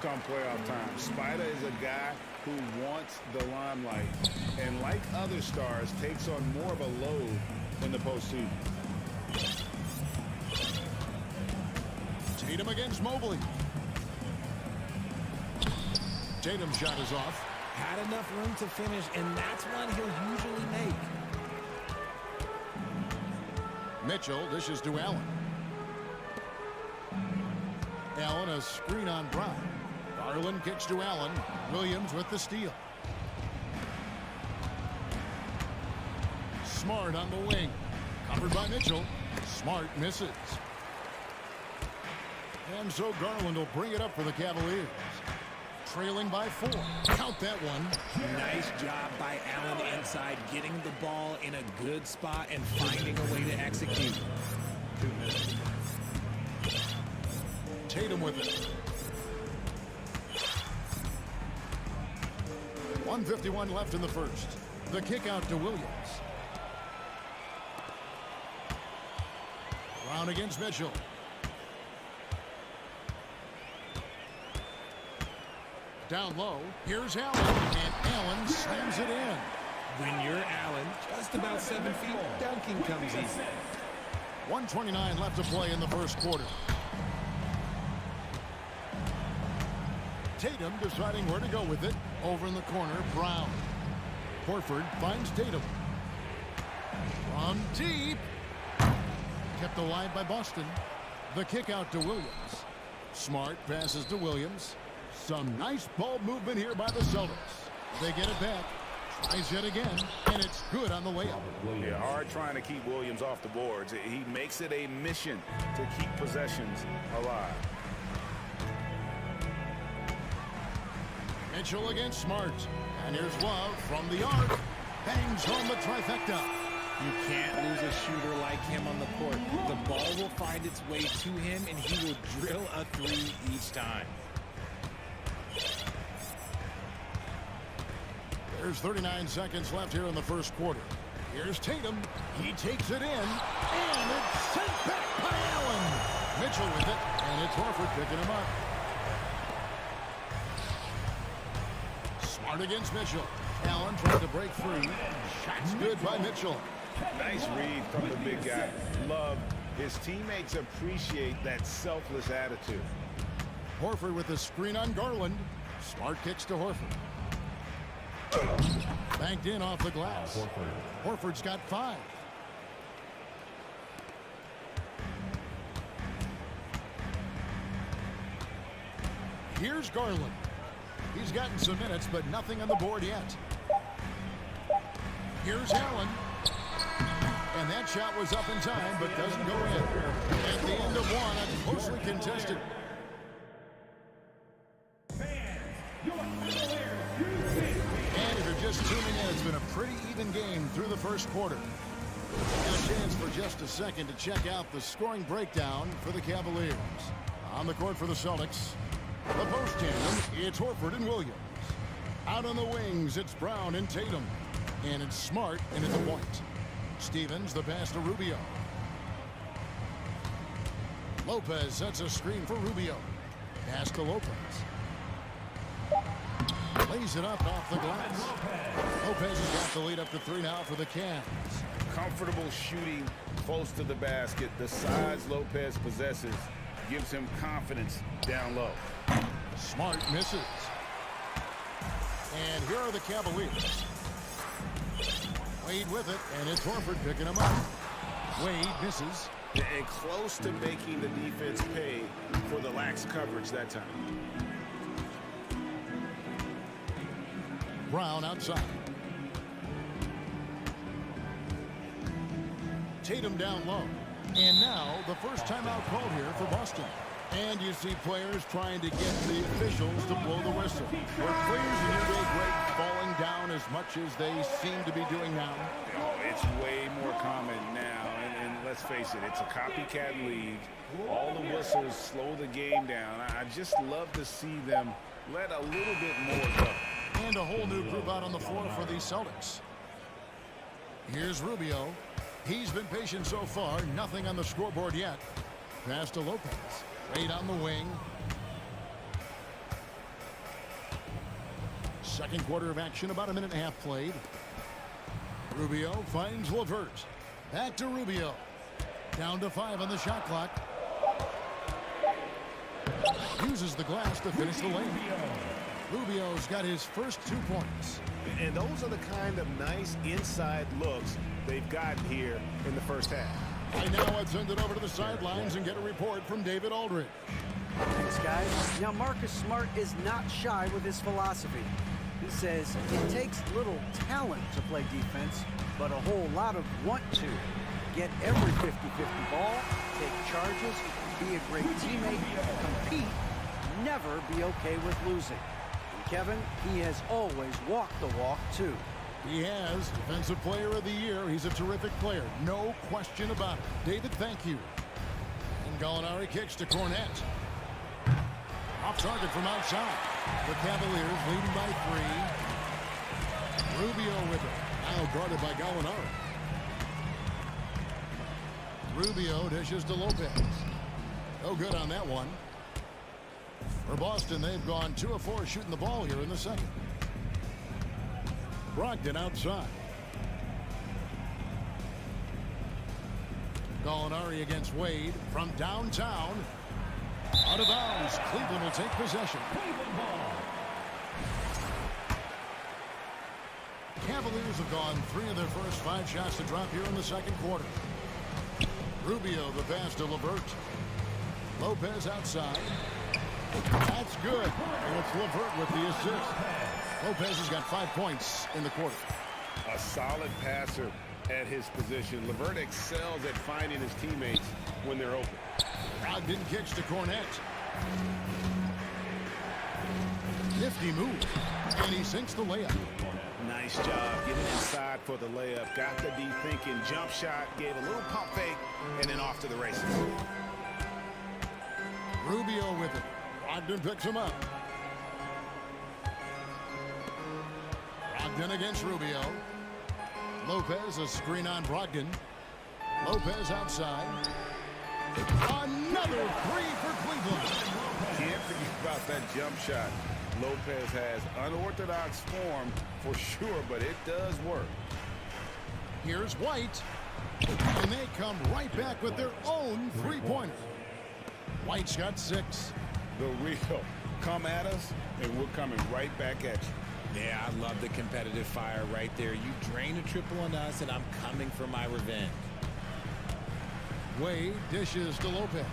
Speaker 4: come playoff time? Spider is a guy who wants the limelight. And like other stars, takes on more of a load in the postseason.
Speaker 1: Tatum against Mobley. Tatum's shot is off.
Speaker 7: Had enough room to finish, and that's one he'll usually make.
Speaker 1: Mitchell dishes to Allen. Allen a screen on Brown. Garland kicks to Allen. Williams with the steal. Smart on the wing. Covered by Mitchell. Smart misses. And so Garland will bring it up for the Cavaliers. Trailing by 4. Count that one.
Speaker 7: Nice job by Allen inside, getting the ball in a good spot and finding a way to execute.
Speaker 1: 2 minutes. Tatum with it. 1:51 left in the first. The kick out to Williams. Brown against Mitchell. Down low. Here's Allen. And Allen slams it in.
Speaker 7: When you're Allen, just about 7 feet, dunking comes easy.
Speaker 1: 1:29 left to play in the first quarter. Tatum deciding where to go with it. Over in the corner, Brown. Horford finds Tatum. From deep. Kept alive by Boston. The kick out to Williams. Smart passes to Williams. Some nice ball movement here by the Celtics. They get it back. Tries yet again, and it's good on the way up.
Speaker 4: Yeah, hard trying to keep Williams off the boards. He makes it a mission to keep possessions alive.
Speaker 1: Mitchell against Smart. And here's Love from the arc. Bangs home the trifecta.
Speaker 7: You can't lose a shooter like him on the court. The ball will find its way to him, and he will drill a three each time.
Speaker 1: There's 39 seconds left here in the first quarter. Here's Tatum. He takes it in, and it's sent back by Allen. Mitchell with it, and it's Horford picking him up. Smart against Mitchell. Allen trying to break free. Shot's good by Mitchell.
Speaker 2: Nice read from the big guy. Love his teammates appreciate that selfless attitude.
Speaker 1: Horford with the screen on Garland. Smart kicks to Horford. Banked in off the glass. Horford's got 5. Here's Garland. He's gotten some minutes, but nothing on the board yet. Here's Allen. And that shot was up in time, but doesn't go in. At the end of one, a closely contested. And if you're just tuning in, it's been a pretty even game through the first quarter. And a chance for just a second to check out the scoring breakdown for the Cavaliers. On the court for the Celtics, the post tandem, it's Horford and Williams. Out on the wings, it's Brown and Tatum. And it's Smart in at the point. Stevens, the pass to Rubio. Lopez sets a screen for Rubio. Pass to Lopez. Lays it up off the glass. Lopez has got the lead up to 3 now for the Cavs.
Speaker 2: Comfortable shooting close to the basket. The size Lopez possesses gives him confidence down low.
Speaker 1: Smart misses. And here are the Cavaliers. Wade with it, and it's Horford picking him up. Wade misses.
Speaker 2: And close to making the defense pay for the lax coverage that time.
Speaker 1: Brown outside. Tatum down low. And now the first timeout called here for Boston. And you see players trying to get the officials to blow the whistle. Were players in your day great falling down as much as they seem to be doing now?
Speaker 2: Oh, it's way more common now. And let's face it, it's a copycat league. All the whistles slow the game down. I just love to see them let a little bit more go.
Speaker 1: And a whole new group out on the floor for the Celtics. Here's Rubio. He's been patient so far. Nothing on the scoreboard yet. Pass to Lopez. Wade on the wing. Second quarter of action, about a minute and a half played. Rubio finds LeVert. Back to Rubio. Down to 5 on the shot clock. Uses the glass to finish the lane. Rubio's got his first 2 points.
Speaker 2: And those are the kind of nice inside looks they've got here in the first half.
Speaker 1: Right now, let's send it over to the sidelines and get a report from David Aldridge.
Speaker 5: Thanks, guys. Now, Marcus Smart is not shy with his philosophy. He says it takes little talent to play defense, but a whole lot of want to. Get every 50-50 ball, take charges, be a great teammate, compete, never be okay with losing. And Kevin, he has always walked the walk, too.
Speaker 1: He has. Defensive Player of the Year. He's a terrific player. No question about it. David, thank you. And Gallinari kicks to Cornette. Off target from outside. The Cavaliers leading by 3. Rubio with it. Now guarded by Gallinari. Rubio dishes to Lopez. No good on that one. For Boston, they've gone 2 of 4 shooting the ball here in the second. Brogdon outside. Gallinari against Wade from downtown. Out of bounds. Cleveland will take possession. Cavaliers have gone 3 of their first 5 shots to drop here in the second quarter. Rubio the pass to LeVert. Lopez outside. That's good. And it's LeVert with the assist. Lopez has got 5 points in the quarter.
Speaker 2: A solid passer at his position. LeVert excels at finding his teammates when they're open.
Speaker 1: Brogdon kicks to Cornette. Nifty move. And he sinks the layup.
Speaker 4: Nice job getting inside for the layup. Got the D thinking jump shot, gave a little pump fake, and then off to the races.
Speaker 1: Rubio with it. Brogdon picks him up. Brogdon against Rubio. Lopez, a screen on Brogdon. Lopez outside. Another three for Cleveland.
Speaker 4: Can't forget about that jump shot. Lopez has unorthodox form for sure, but it does work.
Speaker 1: Here's White. And they come right back with their own three-pointer. White's got 6.
Speaker 4: The real come at us, and we're coming right back at you.
Speaker 7: Yeah, I love the competitive fire right there. You drain a triple on us, and I'm coming for my revenge.
Speaker 1: Wade dishes to Lopez.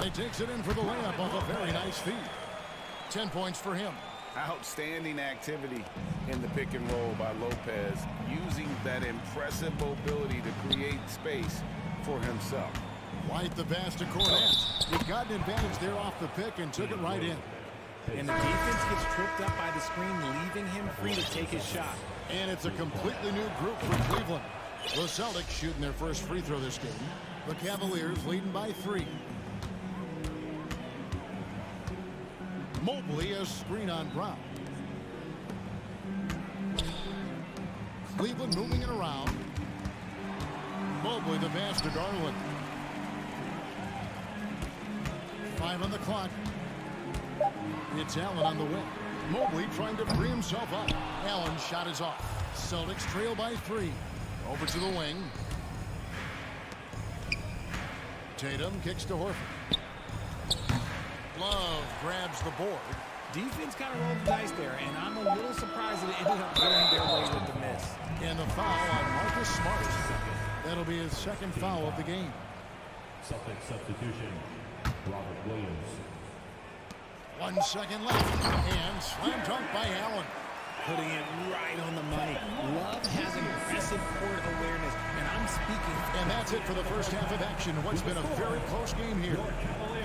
Speaker 1: He takes it in for the layup off a very nice feed. 10 points for him.
Speaker 4: Outstanding activity in the pick and roll by Lopez, using that impressive mobility to create space for himself.
Speaker 1: White the pass to Cornette. He got an advantage there off the pick and took it right in.
Speaker 7: And the defense gets tripped up by the screen, leaving him free to take his shot.
Speaker 1: And it's a completely new group for Cleveland. The Celtics shooting their first free throw this game. The Cavaliers leading by 3. Mobley a screen on Brown. Cleveland moving it around. Mobley the pass to Garland. 5 on the clock. It's Allen on the wing. Mobley trying to free himself up. Allen's shot is off. Celtics trail by 3. Over to the wing. Tatum kicks to Horford. Love grabs the board.
Speaker 7: Defense kind of rolled the dice there, and I'm a little surprised that it ended up going their way with the miss.
Speaker 1: And the foul on Marcus Smart. That'll be his second foul of the game.
Speaker 8: Celtics substitution, Robert Williams.
Speaker 1: 1 second left. And slam dunk by Allen.
Speaker 7: Putting it right on the money. Love has impressive court awareness, and I'm speaking.
Speaker 1: And that's it for the first half of action. What's been a very close game here.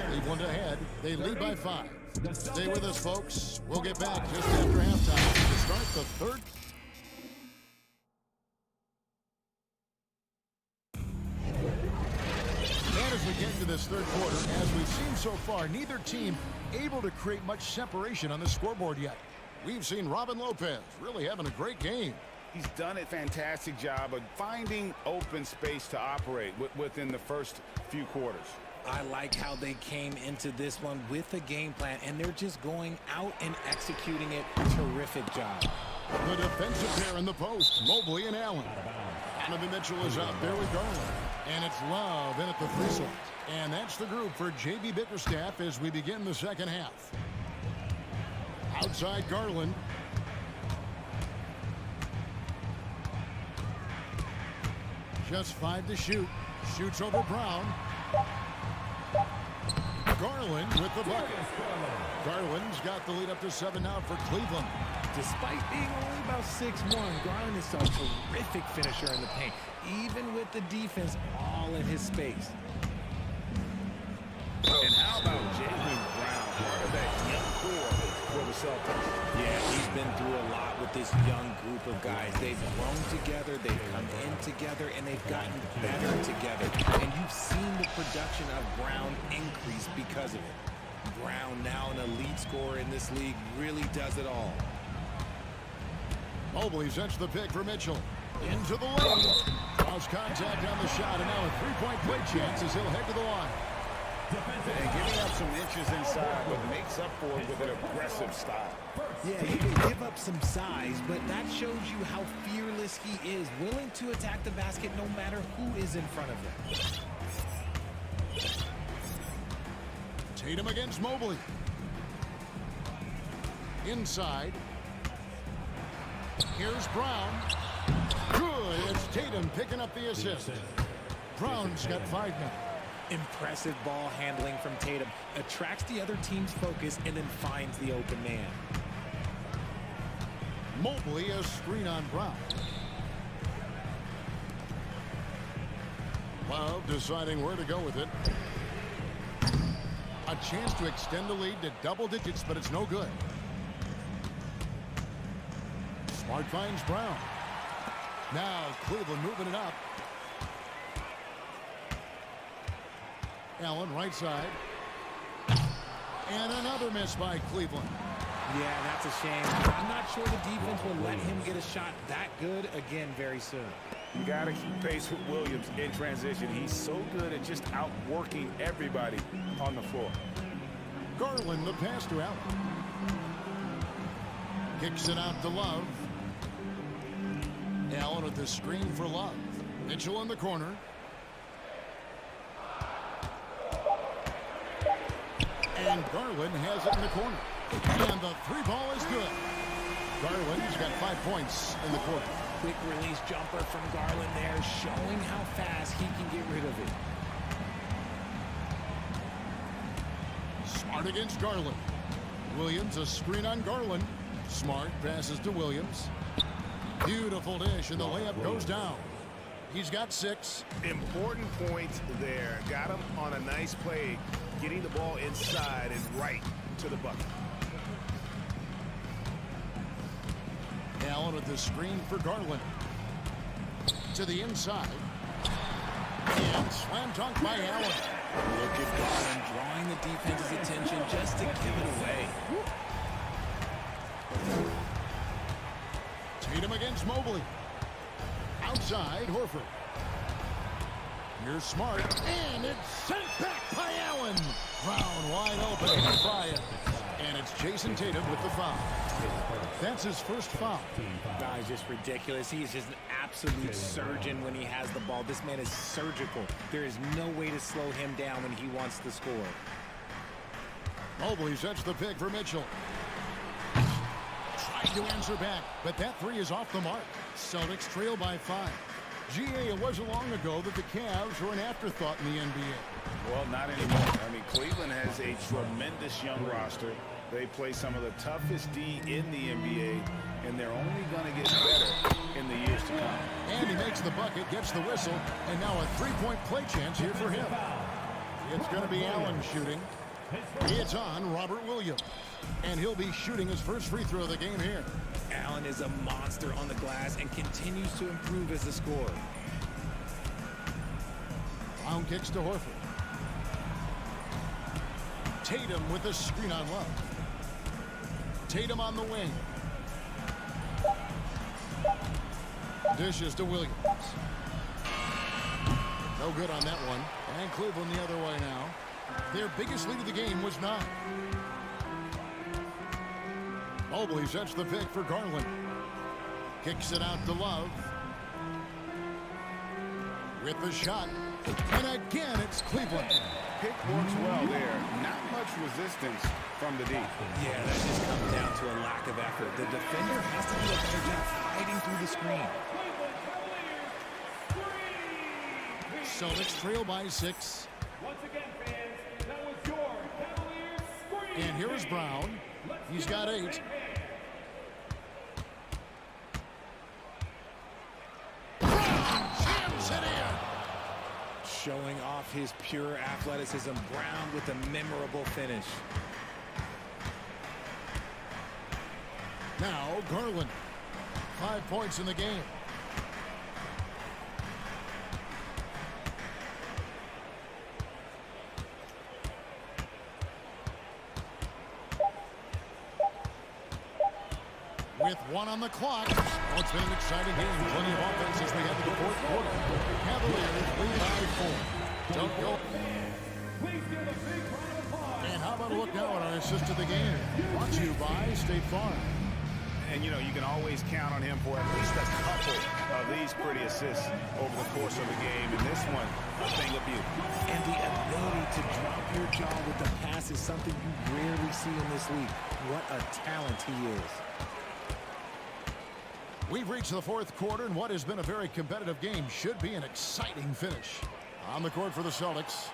Speaker 1: Cleveland ahead. They lead by 5. Stay with us, folks. We'll get back just after halftime to start the third. And as we get into this third quarter, as we've seen so far, neither team able to create much separation on the scoreboard yet. We've seen Robin Lopez really having a great game.
Speaker 4: He's done a fantastic job of finding open space to operate within the first few quarters.
Speaker 7: I like how they came into this one with a game plan, and they're just going out and executing it. Terrific job.
Speaker 1: The defensive pair in the post, Mobley and Allen. Donovan Mitchell is out there with Garland. And it's Love in at the free slot. And that's the group for J.B. Bickerstaff as we begin the second half. Outside Garland. Just 5 to shoot. Shoots over Brown. Garland with the bucket. Garland's got the lead up to 7 now for Cleveland.
Speaker 7: Despite being only about 6'1", Garland is a terrific finisher in the paint, even with the defense all in his space.
Speaker 4: And how about Jaylen Brown, part of that young core for the Celtics?
Speaker 7: Yeah, he's been through a lot with this young group of guys. They've grown together, they've come in together, and they've gotten better together. And you've seen the production of Brown increase because of it. Brown, now an elite scorer in this league, really does it all.
Speaker 1: Mobley sets the pick for Mitchell. Into the lane. Draws contact on the shot, and now a three-point play chance as he'll head to the line.
Speaker 4: And giving up some inches inside, but makes up for it with an aggressive style.
Speaker 7: Yeah, you can give up some size, but that shows you how fearless he is, willing to attack the basket no matter who is in front of him.
Speaker 1: Tatum against Mobley. Inside. Here's Brown. Good. It's Tatum picking up the assist. Brown's got 5 now.
Speaker 7: Impressive ball handling from Tatum. Attracts the other team's focus and then finds the open man.
Speaker 1: Mobley a screen on Brown. Love deciding where to go with it. A chance to extend the lead to double digits, but it's no good. Smart Smart finds Brown. Now Cleveland moving it up. Allen right side. And another miss by Cleveland.
Speaker 7: Yeah, that's a shame. I'm not sure the defense will let him get a shot that good again very soon.
Speaker 4: You got to keep pace with Williams in transition. He's so good at just outworking everybody on the floor.
Speaker 1: Garland, the pass to Allen. Kicks it out to Love. Allen with the screen for Love. Mitchell in the corner. And Garland has it in the corner. And the three ball is good. Garland's got 5 points in the quarter.
Speaker 7: Quick release jumper from Garland there, showing how fast he can get rid of it.
Speaker 1: Smart against Garland. Williams, a screen on Garland. Smart passes to Williams. Beautiful dish, and the layup goes down. He's got 6.
Speaker 2: Important points there. Got him on a nice play, getting the ball inside and right to the bucket.
Speaker 1: Allen with the screen for Garland. To the inside. And slam dunk by Allen.
Speaker 7: Look at Garland drawing the defense's attention just to give it away.
Speaker 1: Tatum against Mobley. Outside, Horford. Here's Smart. And it's sent back by Allen. Brown wide open by it. And it's Jason Tatum with the foul. That's his first foul.
Speaker 7: Guy's just ridiculous. He is just an absolute surgeon when he has the ball. This man is surgical. There is no way to slow him down when he wants to score.
Speaker 1: Mobley sets the pick for Mitchell. Tried to answer back, but that three is off the mark. Celtics trail by 5. GA, it wasn't long ago that the Cavs were an afterthought in the NBA.
Speaker 4: Well, not anymore. I mean, Cleveland has a tremendous young roster. They play some of the toughest D in the NBA, and they're only going to get better in the years to come.
Speaker 1: And he makes the bucket, gets the whistle, and now a three-point play chance here for him. It's going to be Allen shooting. It's on Robert Williams, and he'll be shooting his first free throw of the game here.
Speaker 7: Allen is a monster on the glass and continues to improve as a scorer.
Speaker 1: Brown kicks to Horford. Tatum with the screen on Love. Tatum on the wing. Dishes to Williams. No good on that one. And Cleveland the other way now. Their biggest lead of the game was 9. Mobley sets the pick for Garland. Kicks it out to Love. With the shot. And again, it's Cleveland.
Speaker 4: Pick works well there. Not much resistance from the D.
Speaker 7: Yeah, that just comes down to a lack of effort. The defender has to do a better job fighting through the screen.
Speaker 1: Celtics trail by 6.
Speaker 12: Once again, fans, that was your Cavaliers screen.
Speaker 1: And here is Brown. He's got 8. Jams it in.
Speaker 7: Showing off his pure athleticism. Brown with a memorable finish.
Speaker 1: Now Garland. 5 points in the game. With 1 on the clock. Oh, it's been an exciting game. Plenty of offense as we head to the fourth quarter. Cavaliers lead by 4. Don't go. And how about a look now at our assist to the game? Brought to you by State Farm.
Speaker 4: And, you know, you can always count on him for at least a couple of these pretty assists over the course of the game. And this one, a thing of beauty.
Speaker 7: And the ability to drop your jaw with the pass is something you rarely see in this league. What a talent he is.
Speaker 1: We've reached the fourth quarter, and what has been a very competitive game should be an exciting finish. On the court for the Celtics,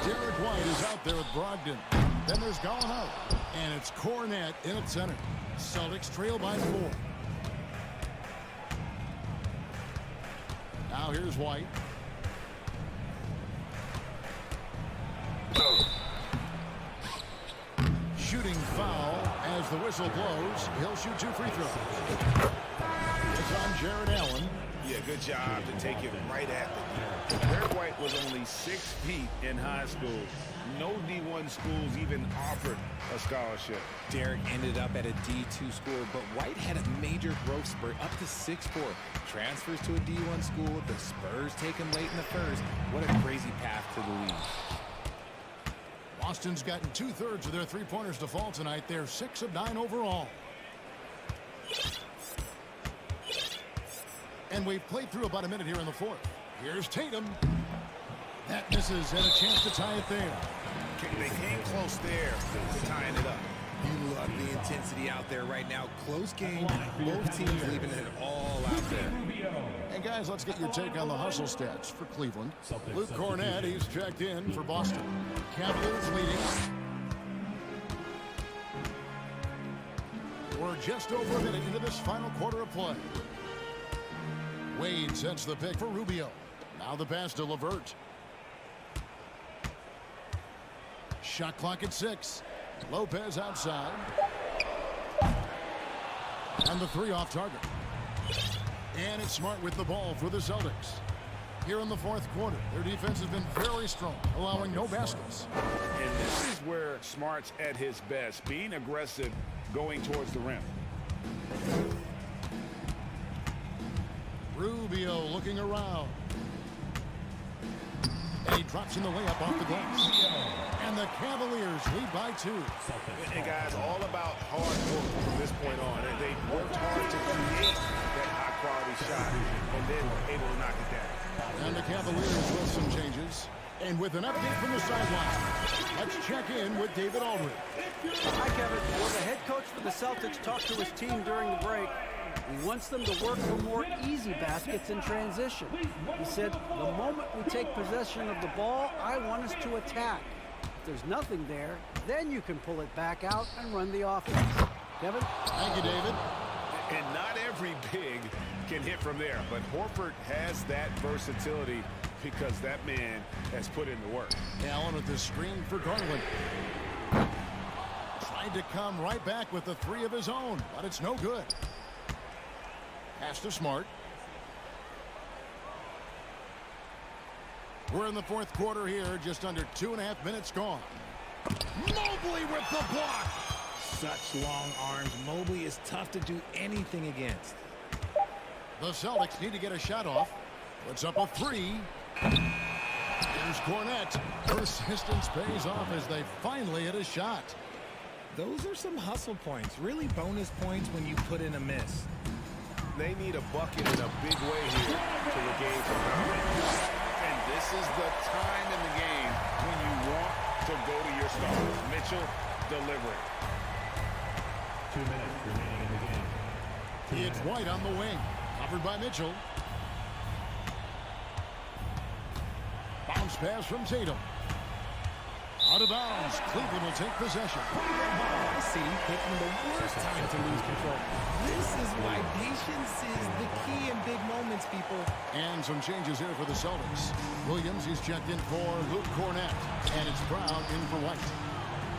Speaker 1: Derek White is out there with Brogdon. Then there's Gallinari, and it's Cornette in at center. Celtics trail by 4. Now here's White. Shooting foul as the whistle blows. He'll shoot 2 free throws. Jared Allen.
Speaker 4: Yeah, good job to take it right at the knee. Derek White was only 6 feet in high school. No D1 schools even offered a scholarship.
Speaker 7: Derek ended up at a D2 school, but White had a major growth spurt up to 6'4". Transfers to a D1 school. The Spurs take him late in the first. What a crazy path to the league.
Speaker 1: Boston's gotten 2/3 of their three-pointers to fall tonight. They're 6 of 9 overall. And we've played through about a minute here in the fourth. Here's Tatum. That misses, and a chance to tie it there.
Speaker 4: They came close there to tying it up.
Speaker 7: You love the intensity out there right now. Close game. Both teams leaving it all out there.
Speaker 1: And guys, let's get your take on the hustle stats for Cleveland. Luke Cornett, he's checked in for Boston. Cavaliers leading. We're just over a minute into this final quarter of play. Wade sets the pick for Rubio. Now the pass to LeVert. Shot clock at 6. Lopez outside. And the 3 off target. And it's Smart with the ball for the Celtics. Here in the fourth quarter, their defense has been very strong, allowing no baskets.
Speaker 4: And this is where Smart's at his best, being aggressive, going towards the rim.
Speaker 1: Rubio looking around. And he drops in the layup off the glass. And the Cavaliers lead by 2.
Speaker 4: And guys, all about hard work from this point on. And they worked hard to create that high-quality shot and then able to knock it down.
Speaker 1: And the Cavaliers with some changes. And with an update from the sideline, let's check in with David Aldridge.
Speaker 5: Hi, Kevin. Well, the head coach for the Celtics talked to his team during the break. He wants them to work for more easy baskets in transition. He said, the moment we take possession of the ball, I want us to attack. If there's nothing there, then you can pull it back out and run the offense. Kevin?
Speaker 1: Thank you, David.
Speaker 4: And not every big can hit from there, but Horford has that versatility because that man has put in the work.
Speaker 1: Allen with the screen for Garland. Tried to come right back with the 3 of his own, but it's no good. Pass to Smart. We're in the fourth quarter here, just under 2.5 minutes gone. Mobley with the block.
Speaker 7: Such long arms. Mobley is tough to do anything against.
Speaker 1: The Celtics need to get a shot off. Puts up a 3. Here's Cornett. Persistence pays off as they finally hit a shot.
Speaker 7: Those are some hustle points. Really bonus points when you put in a miss.
Speaker 4: They need a bucket in a big way here to regain some confidence. And this is the time in the game when you want to go to your stars. Mitchell delivering.
Speaker 8: 2 minutes remaining in the game.
Speaker 1: It's White on the wing. Covered by Mitchell. Bounce pass from Tatum. Out of bounds. Cleveland will take possession.
Speaker 7: City picking the worst time to lose control. This is why patience is the key in big moments, people.
Speaker 1: And some changes here for the Celtics. Williams, he's checked in for Luke Cornett. And it's Brown in for White.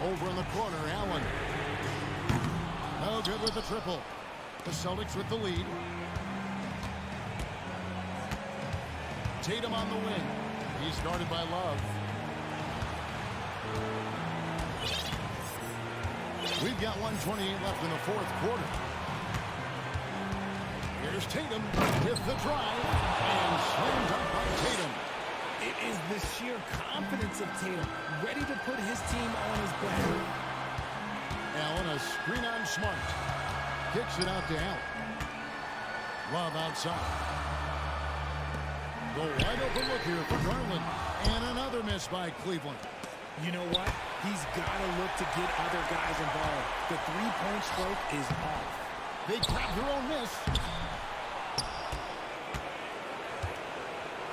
Speaker 1: Over in the corner, Allen. No good with the triple. The Celtics with the lead. Tatum on the wing. He's guarded by Love. We've got 1:28 left in the fourth quarter. Here's Tatum with the drive and slammed up by Tatum.
Speaker 7: It is the sheer confidence of Tatum, ready to put his team on his back.
Speaker 1: Allen, a screen on Smart. Kicks it out to Allen. Love outside. The wide open look here for Garland. And another miss by Cleveland.
Speaker 7: You know what? He's got to look to get other guys involved. The three-point stroke is off.
Speaker 1: They grab their own miss.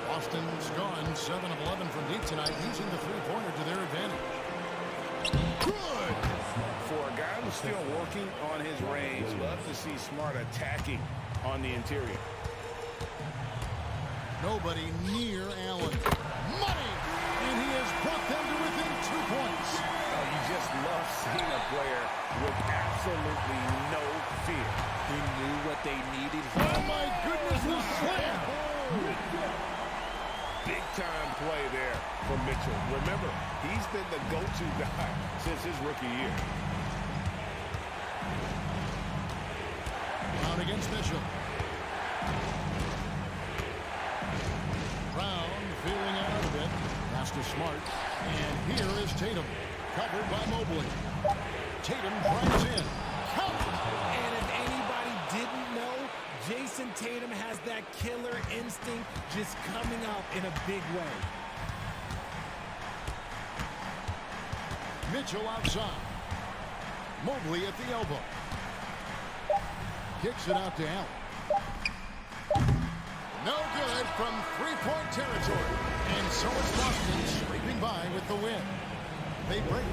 Speaker 1: Boston's gone 7 of 11 from deep tonight, using the three-pointer to their advantage. Good!
Speaker 4: For a guy who's still working on his range, love to see Smart attacking on the interior.
Speaker 1: Nobody near Allen. Money! And he has brought them to within 2 points.
Speaker 4: Oh, you just love seeing a player with absolutely no fear.
Speaker 7: He knew what they needed.
Speaker 1: Oh, my goodness!
Speaker 2: Mitchell. Remember, he's been the go-to guy since his rookie year.
Speaker 1: Brown against Mitchell. Brown feeling out of it. Pass to Smart. And here is Tatum. Covered by Mobley. Tatum drives in. Count!
Speaker 7: And if anybody didn't know, Jason Tatum has that killer instinct just coming out in a big way.
Speaker 1: Mitchell outside. Mobley at the elbow. Kicks it out to Allen. No good from three-point territory. And so it's Boston scraping by with the win. They break.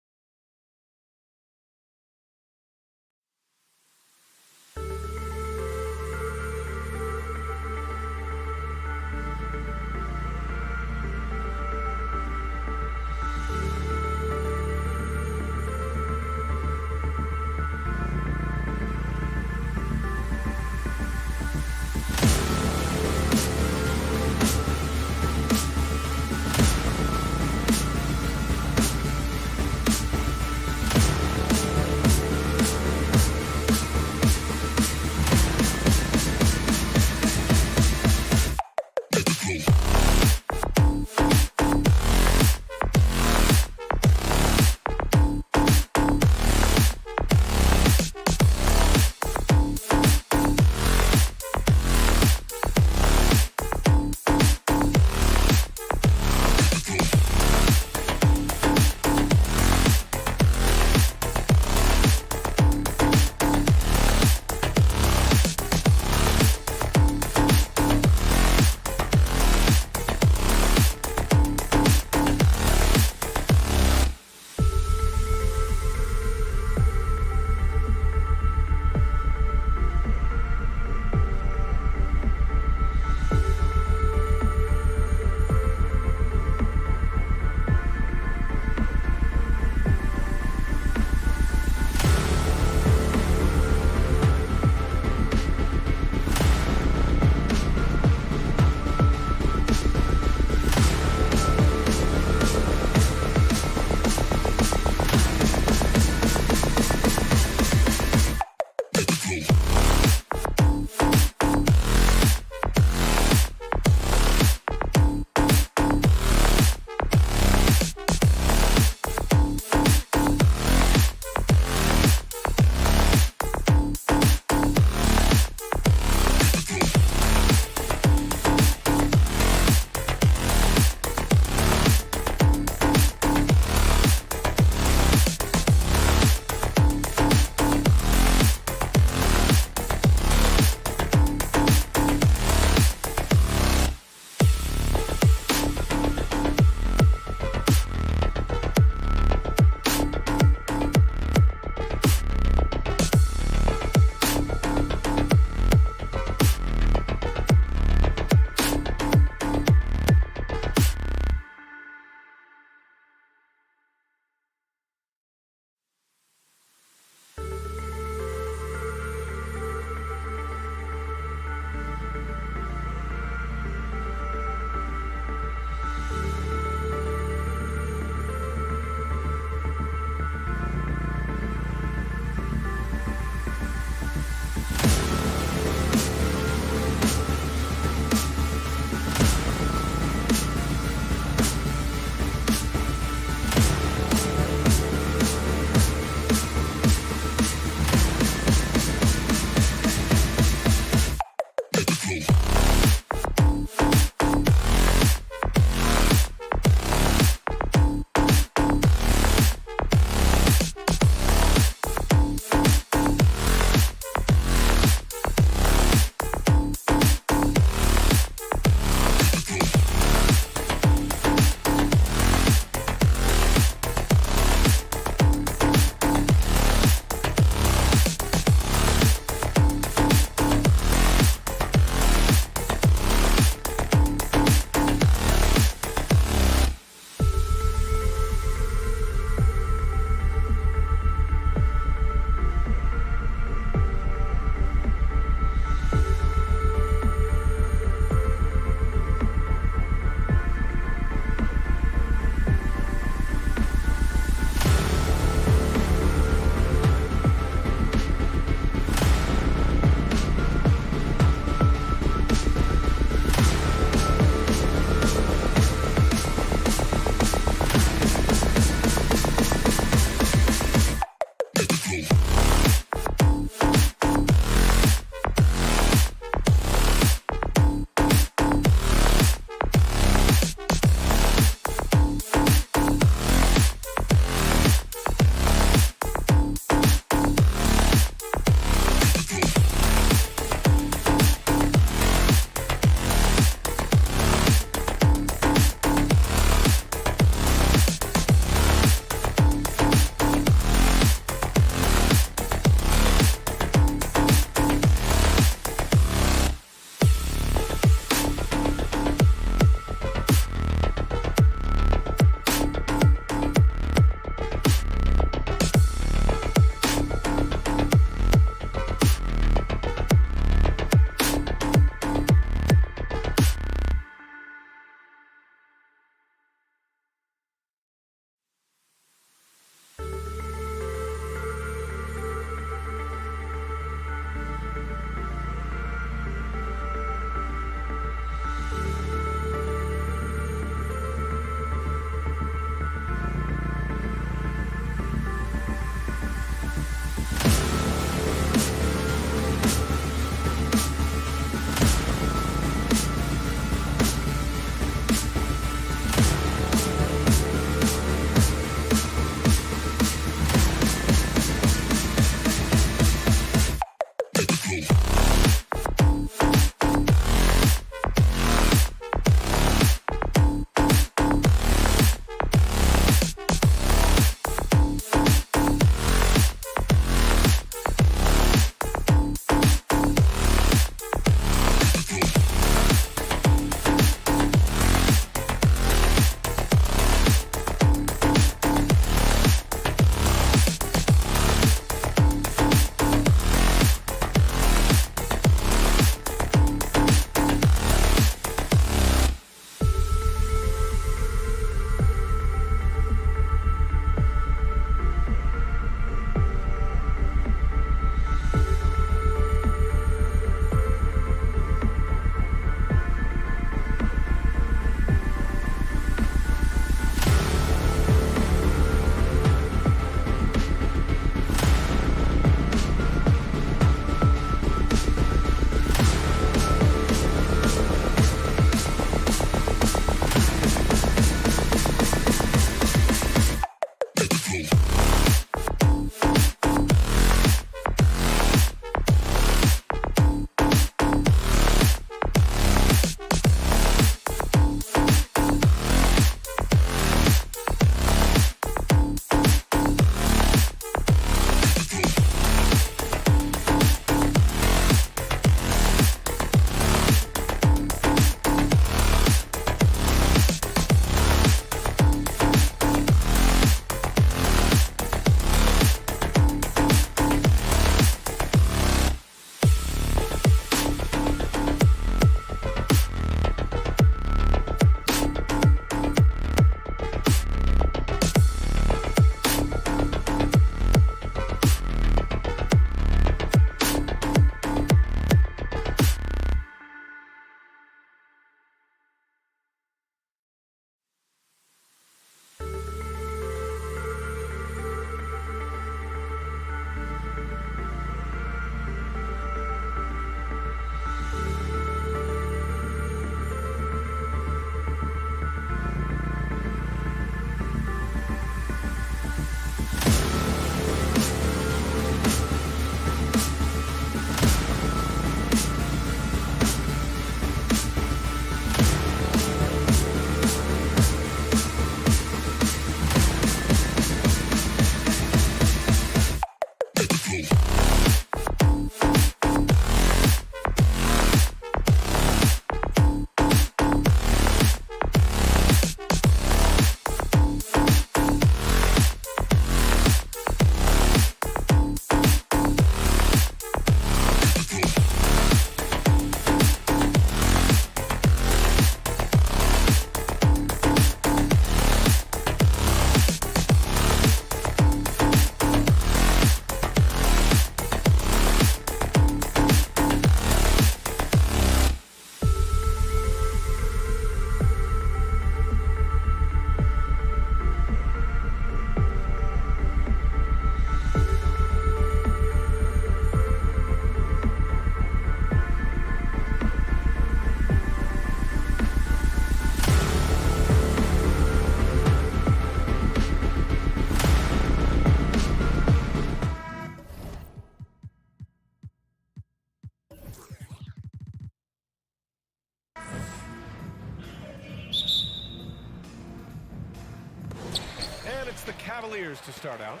Speaker 6: the Cavaliers to start out.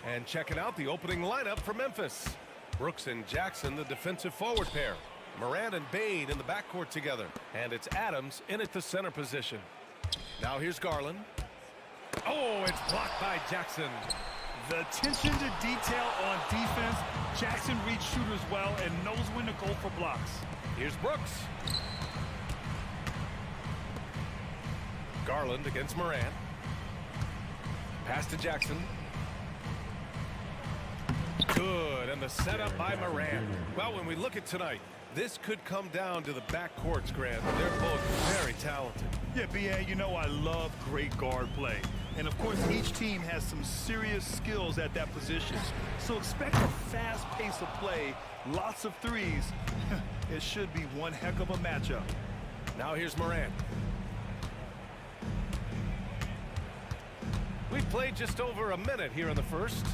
Speaker 6: And checking out the opening lineup for Memphis. Brooks and Jackson, the defensive forward pair. Morant and Bane in the backcourt together. And it's Adams in at the center position. Now here's Garland. Oh, it's blocked by Jackson.
Speaker 9: The attention to detail on defense. Jackson reads shooters well and knows when to go for blocks.
Speaker 6: Here's Brooks. Garland against Morant. Pass to Jackson. Good, and the setup by Morant. Well, when we look at tonight, this could come down to the backcourts, Grant. They're both very talented.
Speaker 9: Yeah, B.A., you know I love great guard play. And, of course, each team has some serious skills at that position. So expect a fast pace of play, lots of threes. It should be one heck of a matchup.
Speaker 6: Now here's Morant. We've played just over a minute here in the first.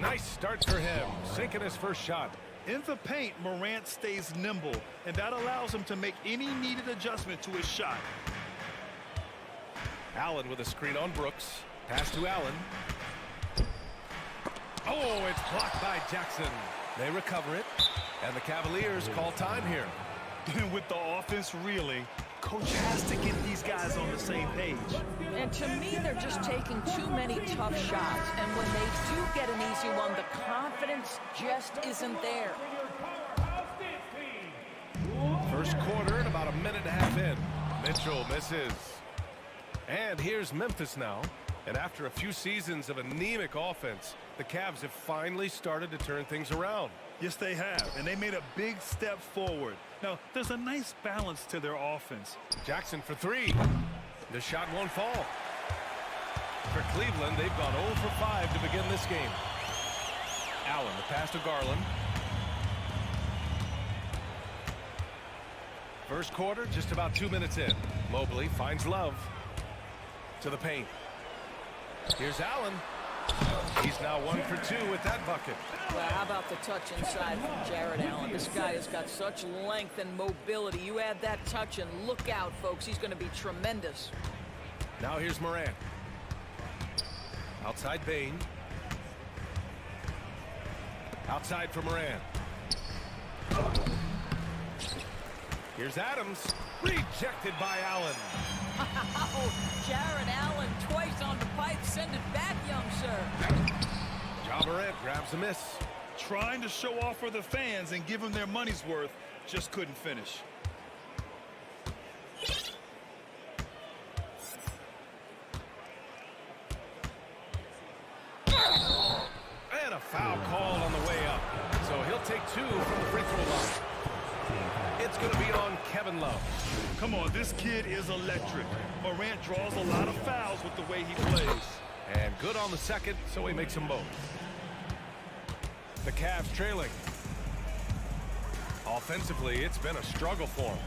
Speaker 6: Nice start for him, sinking his first shot.
Speaker 9: In the paint, Morant stays nimble, and that allows him to make any needed adjustment to his shot.
Speaker 6: Allen with a screen on Brooks. Pass to Allen. Oh, it's blocked by Jackson. They recover it, and the Cavaliers call time here.
Speaker 9: With the offense reeling, coach has to get these guys on the same page.
Speaker 11: And to me, they're just taking too many tough shots. And when they do get an easy one, the confidence just isn't there.
Speaker 6: First quarter and about a minute and a half in. Mitchell misses. And here's Memphis now. And after a few seasons of anemic offense, the Cavs have finally started to turn things around.
Speaker 9: Yes, they have, and they made a big step forward. Now, there's a nice balance to their offense.
Speaker 6: Jackson for three. The shot won't fall. For Cleveland, they've gone 0 for 5 to begin this game. Allen, the pass to Garland. First quarter, just about 2 minutes in. Mobley finds Love to the paint. Here's Allen. He's now 1 for 2 with that bucket.
Speaker 11: Well, how about the touch inside from Jared Allen? This guy has got such length and mobility. You add that touch and look out, folks. He's going to be tremendous.
Speaker 6: Now here's Morant. Outside Bane. Outside for Morant. Here's Adams. Rejected by Allen.
Speaker 11: Jared Allen twice on the pipe. Send it back, young sir.
Speaker 6: Ja Morant grabs a miss.
Speaker 9: Trying to show off for the fans and give them their money's worth, just couldn't finish.
Speaker 6: And a foul called on the way up. So he'll take 2 from the free throw line. It's going to be on Kevin Love.
Speaker 9: Come on, this kid is electric. Morant draws a lot of fouls with the way he plays.
Speaker 6: And good on the second, so he makes them both. The Cavs trailing. Offensively, it's been a struggle for them.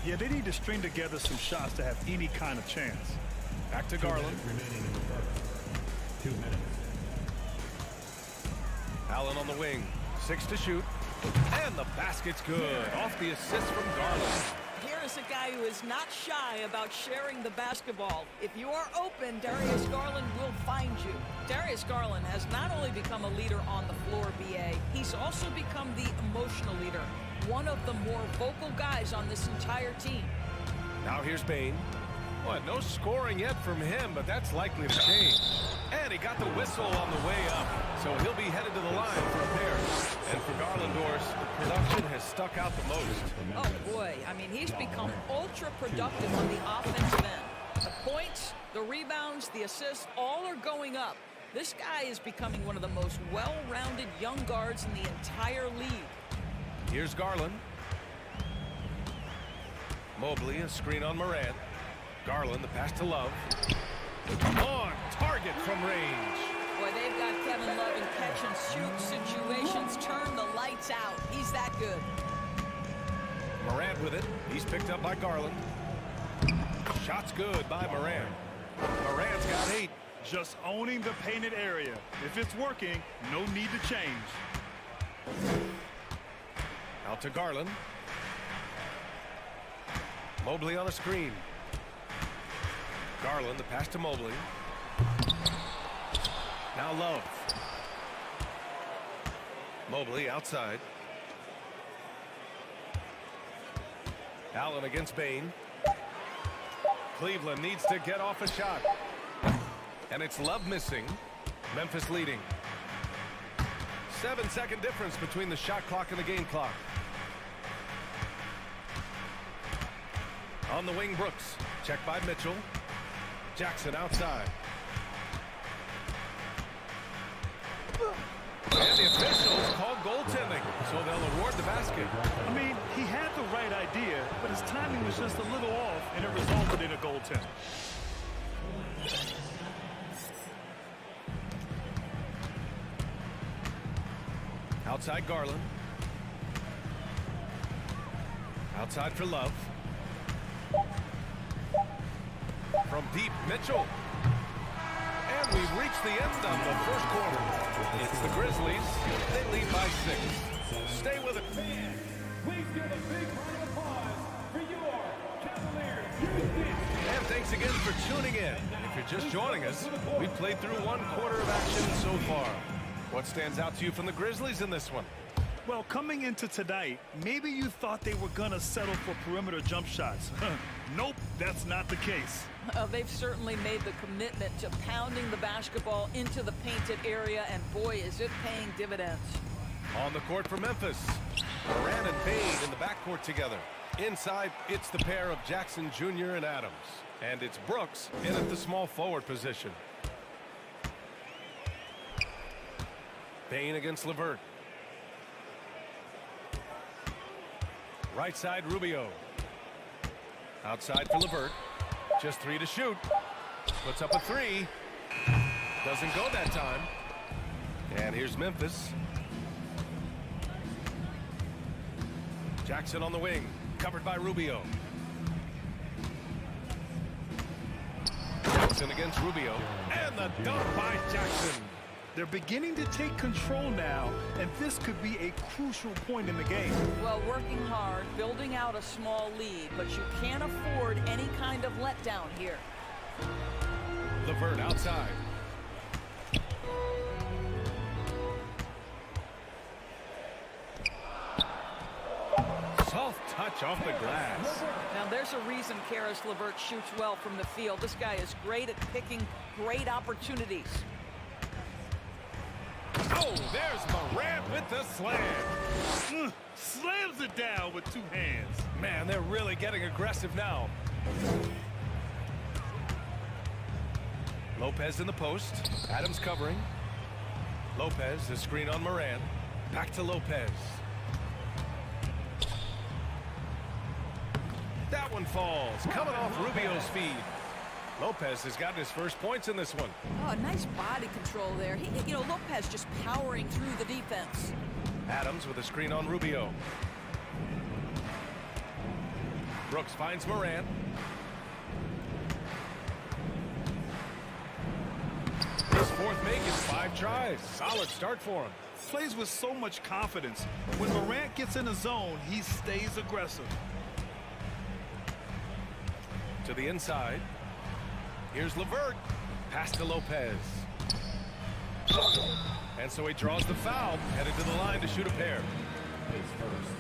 Speaker 9: Yeah, they need to string together some shots to have any kind of chance.
Speaker 6: Back to Garland.
Speaker 8: 2 minutes.
Speaker 6: Allen on the wing. 6 to shoot. And the basket's good. Off the assist from Garland.
Speaker 11: Here is a guy who is not shy about sharing the basketball. If you are open, Darius Garland will find you. Darius Garland has not only become a leader on the floor, BA, he's also become the emotional leader. One of the more vocal guys on this entire team.
Speaker 6: Now here's Bane. Well, no scoring yet from him, but that's likely to change. And he got the whistle on the way up, so he'll be headed to the line for a pair. And for Garland, Doris, the production has stuck out the most.
Speaker 11: Oh, boy. I mean, he's become ultra-productive on the offensive end. The points, the rebounds, the assists, all are going up. This guy is becoming one of the most well-rounded young guards in the entire league.
Speaker 6: Here's Garland. Mobley, a screen on Morant. Garland, the pass to Love. On target from range.
Speaker 11: Boy, they've got Kevin Love in catch-and-shoot situations. Turn the lights out. He's that good.
Speaker 6: Morant with it. He's picked up by Garland. Shot's good by Morant. Morant's got 8.
Speaker 9: Just owning the painted area. If it's working, no need to change.
Speaker 6: Out to Garland. Mobley on a screen. Garland, the pass to Mobley. Now Love. Mobley outside. Allen against Bane. Cleveland needs to get off a shot. And it's Love missing. Memphis leading. 7-second difference between the shot clock and the game clock. On the wing, Brooks. Checked by Mitchell. Jackson outside. And the officials called goaltending, so they'll award the basket.
Speaker 9: I mean, he had the right idea, but his timing was just a little off, and it resulted in a goaltender.
Speaker 6: Outside Garland. Outside for Love. From deep, Mitchell. And we've reached the end of the first quarter. It's the Grizzlies. They lead by 6. Stay with it.
Speaker 12: Fans, please give a big round of applause for your Cavaliers.
Speaker 6: And thanks again for tuning in. If you're just joining us, we've played through 1 quarter of action so far. What stands out to you from the Grizzlies in this one?
Speaker 9: Well, coming into tonight, maybe you thought they were going to settle for perimeter jump shots. Nope, that's not the case.
Speaker 11: They've certainly made the commitment to pounding the basketball into the painted area, and boy, is it paying dividends.
Speaker 6: On the court for Memphis, Moran and Bane in the backcourt together. Inside, it's the pair of Jackson Jr. and Adams. And it's Brooks in at the small forward position. Bane against LeVert. Right side, Rubio. Outside for LeVert. Just 3 to shoot. Puts up a 3. Doesn't go that time. And here's Memphis. Jackson on the wing. Covered by Rubio. Jackson against Rubio. And the dunk by Jackson.
Speaker 9: They're beginning to take control now, and this could be a crucial point in the game.
Speaker 11: Well, working hard, building out a small lead, but you can't afford any kind of letdown here.
Speaker 6: LeVert outside. Soft touch off the glass.
Speaker 11: Now, there's a reason Karis LeVert shoots well from the field. This guy is great at picking great opportunities.
Speaker 6: Oh, there's Morant with the slam.
Speaker 9: Slams it down with 2 hands.
Speaker 6: Man, they're really getting aggressive now. Lopez in the post. Adams covering. Lopez, the screen on Moran. Back to Lopez. That one falls. Coming off Rubio's feed. Lopez has gotten his first points in this one.
Speaker 11: Oh, nice body control there. Lopez just powering through the defense.
Speaker 6: Adams with a screen on Rubio. Brooks finds Moran. His 4th make is 5 tries. Solid start for him.
Speaker 9: Plays with so much confidence. When Morant gets in the zone, he stays aggressive.
Speaker 6: To the inside. Here's LeVert. Pass to Lopez. And so he draws the foul, headed to the line to shoot a pair.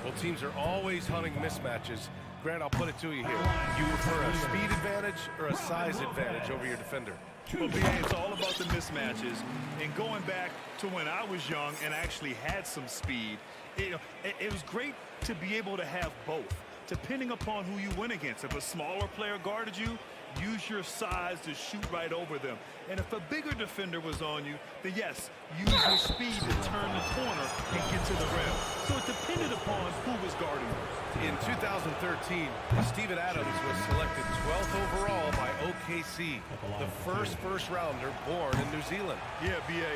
Speaker 6: Well, teams are always hunting mismatches. Grant, I'll put it to you here. You prefer a speed advantage or a size advantage over your defender?
Speaker 9: Well, BA, it's all about the mismatches. And going back to when I was young and actually had some speed, it was great to be able to have both, depending upon who you went against. If a smaller player guarded you, use your size to shoot right over them. And if a bigger defender was on you, then yes, use your speed to turn the corner and get to the rim. So it depended upon who was guarding you.
Speaker 6: In 2013, Steven Adams was selected 12th overall by OKC, the first rounder born in New Zealand.
Speaker 9: Yeah, BA.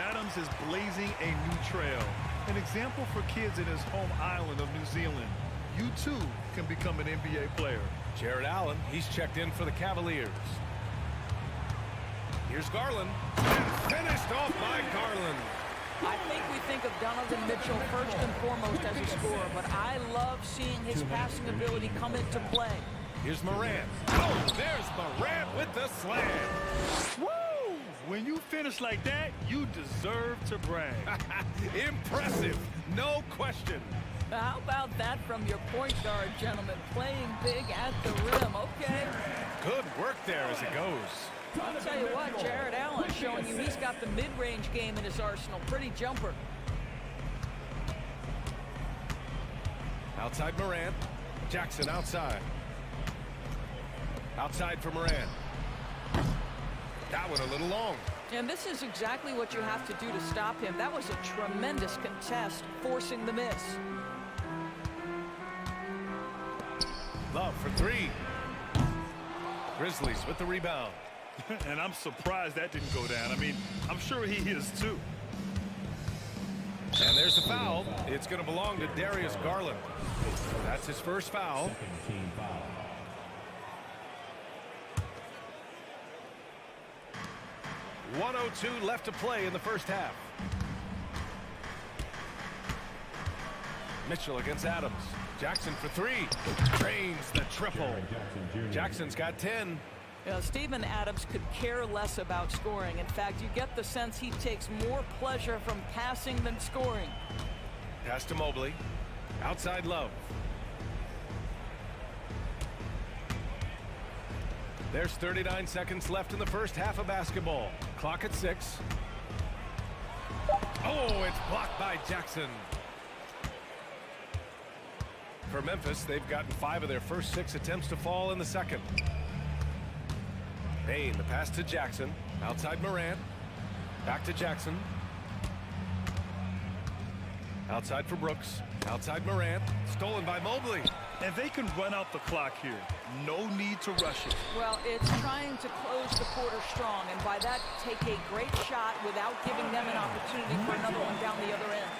Speaker 9: Adams is blazing a new trail. An example for kids in his home island of New Zealand. You too can become an NBA player.
Speaker 6: Jared Allen, he's checked in for the Cavaliers. Here's Garland. And finished off by Garland.
Speaker 11: I think we think of Donovan Mitchell first and foremost as a scorer, but I love seeing his passing ability come into play.
Speaker 6: Here's Morant. Oh, there's Morant with the slam.
Speaker 9: Woo! When you finish like that, you deserve to brag.
Speaker 6: Impressive, no question.
Speaker 11: How about that from your point guard, gentlemen? Playing big at the rim, okay?
Speaker 6: Good work there as it goes.
Speaker 11: I'll tell you what, Jared Allen showing you he's got the mid-range game in his arsenal. Pretty jumper.
Speaker 6: Outside Morant. Jackson outside. Outside for Morant. That one a little long.
Speaker 11: And this is exactly what you have to do to stop him. That was a tremendous contest, forcing the miss.
Speaker 6: Love for three. Grizzlies with the rebound.
Speaker 9: And I'm surprised that didn't go down. I mean, I'm sure he is too.
Speaker 6: And there's the foul. It's going to belong to Darius Garland. That's his first foul. 1:02 left to play in the first half. Mitchell against Adams. Jackson for three. Drains the triple. Jackson's got 10.
Speaker 11: You know, Steven Adams could care less about scoring. In fact, you get the sense he takes more pleasure from passing than scoring.
Speaker 6: Pass to Mobley. Outside Love. There's 39 seconds left in the first half of basketball. Clock at 6. Oh, it's blocked by Jackson. For Memphis, they've gotten 5 of their first 6 attempts to fall in the second. Payne, the pass to Jackson. Outside Morant. Back to Jackson. Outside for Brooks. Outside Morant. Stolen by Mobley.
Speaker 9: And they can run out the clock here. No need to rush it.
Speaker 11: Well, it's trying to close the quarter strong, and by that, take a great shot without giving them an opportunity for another one down the other end.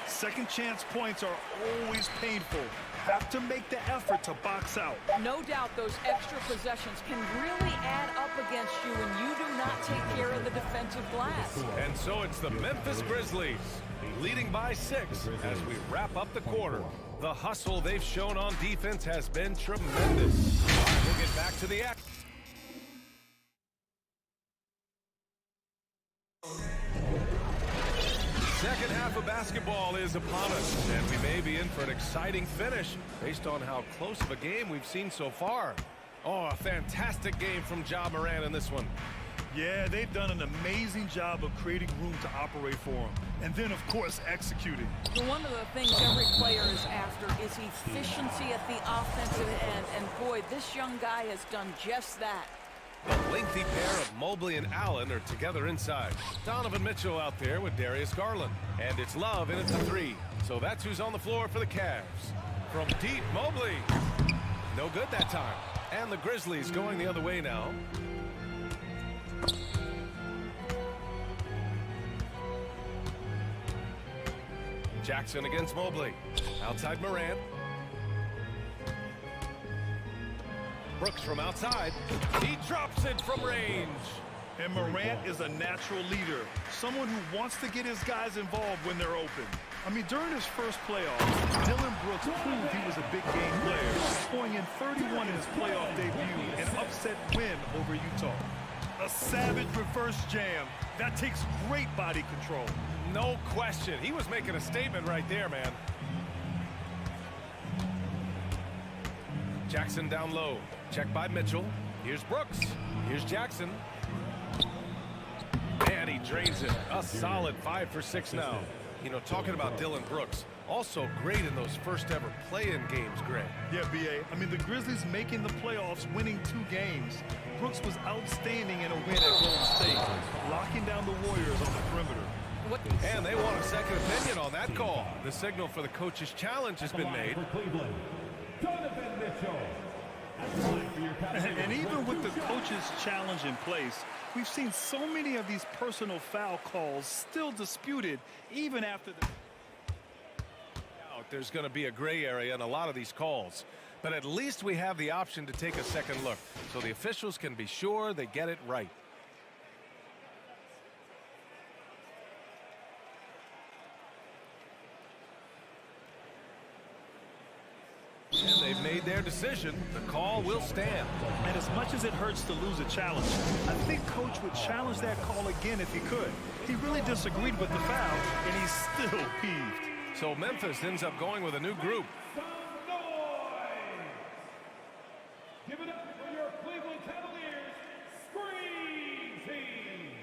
Speaker 9: Second chance points are always painful. Have to make the effort to box out.
Speaker 11: No doubt those extra possessions can really add up against you when you do not take care of the defensive glass.
Speaker 6: And so it's the Memphis Grizzlies leading by 6 as we wrap up the quarter. The hustle they've shown on defense has been tremendous. All right, we'll get back to the act. Second half of basketball is upon us, and we may be in for an exciting finish based on how close of a game we've seen so far. Oh, a fantastic game from Ja Morant in this one.
Speaker 9: Yeah, they've done an amazing job of creating room to operate for him. And then, of course, executing.
Speaker 11: One of the things every player is after is efficiency at the offensive end. And boy, this young guy has done just that.
Speaker 6: The lengthy pair of Mobley and Allen are together inside. Donovan Mitchell out there with Darius Garland. And it's Love in at the 3. So that's who's on the floor for the Cavs. From deep, Mobley. No good that time. And the Grizzlies going the other way now. Jackson against Mobley. Outside Morant. Brooks from outside. He drops it from range.
Speaker 9: And Morant is a natural leader. Someone who wants to get his guys involved when they're open. I mean, during his first playoffs, Dillon Brooks proved he was a big game player, scoring in 31 in his playoff debut, an upset win over Utah. A savage reverse jam. That takes great body control.
Speaker 6: No question. He was making a statement right there, man. Jackson down low. Checked by Mitchell. Here's Brooks. Here's Jackson. And he drains it. A solid 5 for 6 now. You know, talking about Dillon Brooks, also great in those first ever play-in games, Greg.
Speaker 9: Yeah, B.A. I mean, the Grizzlies making the playoffs, winning 2 games. Brooks was outstanding in a win at Golden State, locking down the Warriors on the perimeter.
Speaker 6: And they want a second opinion on that call. The signal for the coach's challenge has been made.
Speaker 9: And even with the coach's challenge in place, we've seen so many of these personal foul calls still disputed even after the...
Speaker 6: There's going to be a gray area in a lot of these calls. But at least we have the option to take a second look so the officials can be sure they get it right. And they've They've made their decision. The call will stand.
Speaker 9: And as much as it hurts to lose a challenge, I think Coach would challenge that call again if he could. He really disagreed with the foul, and he's still peeved.
Speaker 6: So Memphis ends up going with a new group.
Speaker 12: Give it up for your Cleveland Cavaliers Screen Team.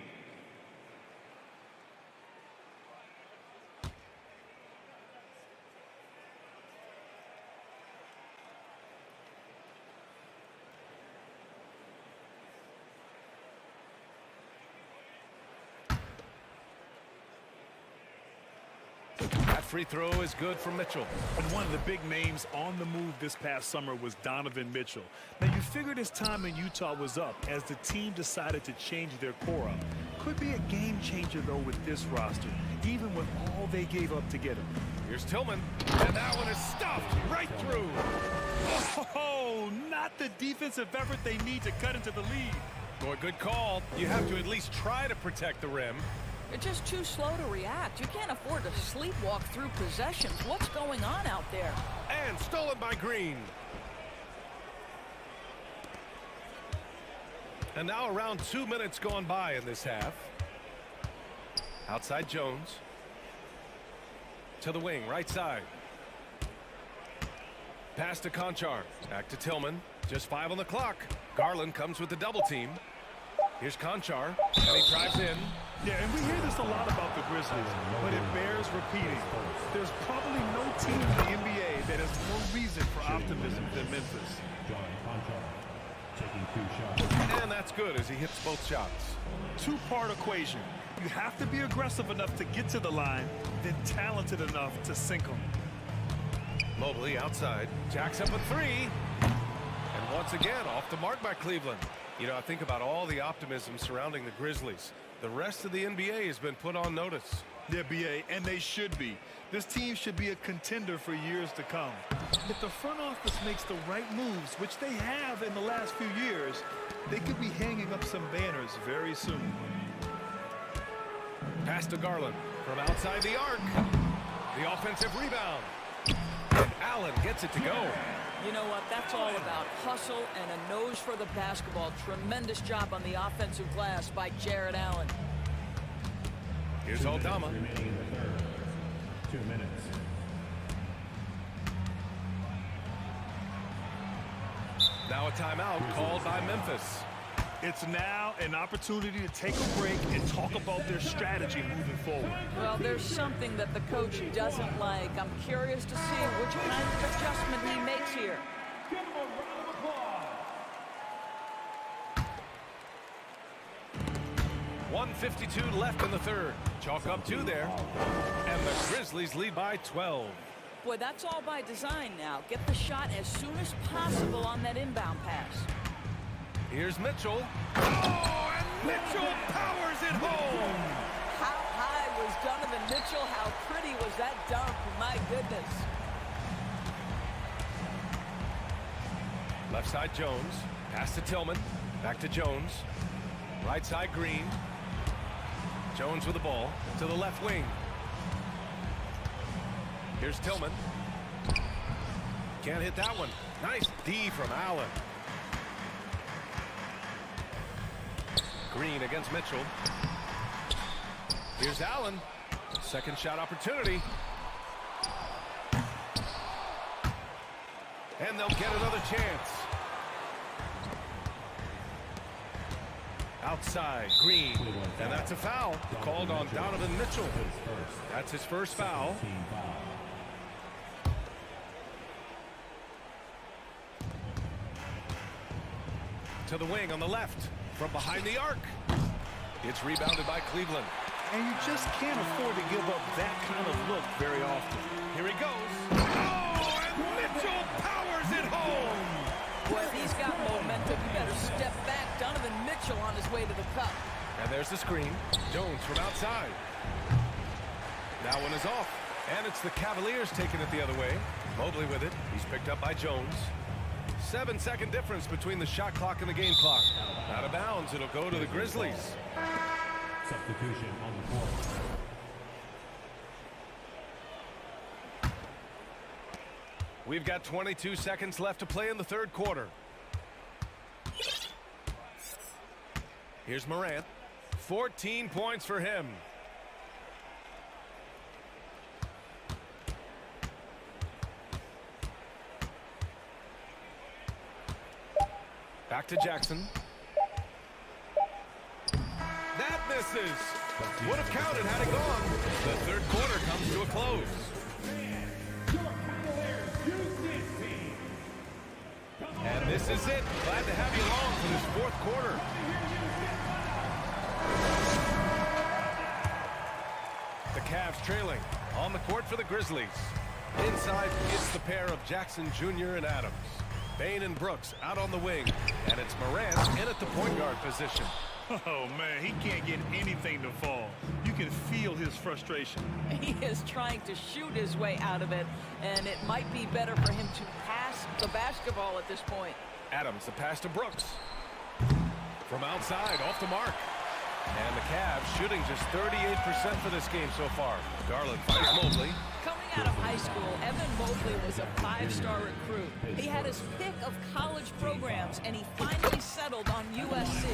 Speaker 6: That free throw is good for Mitchell.
Speaker 9: And one of the big names on the move this past summer was Donovan Mitchell. Now, you figured his time in Utah was up as the team decided to change their core up. Could be a game changer, though, with this roster, even with all they gave up to get him.
Speaker 6: Here's Tillman, and that one is stuffed right through.
Speaker 9: Oh, not the defensive effort they need to cut into the lead.
Speaker 6: Boy, good call. You have to at least try to protect the rim.
Speaker 11: You're just too slow to react. You can't afford to sleepwalk through possessions. What's going on out there?
Speaker 6: And stolen by Green. And now around 2 minutes gone by in this half. Outside Jones. To the wing, right side. Pass to Conchar. Back to Tillman. Just 5 on the clock. Garland comes with the double team. Here's Conchar, and he drives in.
Speaker 9: Yeah, and we hear this a lot about the Grizzlies, but it bears repeating. There's probably no team in the NBA that has more reason for optimism than Memphis.
Speaker 6: And that's good as he hits both shots.
Speaker 9: Two-part equation. You have to be aggressive enough to get to the line, then talented enough to sink them.
Speaker 6: Mobley outside, jacks up a three. And once again, off the mark by Cleveland. You know, I think about all the optimism surrounding the Grizzlies. The rest of the NBA has been put on notice.
Speaker 9: Yeah, BA, and they should be. This team should be a contender for years to come. If the front office makes the right moves, which they have in the last few years, they could be hanging up some banners very soon.
Speaker 6: Pass to Garland from outside the arc. The offensive rebound. And Allen gets it to go.
Speaker 11: You know what? That's all about hustle and a nose for the basketball. Tremendous job on the offensive glass by Jared Allen.
Speaker 6: Here's Aldama.
Speaker 8: 2 minutes.
Speaker 6: Now a timeout called by Memphis.
Speaker 9: It's now an opportunity to take a break and talk about their strategy moving forward.
Speaker 11: Well, there's something that the coach doesn't like. I'm curious to see which kind of adjustment he makes here.
Speaker 12: Give him a round of applause.
Speaker 6: 1:52 left in the third. Chalk up 2 there. And the Grizzlies lead by 12.
Speaker 11: Boy, that's all by design now. Get the shot as soon as possible on that inbound pass.
Speaker 6: Here's Mitchell. Oh, and Mitchell powers it home.
Speaker 11: How high was Donovan Mitchell? How pretty was that dunk? My goodness.
Speaker 6: Left side Jones. Pass to Tillman. Back to Jones. Right side Green. Jones with the ball to the left wing. Here's Tillman. Can't hit that one. Nice D from Allen. Green against Mitchell. Here's Allen. Second shot opportunity. And they'll get another chance. Outside, Green. And that's a foul called on Donovan Mitchell. That's his first foul. To the wing on the left. From behind the arc. It's rebounded by Cleveland.
Speaker 9: And you just can't afford to give up that kind of look very often.
Speaker 6: Here he goes. Oh, and Mitchell powers it home.
Speaker 11: Boy, he's got momentum. You better step back. Donovan Mitchell on his way to the cup.
Speaker 6: And there's the screen. Jones from outside. That one is off. And it's the Cavaliers taking it the other way. Mobley with it. He's picked up by Jones. 7-second difference between the shot clock and the game clock. Out of bounds, it'll go to the Grizzlies.
Speaker 8: Substitution on the court.
Speaker 6: We've got 22 seconds left to play in the third quarter. Here's Morant. 14 points for him. Back to Jackson. That misses. Would have counted had it gone. The third quarter comes to a close. And this is it. Glad to have you along for this fourth quarter. The Cavs trailing on the court for the Grizzlies. Inside, it's the pair of Jackson Jr. and Adams. Bane and Brooks out on the wing. And it's Morant in at the point guard position.
Speaker 9: Oh, man, he can't get anything to fall. You can feel his frustration.
Speaker 11: He is trying to shoot his way out of it, and it might be better for him to pass the basketball at this point.
Speaker 6: Adams, the pass to Brooks. From outside, off the mark. And the Cavs shooting just 38% for this game so far. Garland finds Mobley.
Speaker 11: Coming out of high school, Evan Mobley was a 5-star recruit. He had his pick of college programs, and he finally settled on USC.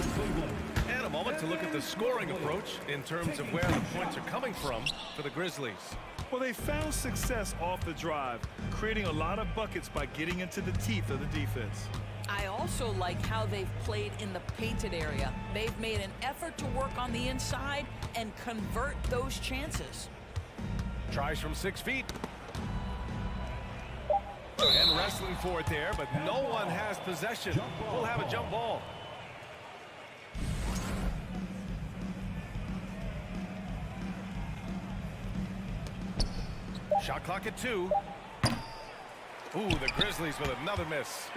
Speaker 6: And a moment to look at the scoring approach in terms of where the points are coming from for the Grizzlies.
Speaker 9: Well, they found success off the drive, creating a lot of buckets by getting into the teeth of the defense.
Speaker 11: I also like how they've played in the painted area. They've made an effort to work on the inside and convert those chances.
Speaker 6: Tries from 6 feet. And wrestling for it there, but no one has possession. We'll have a jump ball. Shot clock at 2. Ooh, the Grizzlies with another miss.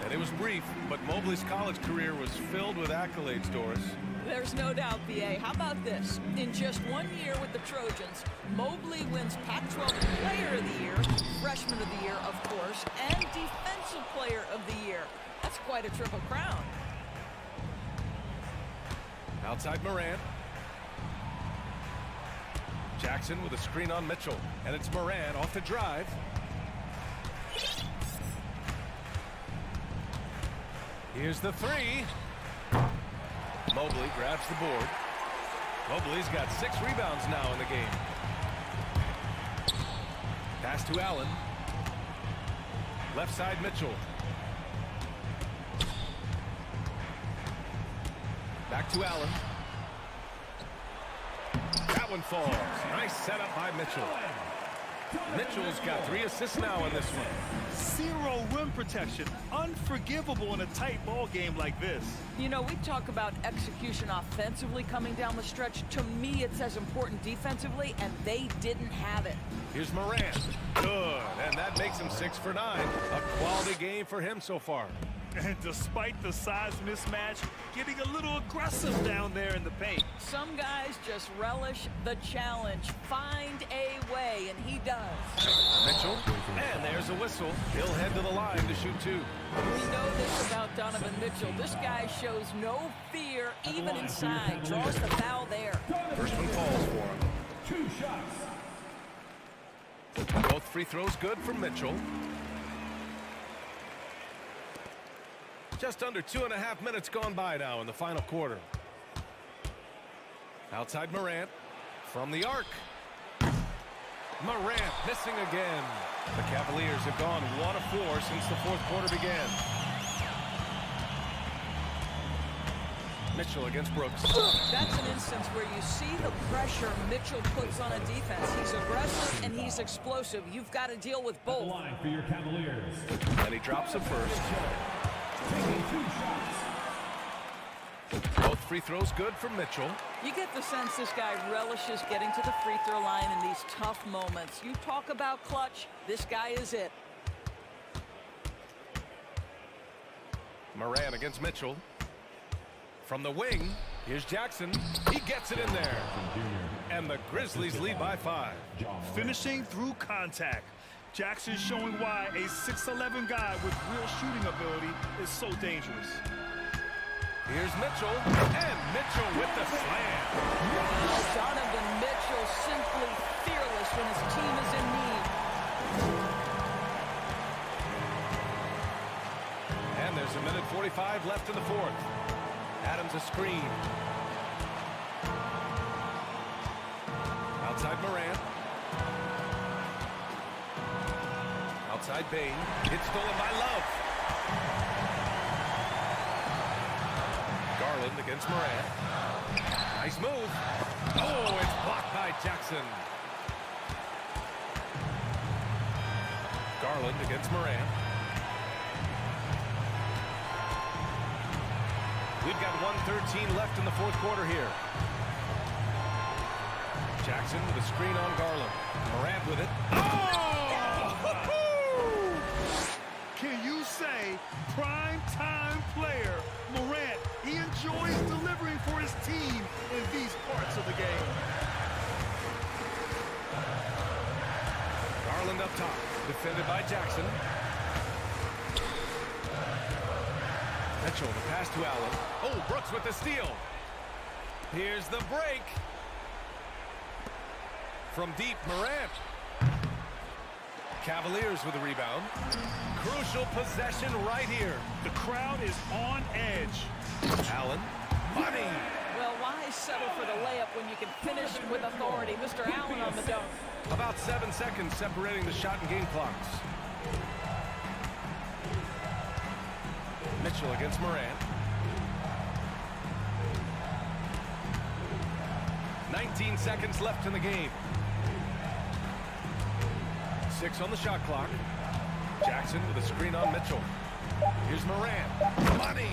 Speaker 6: And it was brief, but Mobley's college career was filled with accolades, Doris.
Speaker 11: There's no doubt, BA. How about this? In just 1 year with the Trojans, Mobley wins Pac-12 Player of the Year, Freshman of the Year, of course, and Defensive Player of the Year. That's quite a triple crown.
Speaker 6: Outside Morant. Jackson with a screen on Mitchell. And it's Morant off the drive. Here's the 3. Mobley grabs the board. Mobley's got 6 rebounds now in the game. Pass to Allen. Left side Mitchell. Back to Allen. That one falls. Nice setup by Mitchell. Mitchell's got 3 assists now in this one.
Speaker 9: 0 rim protection. Unforgivable in a tight ball game like this.
Speaker 11: You know, we talk about execution offensively coming down the stretch. To me, it's as important defensively, and they didn't have it.
Speaker 6: Here's Morant. Good. And that makes him 6 for 9. A quality game for him so far.
Speaker 9: And despite the size mismatch, getting a little aggressive down there in the paint.
Speaker 11: Some guys just relish the challenge. Find a way, and he does.
Speaker 6: Mitchell. And there's a whistle. He'll head to the line to shoot 2.
Speaker 11: We know this about Donovan Mitchell. This guy shows no fear, even inside. Draws the foul there.
Speaker 6: First one falls for him.
Speaker 12: 2 shots.
Speaker 6: Both free throws good for Mitchell. Just under 2.5 minutes gone by now in the final quarter. Outside Morant. From the arc. Morant missing again. The Cavaliers have gone 1 of 4 since the fourth quarter began. Mitchell against Brooks.
Speaker 11: That's an instance where you see the pressure Mitchell puts on a defense. He's aggressive and he's explosive. You've got to deal with both.
Speaker 12: Line for your Cavaliers.
Speaker 6: And he drops it first.
Speaker 12: Taking 2 shots.
Speaker 6: Both free throws good for Mitchell.
Speaker 11: You get the sense this guy relishes getting to the free throw line in these tough moments. You talk about clutch, this guy is it.
Speaker 6: Morant against Mitchell. From the wing, here's Jackson. He gets it in there. And the Grizzlies lead by 5.
Speaker 9: Finishing through contact. Jackson showing why a 6'11" guy with real shooting ability is so dangerous.
Speaker 6: Here's Mitchell, and Mitchell with the slam.
Speaker 11: Donovan Mitchell simply fearless when his team is in need.
Speaker 6: 1:45 left in the fourth. Adams a screen. Outside Morant. Outside Bain. It's stolen by Love. Garland against Morant. Nice move. Oh, it's blocked by Jackson. Garland against Morant. We've got 1:13 left in the fourth quarter here. Jackson with a screen on Garland. Morant with it. Oh!
Speaker 9: Can you say prime time player Morant? He enjoys delivering for his team in these parts of the game.
Speaker 6: Garland up top, defended by Jackson. Mitchell, the pass to Allen. Oh, Brooks with the steal. Here's the break. From deep, Morant. Cavaliers with the rebound. Crucial possession right here.
Speaker 9: The crowd is on edge.
Speaker 6: Allen. Money.
Speaker 11: Well, why settle for the layup when you can finish with authority? Mr. Allen on the dunk.
Speaker 6: About 7 seconds separating the shot and game clocks. Mitchell against Morant. 19 seconds left in the game. 6 on the shot clock. Jackson with a screen on Mitchell. Here's Morant. Money.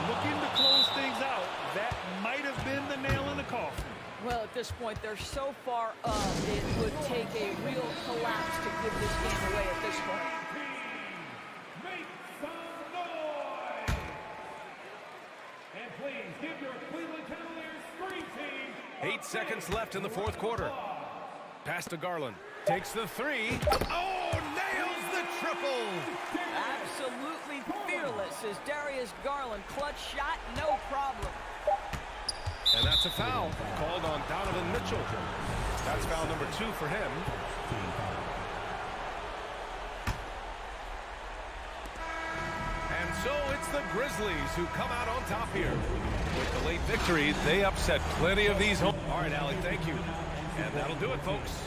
Speaker 9: Looking to close things out. That might have been the nail in the coffin.
Speaker 11: Well, at this point, they're so far up, it would take a real collapse to give this game away at this point.
Speaker 12: Make some noise! And please give your Cleveland Cavaliers screen team
Speaker 6: 8 seconds left in the fourth quarter. Pass to Garland. Takes the three. Oh, nails the triple!
Speaker 11: Absolutely fearless is Darius Garland. Clutch shot, no problem.
Speaker 6: And that's a foul called on Donovan Mitchell. That's foul number 2 for him. And so it's the Grizzlies who come out on top here. With the late victory, they upset plenty of these home. All right, Allie, thank you. And that'll do it, folks.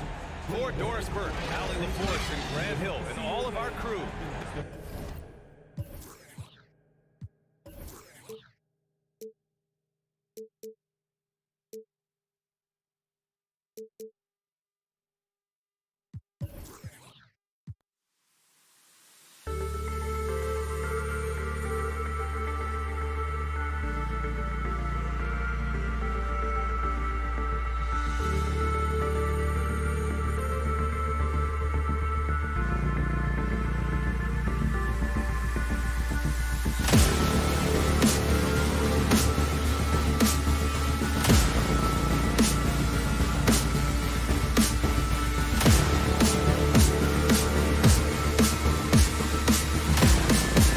Speaker 6: For Doris Burke, Allie LaForce, and Grant Hill, and all of our crew.